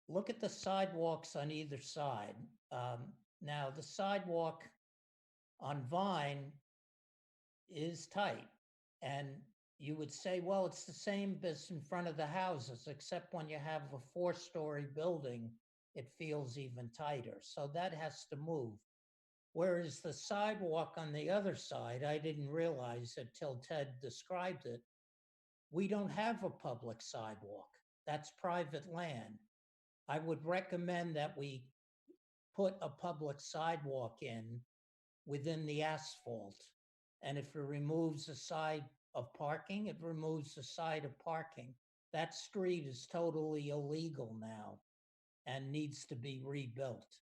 Speaker 10: Look at the sidewalks on either side. Now the sidewalk on Vine is tight, and you would say, well, it's the same as in front of the houses, except when you have a 4-story building, it feels even tighter. So that has to move. Whereas the sidewalk on the other side, I didn't realize it till Ted described it. We don't have a public sidewalk. That's private land. I would recommend that we put a public sidewalk in within the asphalt. And if it removes the side of parking, it removes the side of parking. That street is totally illegal now and needs to be rebuilt.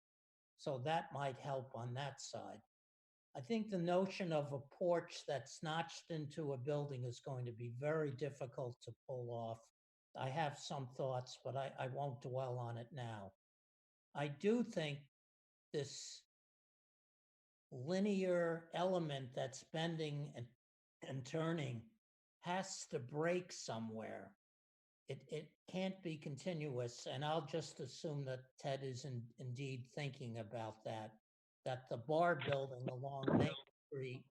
Speaker 10: So that might help on that side. I think the notion of a porch that's notched into a building is going to be very difficult to pull off. I have some thoughts, but I won't dwell on it now. I do think this linear element that's bending and turning has to break somewhere. It can't be continuous, and I'll just assume that Ted is indeed thinking about that the bar building along Main Street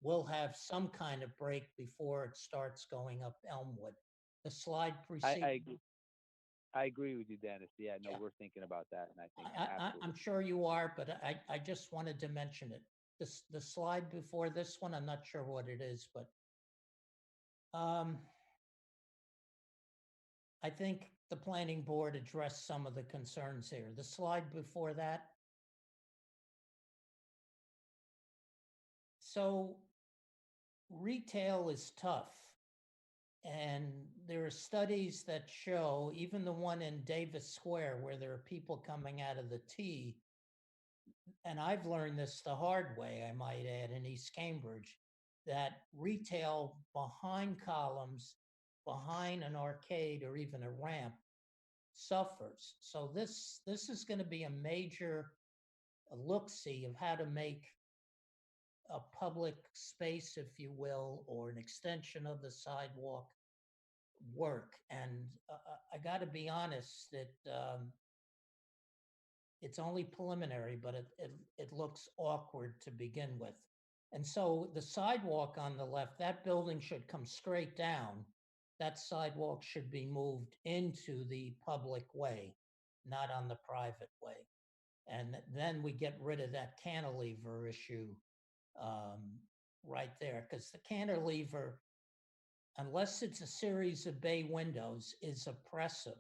Speaker 10: will have some kind of break before it starts going up Elmwood. The slide preceding.
Speaker 5: I agree with you, Dennis. Yeah, no, we're thinking about that, and I think
Speaker 10: I'm sure you are, but I just wanted to mention it. The slide before this one, I'm not sure what it is, but I think the planning board addressed some of the concerns here. The slide before that. So retail is tough. And there are studies that show, even the one in Davis Square, where there are people coming out of the T, and I've learned this the hard way, I might add, in East Cambridge, that retail behind columns, behind an arcade or even a ramp suffers. So this is going to be a major look-see of how to make a public space, if you will, or an extension of the sidewalk work. And I got to be honest that it's only preliminary, but it looks awkward to begin with. And so the sidewalk on the left, that building should come straight down. That sidewalk should be moved into the public way, not on the private way. And then we get rid of that cantilever issue right there, because the cantilever, unless it's a series of bay windows, is oppressive.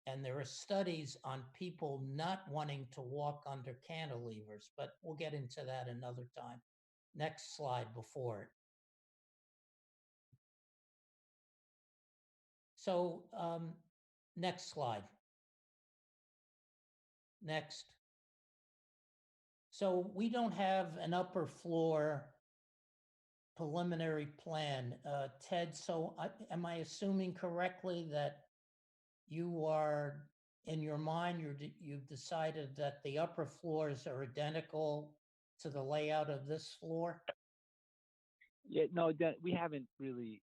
Speaker 10: And there are studies on people not wanting to walk under cantilevers, but we'll get into that another time. Next slide before it. So next slide. Next. So we don't have an upper floor preliminary plan. Ted, so am I assuming correctly that you are, in your mind, you've decided that the upper floors are identical to the layout of this floor?
Speaker 5: Yeah, no, we haven't really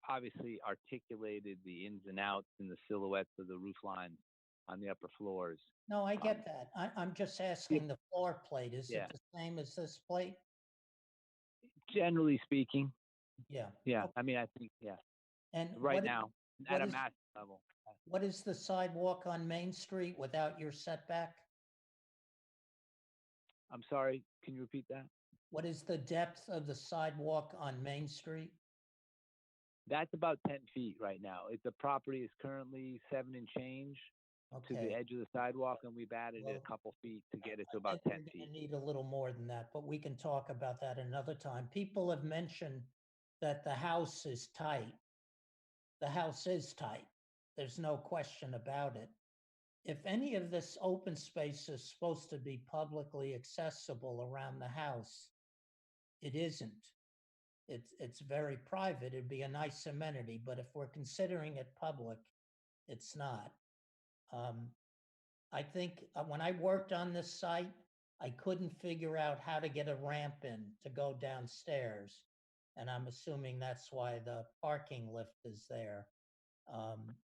Speaker 5: obviously articulated the ins and outs and the silhouettes of the roof lines on the upper floors.
Speaker 10: No, I get that. I'm just asking the floor plate. Is it the same as this plate?
Speaker 5: Generally speaking.
Speaker 10: Yeah.
Speaker 5: Yeah.
Speaker 10: Okay.
Speaker 5: I mean, I think, yeah.
Speaker 10: And
Speaker 5: right now, at a mass level.
Speaker 10: What is the sidewalk on Main Street without your setback?
Speaker 5: I'm sorry, can you repeat that?
Speaker 10: What is the depth of the sidewalk on Main Street?
Speaker 5: That's about 10 feet right now. The property is currently 7 and change to the edge of the sidewalk, and we've added it a couple feet to get it to about 10 feet.
Speaker 10: Need a little more than that, but we can talk about that another time. People have mentioned that the house is tight. The house is tight. There's no question about it. If any of this open space is supposed to be publicly accessible around the house, it isn't. It's very private. It'd be a nice amenity, but if we're considering it public, it's not. I think when I worked on this site, I couldn't figure out how to get a ramp in to go downstairs. And I'm assuming that's why the parking lift is there.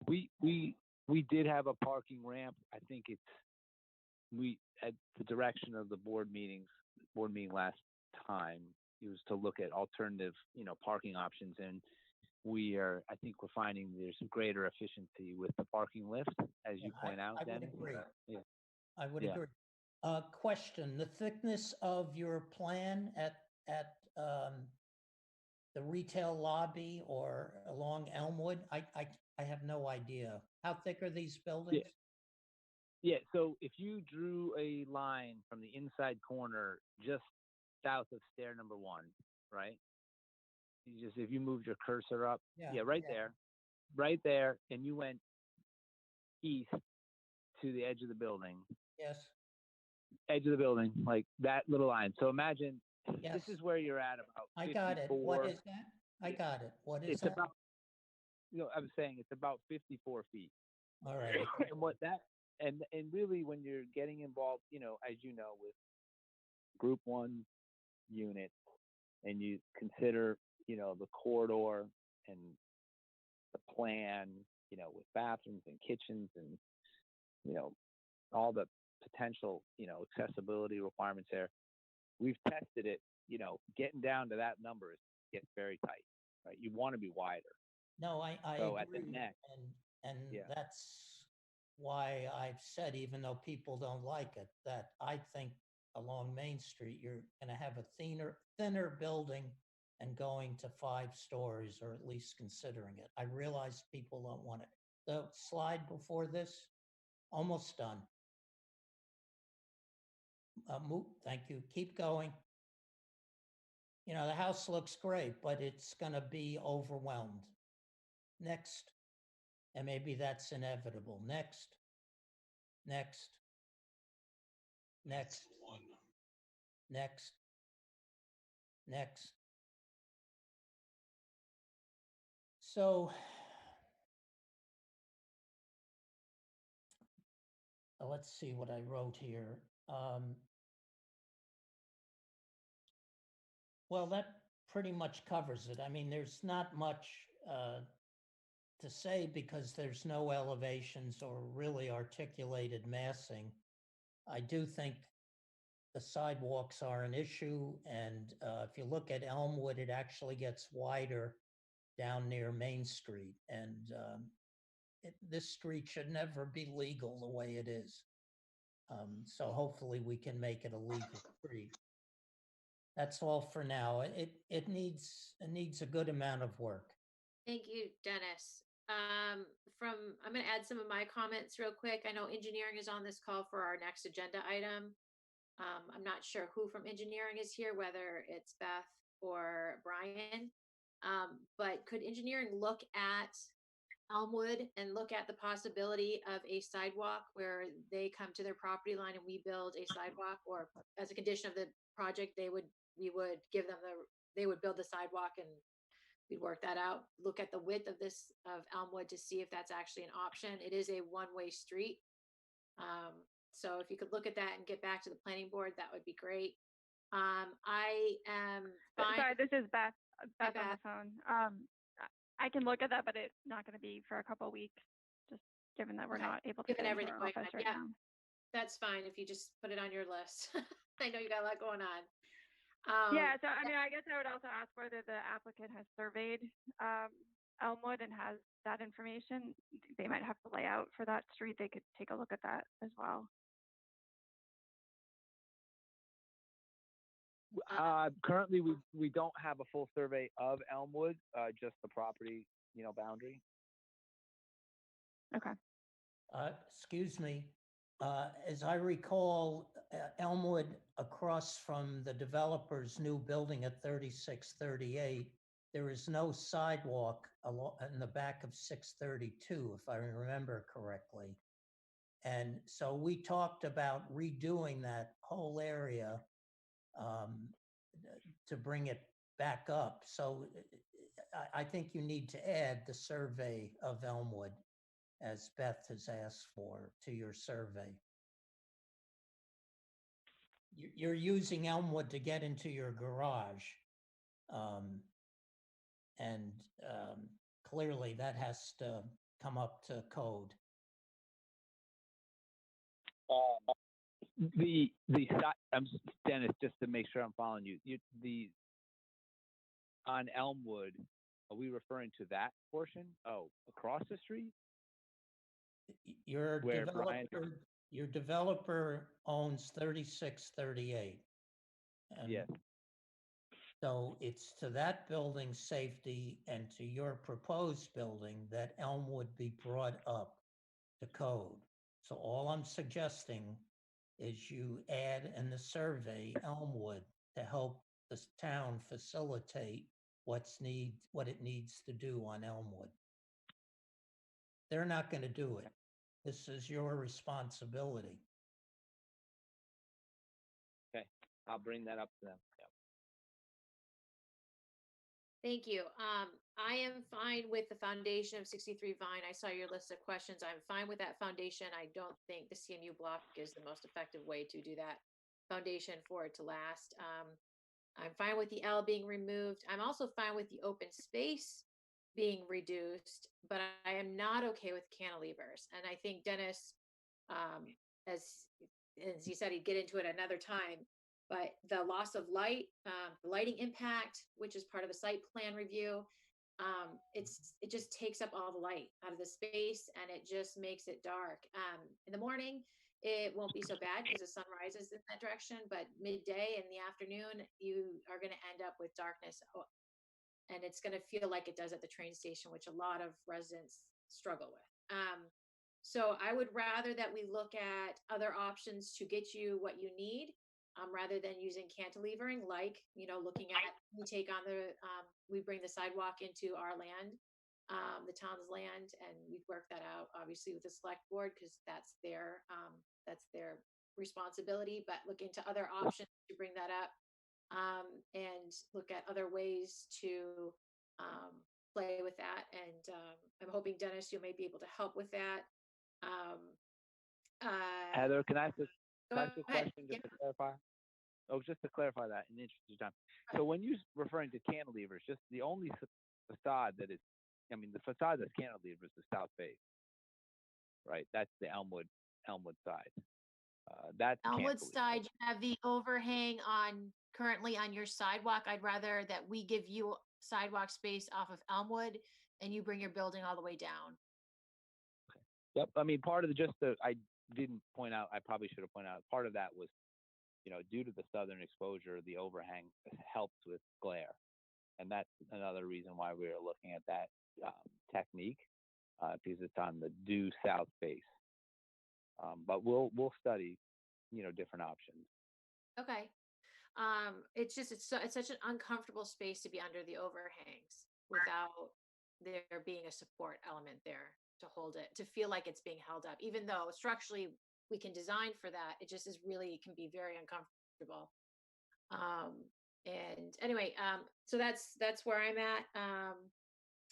Speaker 5: We did have a parking ramp. I think at the direction of the board meeting last time, it was to look at alternative, parking options. And I think we're finding there's some greater efficiency with the parking lift, as you point out, Dennis.
Speaker 10: I would agree.
Speaker 5: Yeah.
Speaker 10: I would agree. Question, the thickness of your plan at the retail lobby or along Elmwood, I have no idea. How thick are these buildings?
Speaker 5: Yeah, so if you drew a line from the inside corner just south of stair number 1, right? If you moved your cursor up, right there, and you went east to the edge of the building.
Speaker 10: Yes.
Speaker 5: Edge of the building, like that little line. So imagine this is where you're at about 54.
Speaker 10: I got it. What is that? I got it. What is that?
Speaker 5: About, I'm saying it's about 54 feet.
Speaker 10: All right.
Speaker 5: And really when you're getting involved, as you know, with group 1 units, and you consider, the corridor and the plan, with bathrooms and kitchens and, all the potential, accessibility requirements there. We've tested it, getting down to that number gets very tight, right? You want to be wider.
Speaker 10: No, I
Speaker 5: so
Speaker 10: agree.
Speaker 5: At the neck,
Speaker 10: and that's why I've said, even though people don't like it, that I think along Main Street, you're going to have a thinner building and going to 5 stories, or at least considering it. I realize people don't want it. the slide before this? Almost done. Thank you. Keep going. You know, the house looks great, but it's going to be overwhelmed. Next. And maybe that's inevitable. Next. Next. Next. Next. Next. So let's see what I wrote here. Well, that pretty much covers it. I mean, there's not much to say because there's no elevations or really articulated massing. I do think the sidewalks are an issue, and if you look at Elmwood, it actually gets wider down near Main Street, and this street should never be legal the way it is. So hopefully we can make it a legal street. That's all for now. It needs a good amount of work.
Speaker 2: Thank you, Dennis. I'm going to add some of my comments real quick. I know engineering is on this call for our next agenda item. I'm not sure who from engineering is here, whether it's Beth or Brian. But could engineering look at Elmwood and look at the possibility of a sidewalk where they come to their property line and we build a sidewalk, or as a condition of the project, we would give them they would build the sidewalk and we'd work that out. Look at the width of Elmwood to see if that's actually an option. It is a one-way street. So if you could look at that and get back to the planning board, that would be great. I am fine.
Speaker 14: Sorry, this is Beth. Beth on
Speaker 2: Beth.
Speaker 14: the phone. I can look at that, but it's not going to be for a couple of weeks, just given that we're not able to
Speaker 2: Given
Speaker 14: get into
Speaker 2: everything
Speaker 14: our
Speaker 2: going
Speaker 14: office
Speaker 2: on.
Speaker 14: right
Speaker 2: Yeah,
Speaker 14: now.
Speaker 2: that's fine if you just put it on your list. I know you got a lot going on.
Speaker 14: Yeah, so I mean, I guess I would also ask whether the applicant has surveyed Elmwood and has that information. They might have the layout for that street. They could take a look at that as well.
Speaker 5: Currently, we don't have a full survey of Elmwood, just the property, boundary.
Speaker 14: Okay.
Speaker 10: Excuse me. As I recall, Elmwood, across from the developer's new building at 3638, there is no sidewalk in the back of 632, if I remember correctly. And so we talked about redoing that whole area to bring it back up. So I think you need to add the survey of Elmwood, as Beth has asked for, to your survey. You're using Elmwood to get into your garage. And clearly that has to come up to code.
Speaker 5: Dennis, just to make sure I'm following you, on Elmwood, are we referring to that portion? Oh, across the street?
Speaker 10: Your developer owns 3638.
Speaker 5: Yes.
Speaker 10: So it's to that building's safety and to your proposed building that Elmwood be brought up to code. So all I'm suggesting is you add in the survey Elmwood to help the town facilitate what it needs to do on Elmwood. They're not going to do it. This is your responsibility.
Speaker 5: Okay, I'll bring that up to them. Yeah.
Speaker 2: Thank you. I am fine with the foundation of 63 Vine. I saw your list of questions. I'm fine with that foundation. I don't think the CMU block is the most effective way to do that foundation for it to last. I'm fine with the L being removed. I'm also fine with the open space being reduced, but I am not okay with cantilevers. And I think Dennis, as he said, he'd get into it another time. But the loss of light, the lighting impact, which is part of the site plan review, it just takes up all the light out of the space and it just makes it dark. In the morning, it won't be so bad because the sun rises in that direction, but midday in the afternoon, you are going to end up with darkness. And it's going to feel like it does at the train station, which a lot of residents struggle with. So I would rather that we look at other options to get you what you need, rather than using cantilevering, like, looking at, we take on we bring the sidewalk into our land, the town's land, and we'd work that out, obviously, with the select board, because that's their responsibility, but look into other options to bring that up, and look at other ways to play with that. And I'm hoping, Dennis, you may be able to help with that.
Speaker 5: Heather, can I ask
Speaker 2: go
Speaker 5: a
Speaker 2: ahead.
Speaker 5: question just to clarify? Oh, just to clarify that in the interest of time. So when you're referring to cantilevers, just the only facade that is, I mean, the facade that's cantilever is the south face, right? That's the Elmwood side. That's
Speaker 2: Elmwood
Speaker 5: cantilever.
Speaker 2: side, you have the overhang currently on your sidewalk. I'd rather that we give you sidewalk space off of Elmwood and you bring your building all the way down.
Speaker 5: Yep. I mean, part of I didn't point out, I probably should have pointed out, part of that was, due to the southern exposure, the overhang helps with glare. And that's another reason why we were looking at that technique, because it's on the due south face. But we'll study, different options.
Speaker 2: Okay. It's just, it's such an uncomfortable space to be under the overhangs without there being a support element there to hold it, to feel like it's being held up, even though structurally we can design for that. It just can be very uncomfortable. And anyway, so that's where I'm at.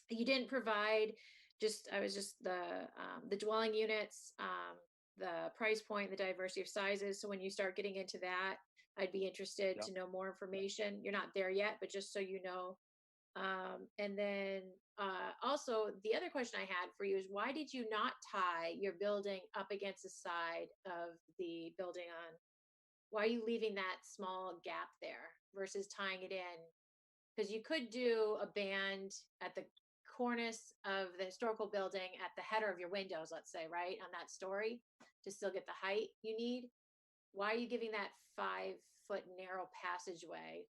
Speaker 2: You didn't provide the dwelling units, the price point, the diversity of sizes. So when you start getting into that, I'd be interested to know more information. You're not there yet, but just so you know. And then also the other question I had for you is, why did you not tie your building up against the side of the building why are you leaving that small gap there versus tying it in? Because you could do a band at the cornice of the historical building at the header of your windows, let's say, right, on that story, to still get the height you need. Why are you giving that 5-foot narrow passageway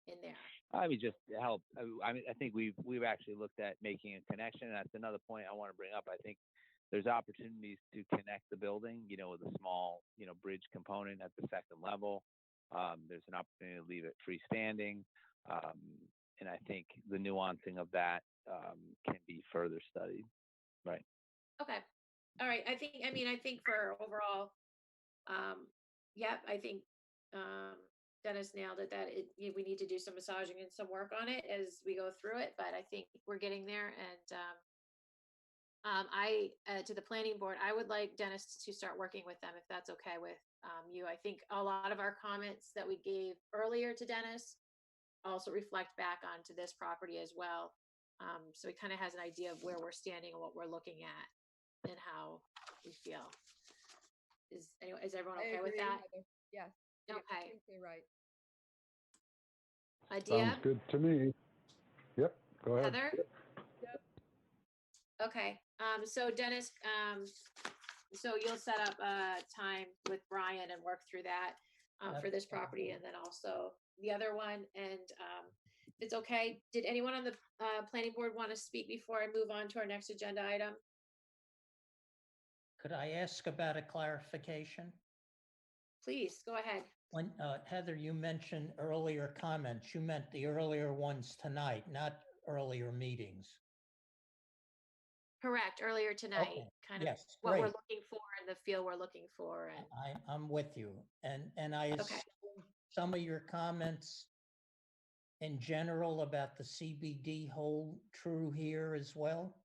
Speaker 2: in there?
Speaker 5: I mean, just to help. I mean, I think we've actually looked at making a connection. That's another point I want to bring up. I think there's opportunities to connect the building, with a small, bridge component at the second level. There's an opportunity to leave it freestanding. And I think the nuancing of that can be further studied. Right.
Speaker 2: Okay. All right. I think for overall, I think Dennis nailed it, that we need to do some massaging and some work on it as we go through it, but I think we're getting there. And to the planning board, I would like Dennis to start working with them, if that's okay with you. I think a lot of our comments that we gave earlier to Dennis also reflect back onto this property as well. So he kind of has an idea of where we're standing and what we're looking at and how we feel. Is everyone okay with that?
Speaker 4: Heather. Yes.
Speaker 2: Okay.
Speaker 4: I think you're right.
Speaker 6: Sounds good to me. Yep, go ahead.
Speaker 2: Heather? Yep. Okay. So Dennis, so you'll set up a time with Brian and work through that for this property, and then also the other one. And if it's okay, did anyone on the planning board want to speak before I move on to our next agenda item?
Speaker 10: Could I ask about a clarification?
Speaker 2: Please, go ahead.
Speaker 10: When Heather, you mentioned earlier comments, you meant the earlier ones tonight, not earlier meetings.
Speaker 2: Correct, earlier tonight,
Speaker 10: Okay.
Speaker 2: kind of
Speaker 10: Yes,
Speaker 2: what we're
Speaker 10: great.
Speaker 2: looking for and the feel we're looking for. And
Speaker 10: I'm with you. And I assume some of your comments in general about the CBD hold true here as well?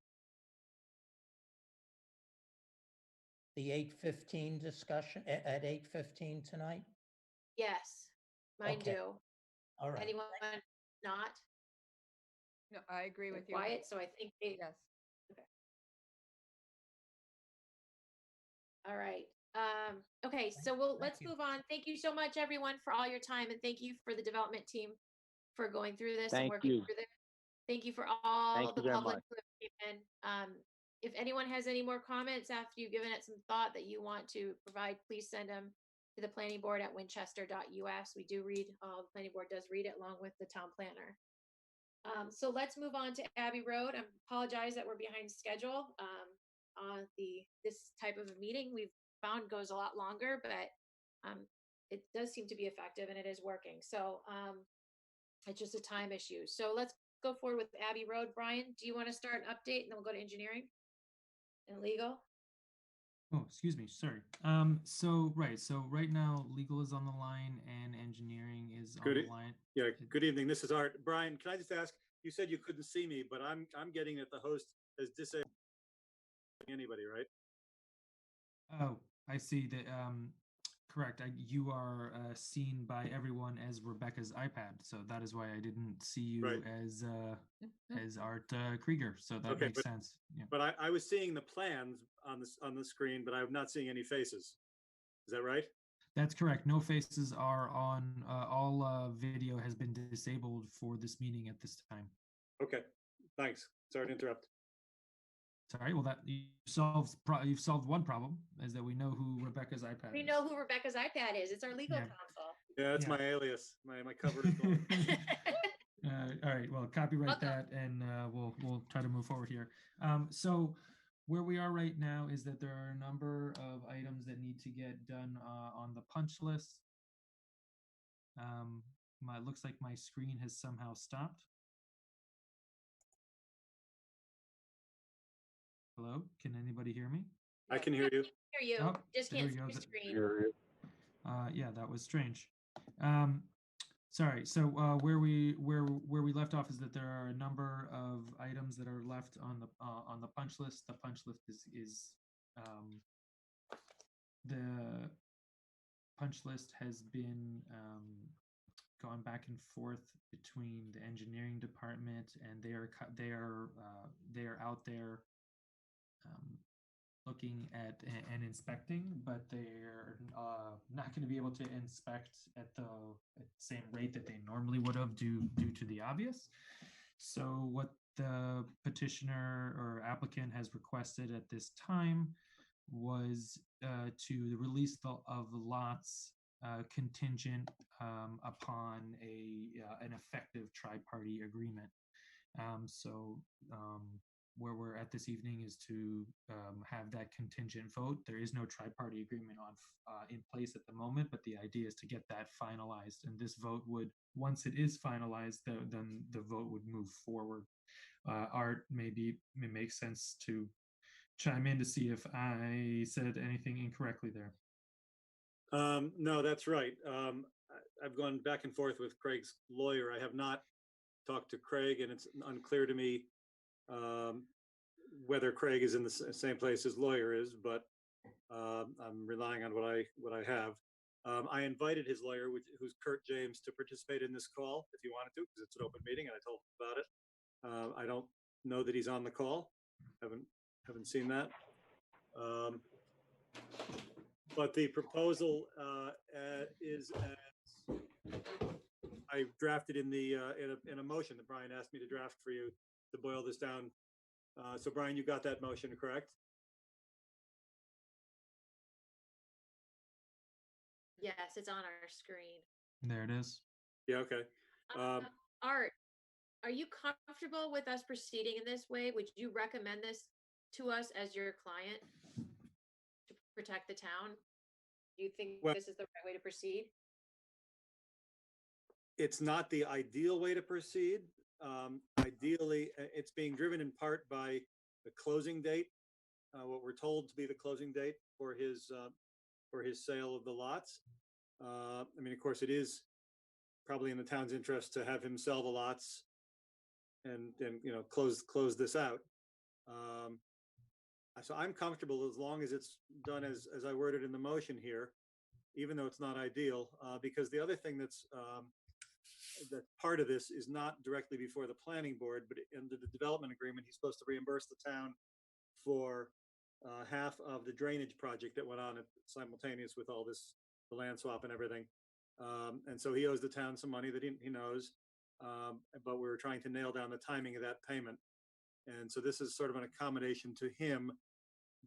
Speaker 10: The 8:15 discussion at 8:15 tonight?
Speaker 2: yes, mine
Speaker 10: Okay.
Speaker 2: do.
Speaker 10: All right.
Speaker 2: Anyone not?
Speaker 4: No, I agree with you.
Speaker 2: Quiet, so I think they.
Speaker 4: Yes.
Speaker 2: Okay. All right. Okay, so let's move on. Thank you so much, everyone, for all your time, and thank you for the development team for going through this and working through this. Thank you for all the public who have came in. If anyone has any more comments after you've given it some thought that you want to provide, please send them to the planning board at winchester.us. We do read, the planning board does read it along with the town planner. So let's move on to Abbey Road. I apologize that we're behind schedule. On this type of a meeting we've found goes a lot longer, but it does seem to be effective and it is working. So it's just a time issue. So let's go forward with Abbey Road. Brian, do you want to start an update and then we'll go to engineering and legal?
Speaker 1: Oh, excuse me. Sorry. So right now, legal is on the line and engineering is on the line.
Speaker 15: Yeah, good evening. This is Art. Brian, can I just ask, you said you couldn't see me, but I'm getting that the host has disabled anybody, right?
Speaker 1: Oh, I see that. Correct. You are seen by everyone as Rebecca's iPad, so that is why I didn't see you
Speaker 15: Right.
Speaker 1: as Art Krieger. So that
Speaker 15: Okay,
Speaker 1: makes sense. Yeah.
Speaker 15: But I was seeing the plans on the screen, but I'm not seeing any faces. Is that right?
Speaker 1: That's correct. No faces are on. All video has been disabled for this meeting at this time.
Speaker 15: Okay, thanks. Sorry to interrupt.
Speaker 1: Sorry. Well, that you've solved one problem, is that we know who Rebecca's iPad
Speaker 2: We
Speaker 1: is.
Speaker 2: know who Rebecca's iPad is. It's our legal
Speaker 1: Yeah.
Speaker 2: counsel.
Speaker 15: Yeah, that's
Speaker 1: Yeah.
Speaker 15: my alias. My cover is blown.
Speaker 1: All right. Well, copyright
Speaker 2: Welcome.
Speaker 1: that, and we'll try to move forward here. So where we are right now is that there are a number of items that need to get done on the punch list. Looks like my screen has somehow stopped. Hello, can anybody hear me?
Speaker 15: I can hear you.
Speaker 2: Hear you.
Speaker 1: Oh,
Speaker 2: Just
Speaker 1: there
Speaker 2: can't
Speaker 1: we
Speaker 2: see
Speaker 1: go.
Speaker 2: your screen.
Speaker 1: Yeah, that was strange. Sorry. So where we left off is that there are a number of items that are left on the punch list. The punch list is the punch list has been gone back and forth between the engineering department, and they are out there looking at and inspecting, but they're not going to be able to inspect at the same rate that they normally would have due to the obvious. So what the petitioner or applicant has requested at this time was to release of lots contingent upon an effective tri-party agreement. Where we're at this evening is to have that contingent vote. There is no tri-party agreement in place at the moment, but the idea is to get that finalized. And this vote would, once it is finalized, then the vote would move forward. Art, maybe it makes sense to chime in to see if I said anything incorrectly there.
Speaker 15: No, that's right. I've gone back and forth with Craig's lawyer. I have not talked to Craig, and it's unclear to me whether Craig is in the same place his lawyer is, but I'm relying on what I have. I invited his lawyer, who's Kurt James, to participate in this call if he wanted to, because it's an open meeting, and I told him about it. I don't know that he's on the call. Haven't seen that. But the proposal is as I drafted in a motion that Brian asked me to draft for you to boil this down. So Brian, you got that motion, correct?
Speaker 2: Yes, it's on our screen.
Speaker 1: There it is.
Speaker 15: Yeah, okay.
Speaker 2: Art, are you comfortable with us proceeding in this way? Would you recommend this to us as your client to protect the town? Do you think this is the right way to proceed?
Speaker 15: It's not the ideal way to proceed. Ideally, it's being driven in part by the closing date, what we're told to be the closing date for his sale of the lots. I mean, of course, it is probably in the town's interest to have him sell the lots and close this out. So I'm comfortable as long as it's done as I worded in the motion here, even though it's not ideal, because the other thing that's that part of this is not directly before the planning board, but under the development agreement, he's supposed to reimburse the town for half of the drainage project that went on simultaneous with all this, the land swap and everything. And so he owes the town some money that he knows, but we're trying to nail down the timing of that payment. And so this is sort of an accommodation to him,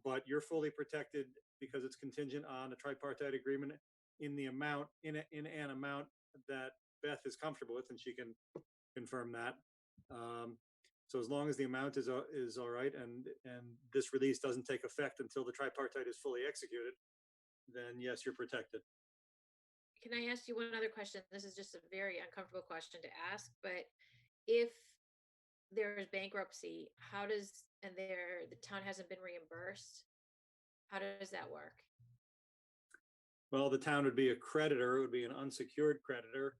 Speaker 15: but you're fully protected because it's contingent on a tripartite agreement in the amount, in an amount that Beth is comfortable with, and she can confirm that. So as long as the amount is all right, and this release doesn't take effect until the tripartite is fully executed, then yes, you're protected.
Speaker 2: Can I ask you one other question? This is just a very uncomfortable question to ask, but if there is bankruptcy, how does, and the town hasn't been reimbursed, how does that work?
Speaker 15: Well, the town would be a creditor, it would be an unsecured creditor.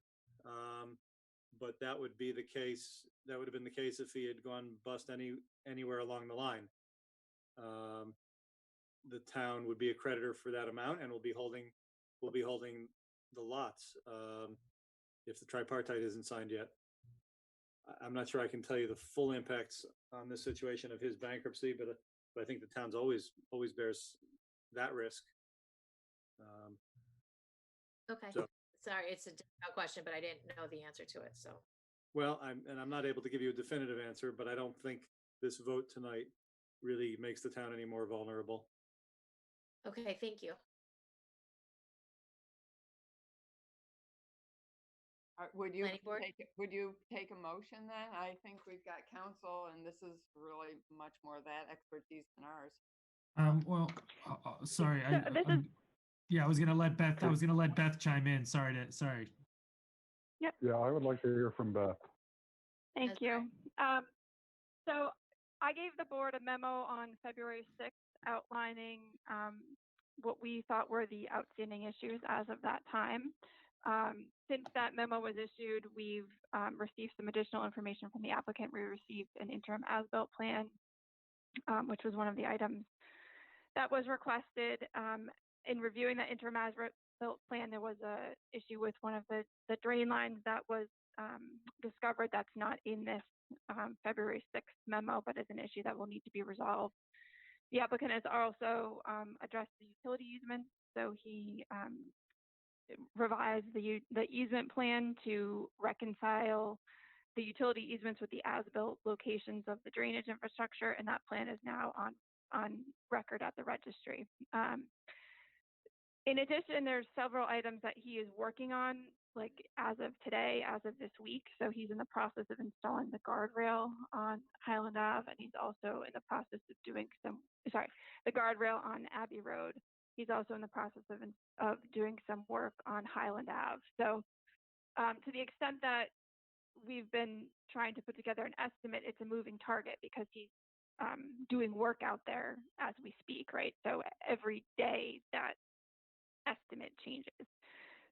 Speaker 15: But that would be the case, that would have been the case if he had gone bust anywhere along the line. The town would be a creditor for that amount and will be holding the lots if the tripartite isn't signed yet. I'm not sure I can tell you the full impacts on this situation of his bankruptcy, but I think the town's always bears that risk.
Speaker 2: Okay.
Speaker 15: So,
Speaker 2: sorry, it's a difficult question, but I didn't know the answer to it. So,
Speaker 15: well, I'm not able to give you a definitive answer, but I don't think this vote tonight really makes the town any more vulnerable.
Speaker 2: okay, thank you.
Speaker 4: Would you
Speaker 2: Planning board?
Speaker 4: take a motion then? I think we've got counsel, and this is really much more that expertise than ours.
Speaker 1: Well, sorry.
Speaker 14: So
Speaker 1: Yeah, I was gonna let Beth chime in. Sorry.
Speaker 6: Yeah, I would like to hear from Beth.
Speaker 14: Thank
Speaker 2: That's
Speaker 14: you. So I gave the board a memo on February 6th outlining what we thought were the outstanding issues as of that time. Since that memo was issued, we've received some additional information from the applicant. We received an interim as-built plan, which was one of the items that was requested. In reviewing that interim as-built plan, there was a issue with one of the drain lines that was discovered that's not in this February 6th memo, but is an issue that will need to be resolved. The applicant has also addressed the utility easements, so he revised the easement plan to reconcile the utility easements with the as-built locations of the drainage infrastructure, and that plan is now on record at the registry. In addition, there's several items that he is working on, like as of today, as of this week. So he's in the process of installing the guardrail on Highland Ave, and he's also in the process of doing the guardrail on Abbey Road. He's also in the process of doing some work on Highland Ave. So to the extent that we've been trying to put together an estimate, it's a moving target because he's doing work out there as we speak, right? So every day that estimate changes.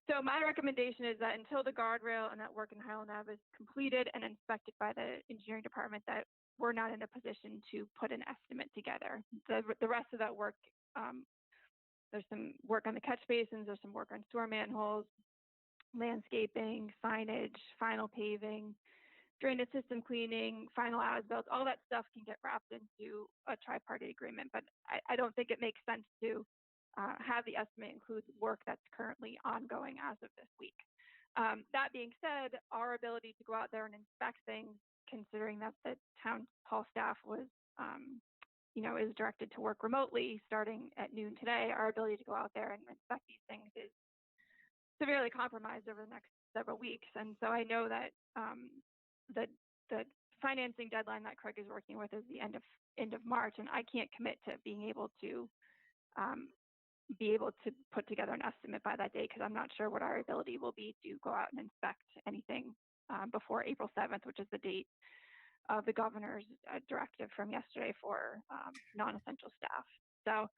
Speaker 14: So my recommendation is that until the guardrail and that work in Highland Ave is completed and inspected by the engineering department, that we're not in a position to put an estimate together. The rest of that work, there's some work on the catch basins, there's some work on storm manholes, landscaping, signage, final paving, drainage system cleaning, final as-built, all that stuff can get wrapped into a tripartite agreement. But I don't think it makes sense to have the estimate include work that's currently ongoing as of this week. That being said, our ability to go out there and inspect things, considering that the town hall staff was, is directed to work remotely starting at noon today, our ability to go out there and inspect these things is severely compromised over the next several weeks. And so I know that the financing deadline that Craig is working with is the end of March, and I can't commit to being able to put together an estimate by that day because I'm not sure what our ability will be to go out and inspect anything before April 7th, which is the date of the governor's directive from yesterday for non-essential staff. So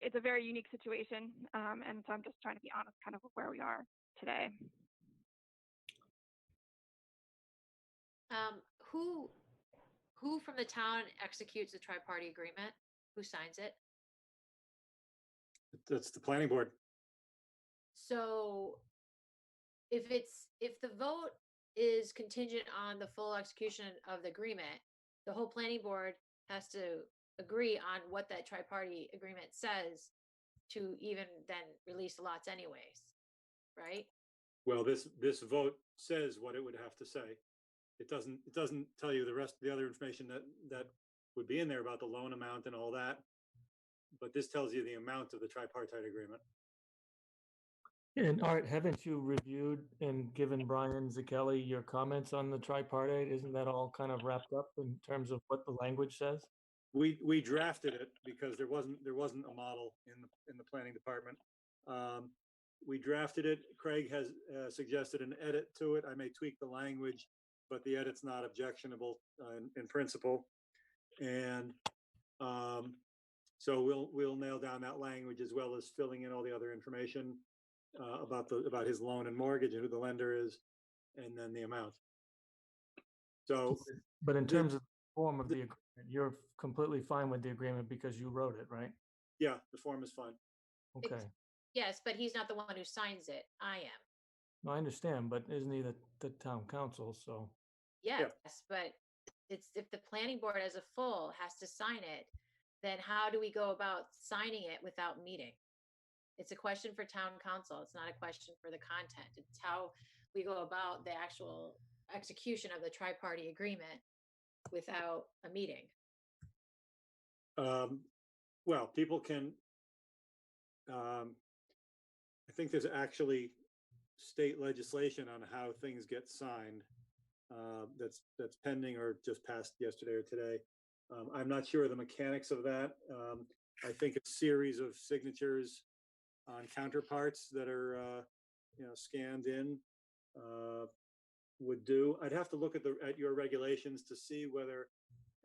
Speaker 14: it's a very unique situation, and so I'm just trying to be honest kind of with where we are today.
Speaker 2: Who from the town executes the tri-party agreement? Who signs it?
Speaker 15: That's the planning board.
Speaker 2: So if the vote is contingent on the full execution of the agreement, the whole planning board has to agree on what that tri-party agreement says to even then release the lots anyways, right?
Speaker 15: Well, this vote says what it would have to say. It doesn't tell you the other information that would be in there about the loan amount and all that. But this tells you the amount of the tripartite agreement.
Speaker 16: And Art, haven't you reviewed and given Brian Zakelli your comments on the tripartite? Isn't that all kind of wrapped up in terms of what the language says?
Speaker 15: We drafted it because there wasn't a model in the planning department. We drafted it. Craig has suggested an edit to it. I may tweak the language, but the edit's not objectionable in principle. And so we'll nail down that language as well as filling in all the other information about his loan and mortgage and who the lender is, and then the amount. So,
Speaker 16: but in terms of the form of the agreement, you're completely fine with the agreement because you wrote it, right?
Speaker 15: Yeah, the form is fine.
Speaker 16: Okay.
Speaker 2: Yes, but he's not the one who signs it. I am.
Speaker 16: No, I understand, but isn't he the town council? So
Speaker 2: Yes, but it's if the planning board as a full has to sign it, then how do we go about signing it without meeting? It's a question for town council. It's not a question for the content. It's how we go about the actual execution of the tri-party agreement without a meeting.
Speaker 15: Well, people can, I think there's actually state legislation on how things get signed that's pending or just passed yesterday or today. I'm not sure of the mechanics of that. I think a series of signatures on counterparts that are scanned in would do. I'd have to look at your regulations to see whether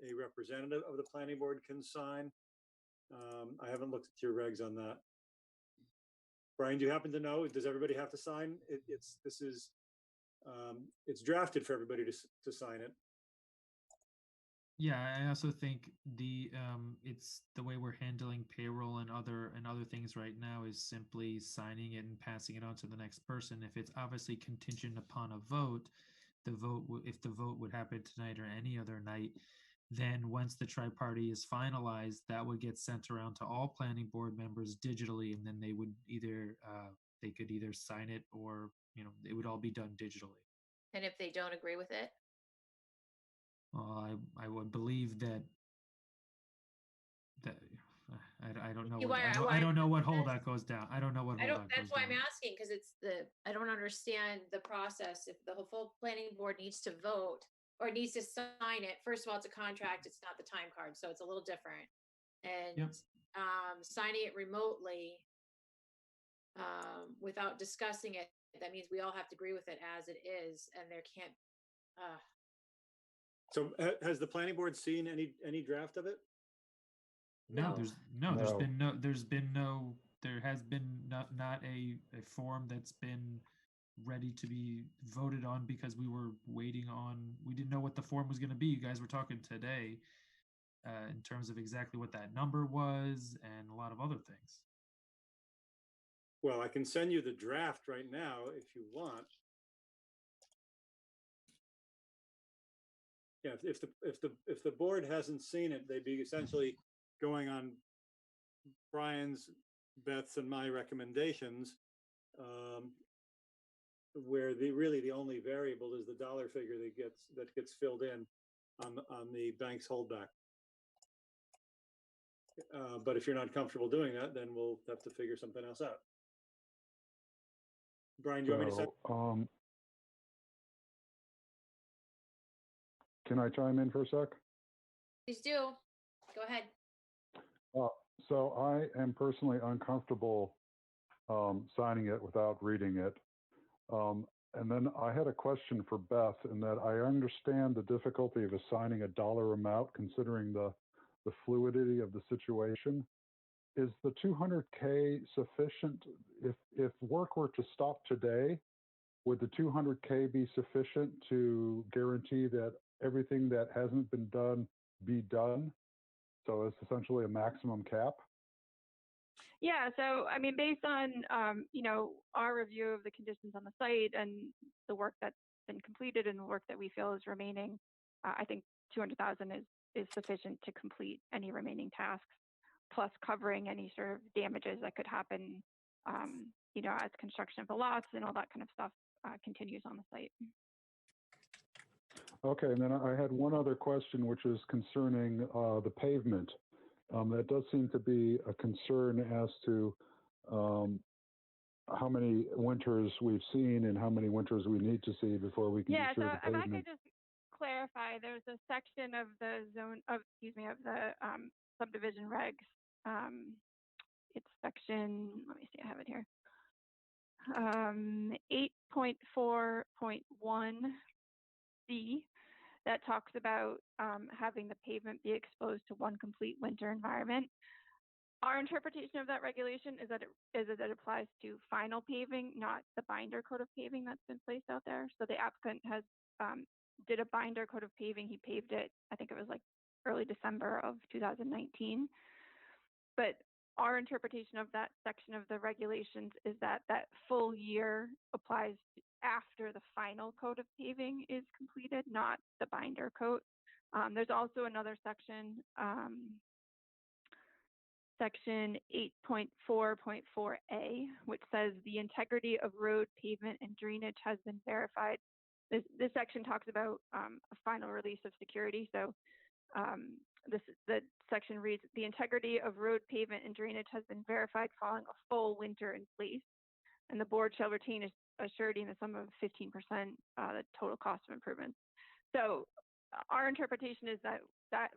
Speaker 15: a representative of the planning board can sign. I haven't looked at your regs on that. Brian, do you happen to know? Does everybody have to sign? It's drafted for everybody to sign it.
Speaker 1: Yeah, I also think it's the way we're handling payroll and other things right now is simply signing it and passing it on to the next person. If it's obviously contingent upon a vote, if the vote would happen tonight or any other night, then once the tri-party is finalized, that would get sent around to all planning board members digitally, and then they would they could either sign it or it would all be done digitally.
Speaker 2: And if they don't agree with it?
Speaker 1: I would believe that I don't know. I don't know what hole that goes down. I don't know what hole that goes down.
Speaker 2: That's why I'm asking, because I don't understand the process. If the full planning board needs to vote or needs to sign it, first of all, it's a contract. It's not the time card, so it's a little different. And signing it remotely without discussing it, that means we all have to agree with it as it is, and there can't.
Speaker 15: So has the planning board seen any draft of it?
Speaker 1: No, there has been not a form that's been ready to be voted on because we didn't know what the form was going to be. You guys were talking today in terms of exactly what that number was and a lot of other things.
Speaker 15: Well, I can send you the draft right now if you want. Yeah, if the board hasn't seen it, they'd be essentially going on Brian's, Beth's, and my recommendations, where the only variable is the dollar figure that gets filled in on the bank's holdback. But if you're not comfortable doing that, then we'll have to figure something else out. Brian, do you want me to say?
Speaker 6: Can I chime in for a sec?
Speaker 2: Please do. Go ahead.
Speaker 6: So I am personally uncomfortable signing it without reading it. And then I had a question for Beth in that I understand the difficulty of assigning a dollar amount considering the fluidity of the situation. Is the 200K sufficient? If work were to stop today, would the 200K be sufficient to guarantee that everything that hasn't been done be done? So it's essentially a maximum cap?
Speaker 14: Yeah, so I mean, based on our review of the conditions on the site and the work that's been completed and the work that we feel is remaining, I think 200,000 is sufficient to complete any remaining tasks, plus covering any sort of damages that could happen, as construction of the lots and all that kind of stuff continues on the site.
Speaker 6: Okay, and then I had one other question, which is concerning the pavement. That does seem to be a concern as to how many winters we've seen and how many winters we need to see before we can
Speaker 14: Yeah,
Speaker 6: be
Speaker 14: so
Speaker 6: sure the
Speaker 14: if I
Speaker 6: pavement.
Speaker 14: could just clarify, there's a section of the of the subdivision regs. It's section, let me see, I have it here. 8.4.1C that talks about having the pavement be exposed to one complete winter environment. Our interpretation of that regulation is that it applies to final paving, not the binder coat of paving that's been placed out there. So the applicant has did a binder coat of paving. He paved it, I think it was like early December of 2019. But our interpretation of that section of the regulations is that that full year applies after the final coat of paving is completed, not the binder coat. There's also another section, section 8.4.4a, which says the integrity of road, pavement, and drainage has been verified. This section talks about a final release of security. So the section reads, the integrity of road, pavement, and drainage has been verified following a full winter in place, and the board shall retain a surety in the sum of 15% the total cost of improvements. So our interpretation is that that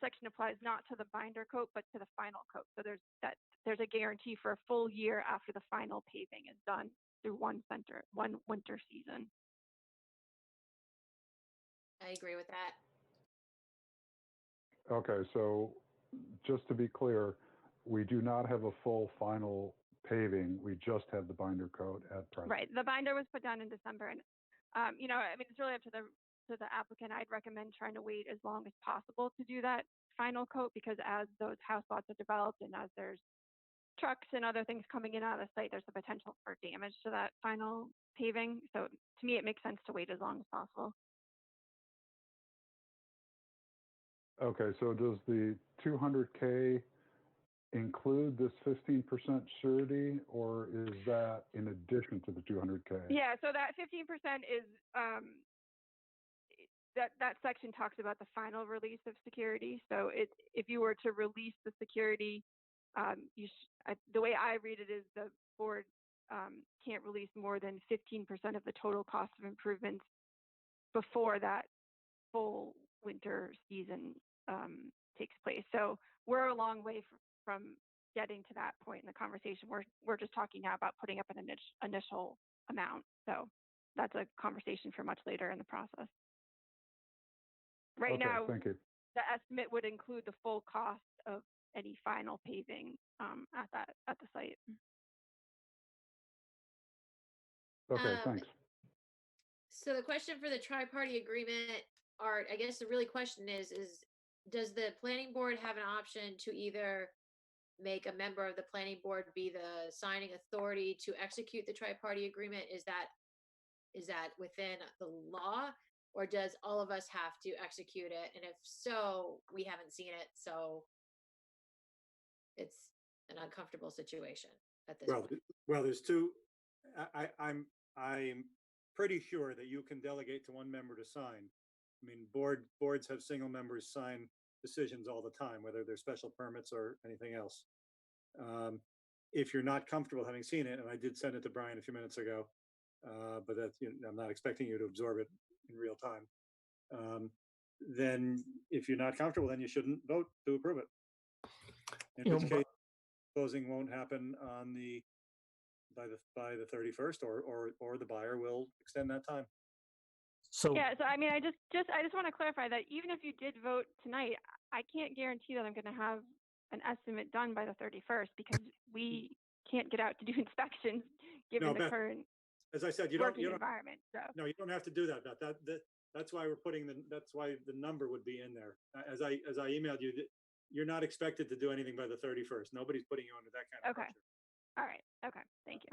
Speaker 14: section applies not to the binder coat, but to the final coat. So there's a guarantee for a full year after the final paving is done through one winter season.
Speaker 2: I agree with that.
Speaker 6: Okay, so just to be clear, we do not have a full final paving. We just have the binder coat at present.
Speaker 14: Right. The binder was put down in December, and you know, I mean, it's really up to the applicant. I'd recommend trying to wait as long as possible to do that final coat, because as those house lots are developed and as there's trucks and other things coming in out of the site, there's the potential for damage to that final paving. So to me, it makes sense to wait as long as possible.
Speaker 6: Okay, so does the 200K include this 15% surety, or is that in addition to the 200K?
Speaker 14: Yeah, so that 15% is that section talks about the final release of security. So if you were to release the security, the way I read it is the board can't release more than 15% of the total cost of improvements before that full winter season takes place. So we're a long way from getting to that point in the conversation. We're just talking now about putting up an initial amount. So that's a conversation for much later in the process. Right
Speaker 6: Okay,
Speaker 14: now,
Speaker 6: thank you.
Speaker 14: the estimate would include the full cost of any final paving at the site.
Speaker 6: Okay, thanks.
Speaker 2: So the question for the tri-party agreement, Art, I guess the really question is does the planning board have an option to either make a member of the planning board be the signing authority to execute the tri-party agreement? Is that within the law, or does all of us have to execute it? And if so, we haven't seen it, so it's an uncomfortable situation at this point.
Speaker 15: Well, there's two. I'm pretty sure that you can delegate to one member to sign. I mean, boards have single members sign decisions all the time, whether they're special permits or anything else. If you're not comfortable having seen it, and I did send it to Brian a few minutes ago, but that's, I'm not expecting you to absorb it in real time. Then if you're not comfortable, then you shouldn't vote to approve it. In which case, closing won't happen on by the 31st, or the buyer will extend that time.
Speaker 16: So
Speaker 14: yeah, so I mean, I just want to clarify that even if you did vote tonight, I can't guarantee that I'm going to have an estimate done by the 31st, because we can't get out to do inspections given the current
Speaker 15: as I said,
Speaker 14: working environment. So
Speaker 15: no, you don't have to do that, Beth. That's why we're that's why the number would be in there. As I emailed you, you're not expected to do anything by the 31st. Nobody's putting you under that kind of pressure.
Speaker 14: All right. Okay. Thank you.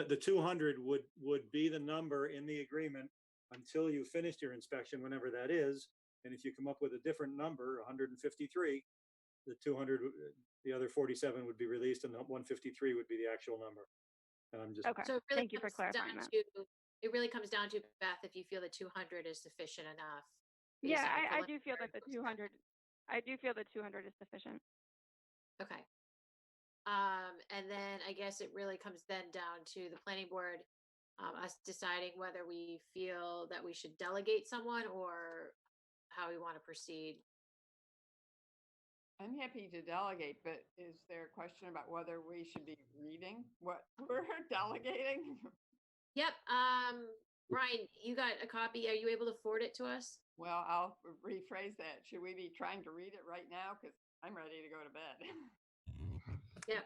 Speaker 15: The 200 would be the number in the agreement until you finished your inspection, whenever that is. And if you come up with a different number, 153, the 200, the other 47 would be released, and the 153 would be the actual number. And I'm just
Speaker 14: okay.
Speaker 2: So it really
Speaker 14: Thank you for clarifying that.
Speaker 2: It really comes down to, Beth, if you feel the 200 is sufficient enough.
Speaker 14: Yeah, I do feel that the 200. I do feel the 200 is sufficient.
Speaker 2: Okay. And then I guess it really comes then down to the planning board, us deciding whether we feel that we should delegate someone or how we want to proceed.
Speaker 4: I'm happy to delegate, but is there a question about whether we should be reading what we're delegating?
Speaker 2: Yep. Ryan, you got a copy. Are you able to forward it to us?
Speaker 4: Well, I'll rephrase that. Should we be trying to read it right now? Because I'm ready to go to bed.
Speaker 2: Yep.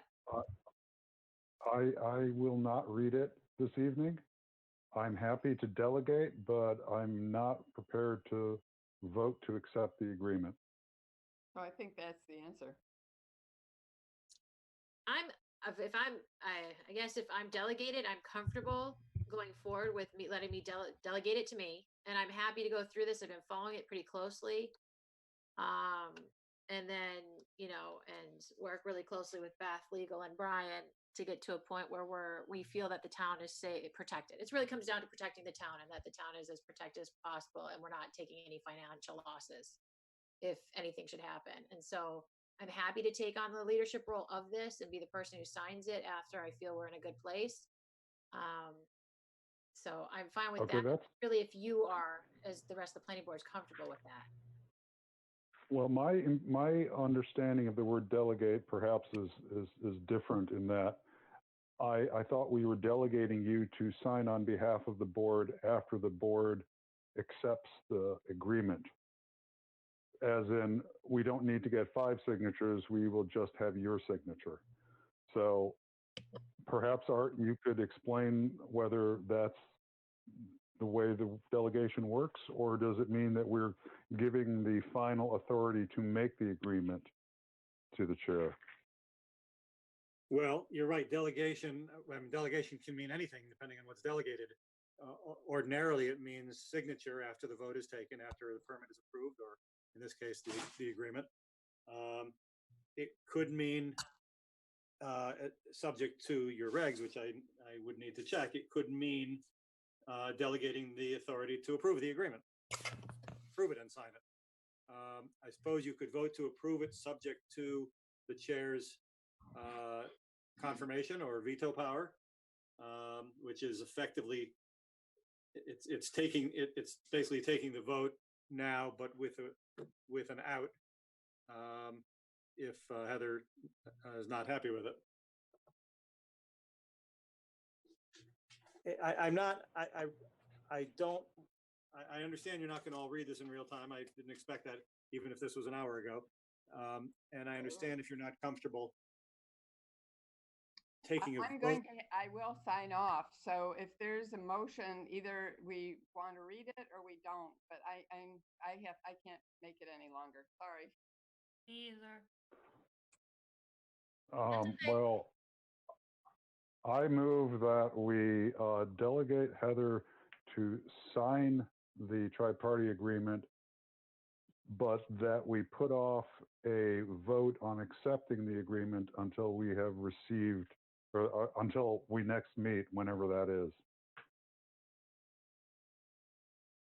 Speaker 6: I will not read it this evening. I'm happy to delegate, but I'm not prepared to vote to accept the agreement.
Speaker 4: So I think that's the answer.
Speaker 2: I guess if I'm delegated, I'm comfortable going forward with me letting me delegate it to me, and I'm happy to go through this. I've been following it pretty closely, and then and work really closely with Beth, legal, and Brian to get to a point where we feel that the town is protected. It really comes down to protecting the town and that the town is as protected as possible, and we're not taking any financial losses if anything should happen. And so I'm happy to take on the leadership role of this and be the person who signs it after I feel we're in a good place. So I'm fine with
Speaker 6: Okay,
Speaker 2: that. Really, if you are, as the rest of the planning board, is comfortable with that.
Speaker 6: Well, my understanding of the word delegate perhaps is different in that I thought we were delegating you to sign on behalf of the board after the board accepts the agreement. As in, we don't need to get 5 signatures, we will just have your signature. So perhaps, Art, you could explain whether that's the way the delegation works, or does it mean that we're giving the final authority to make the agreement to the chair?
Speaker 15: Well, you're right. Delegation can mean anything depending on what's delegated. Ordinarily, it means signature after the vote is taken, after the permit is approved, or in this case, the agreement. It could mean, subject to your regs, which I would need to check, it could mean delegating the authority to approve the agreement, approve it and sign it. I suppose you could vote to approve it subject to the chair's confirmation or veto power, which is effectively it's basically taking the vote now, but with an out if Heather is not happy with it. I understand you're not going to all read this in real time. I didn't expect that, even if this was an hour ago. And I understand if you're not comfortable taking a vote.
Speaker 4: I will sign off. So if there's a motion, either we want to read it or we don't. But I can't make it any longer. Sorry.
Speaker 7: Me either.
Speaker 6: Well, I move that we delegate Heather to sign the tri-party agreement, but that we put off a vote on accepting the agreement until we have received, or until we next meet, whenever that is.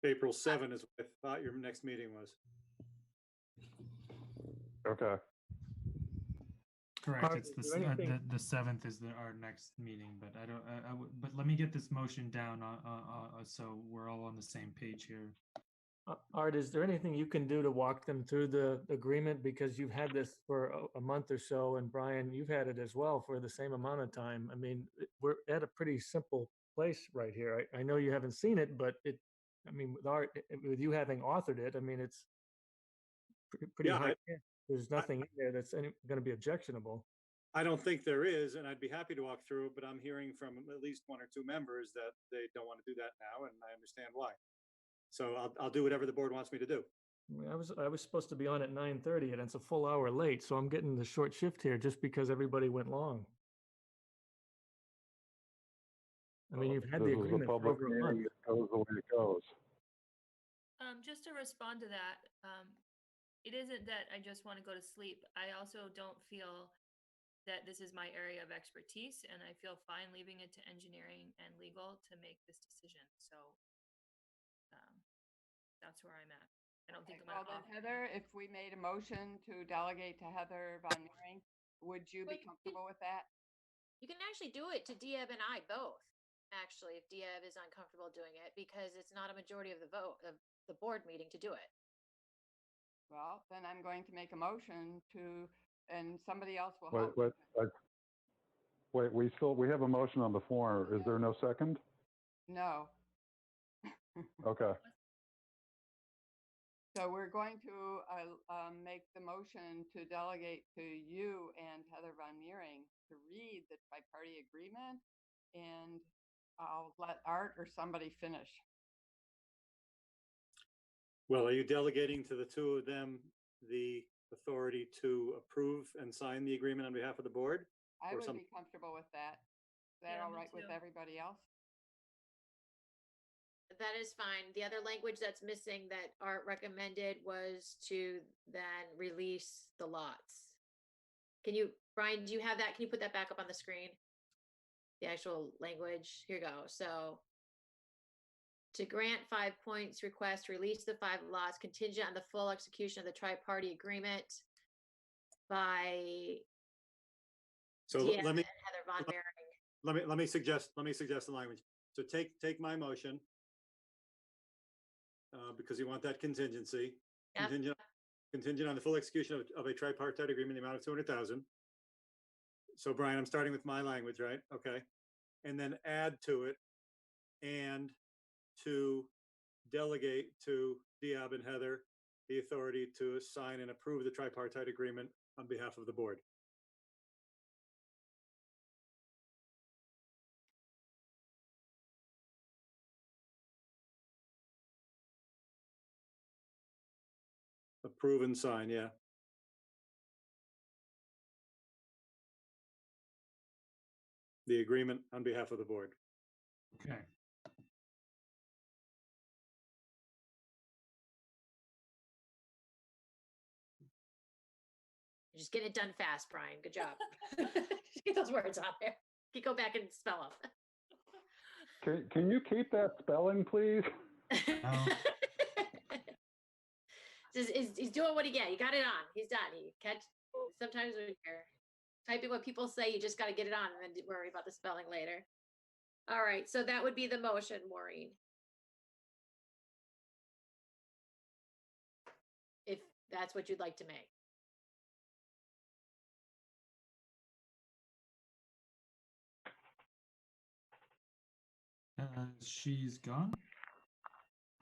Speaker 15: April 7 is what I thought your next meeting was.
Speaker 6: Okay.
Speaker 1: Correct. It's the 7th is our next meeting, but but let me get this motion down so we're all on the same page here.
Speaker 16: Art, is there anything you can do to walk them through the agreement? Because you've had this for a month or so, and Brian, you've had it as well for the same amount of time. I mean, we're at a pretty simple place right here. I know you haven't seen it, but with Art, with you having authored it, I mean, it's pretty high. There's nothing in there that's going to be objectionable.
Speaker 15: I don't think there is, and I'd be happy to walk through, but I'm hearing from at least 1 or 2 members that they don't want to do that now, and I understand why. So I'll do whatever the board wants me to do.
Speaker 16: I was supposed to be on at 9:30, and it's a full hour late, so I'm getting the short shift here just because everybody went long. I mean, you've had the agreement for over a month.
Speaker 6: It goes the way it goes.
Speaker 7: Just to respond to that, it isn't that I just want to go to sleep. I also don't feel that this is my area of expertise, and I feel fine leaving it to engineering and legal to make this decision. So that's where I'm at. I don't think I'm
Speaker 4: then Heather, if we made a motion to delegate to Heather Von Mering, Would you
Speaker 2: Well,
Speaker 4: be comfortable with that?
Speaker 2: You can actually do it to Diab and I both, actually, if Diab is uncomfortable doing it, because it's not a majority of the vote of the board meeting to do it.
Speaker 4: Well, then I'm going to make a motion to, and somebody else will
Speaker 6: Wait,
Speaker 4: help.
Speaker 6: wait, wait, we have a motion on the floor. Is there no second?
Speaker 4: No.
Speaker 6: Okay.
Speaker 4: So we're going to make the motion to delegate to you and Heather Von Meering to read the tri-party agreement, and I'll let Art or somebody finish.
Speaker 15: Well, are you delegating to the two of them the authority to approve and sign the agreement on behalf of the board?
Speaker 4: I
Speaker 15: Or
Speaker 4: would
Speaker 15: some-
Speaker 4: be comfortable with that. Is that
Speaker 7: Yeah,
Speaker 4: all
Speaker 7: me
Speaker 4: right with
Speaker 7: too.
Speaker 4: everybody else?
Speaker 2: That is fine. The other language that's missing that Art recommended was to then release the lots. Can you, Brian, do you have that? Can you put that back up on the screen? The actual language. Here you go. So to grant 5 points request, release the 5 lots contingent on the full execution of the tri-party agreement by
Speaker 15: So
Speaker 2: Deanna
Speaker 15: let me,
Speaker 2: and Heather Von Mering.
Speaker 15: let me suggest the language. So take my motion. Because you want that contingency.
Speaker 2: Yep.
Speaker 15: Contingent on the full execution of a tripartite agreement, in the amount of 200,000. So Brian, I'm starting with my language, right? Okay. And then add to it and to delegate to Diab and Heather the authority to sign and approve the tripartite agreement on behalf of the board. Approve and sign, yeah. The agreement on behalf of the board.
Speaker 1: Okay.
Speaker 2: You're just getting it done fast, Brian. Good job. Get those words out there. You go back and spell them.
Speaker 6: Can you keep that spelling, please?
Speaker 2: He's doing what he can. You got it on. He's done. You catch. Sometimes when you're typing what people say, you just got to get it on and then worry about the spelling later. All right. So that would be the motion, Maureen. If that's what you'd like to make.
Speaker 1: She's gone.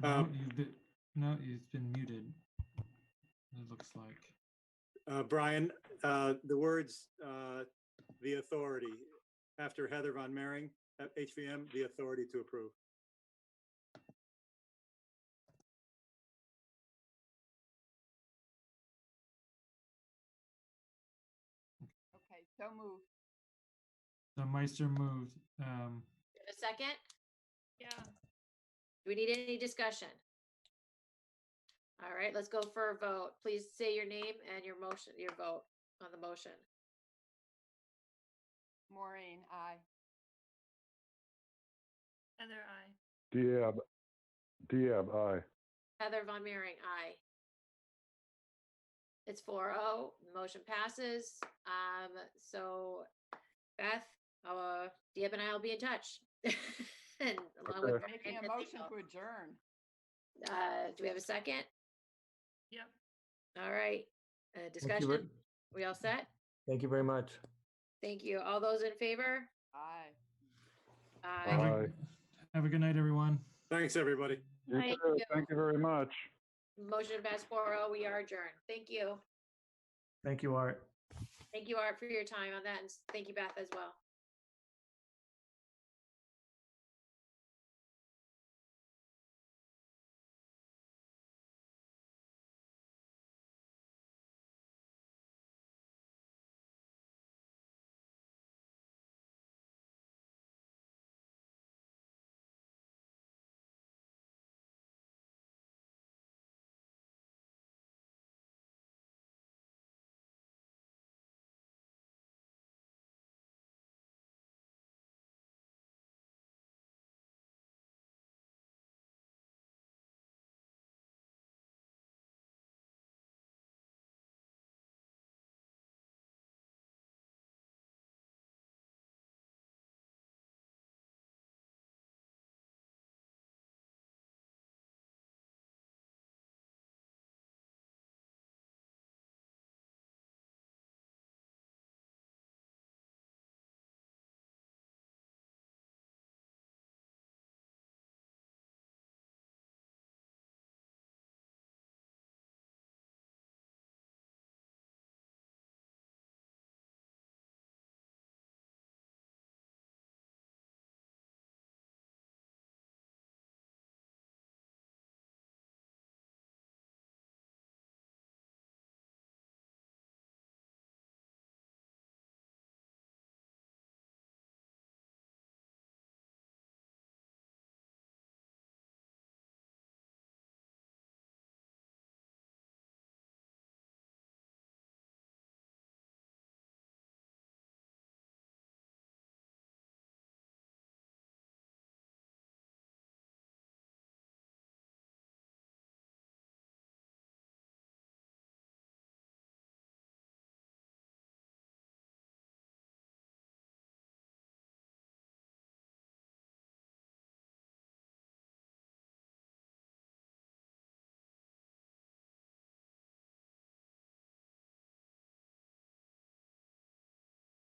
Speaker 15: Um,
Speaker 1: You've been muted. It looks like.
Speaker 15: Brian, the words, the authority, after Heather Von Mering at HVM, the authority to approve.
Speaker 4: Okay, so moved.
Speaker 1: So Meister moved.
Speaker 2: A second?
Speaker 7: Yeah.
Speaker 2: Do we need any discussion? All right, let's go for a vote. Please say your name and your motion, your vote on the motion.
Speaker 4: Maureen, aye.
Speaker 7: Heather, aye.
Speaker 6: Diab, aye.
Speaker 2: Heather Von Meering, aye. It's 4-0. Motion passes. So Beth, Diab and I will be in touch. And along with
Speaker 6: Okay.
Speaker 4: Making a
Speaker 2: Brian,
Speaker 4: motion to adjourn.
Speaker 2: do we have a second?
Speaker 7: Yep.
Speaker 2: All right.
Speaker 16: Thank you
Speaker 2: Discussion. We all set?
Speaker 16: Thank you very much.
Speaker 2: Thank you. All those in favor?
Speaker 4: Aye.
Speaker 2: Aye.
Speaker 1: Have a good night, everyone.
Speaker 15: Thanks, everybody.
Speaker 6: You
Speaker 2: Thank
Speaker 6: too.
Speaker 2: you.
Speaker 6: Thank you very much.
Speaker 2: Motion passed 4-0. We are adjourned. Thank you.
Speaker 16: Thank you, Art.
Speaker 2: Thank you, Art, for your time on that. And thank you, Beth, as well.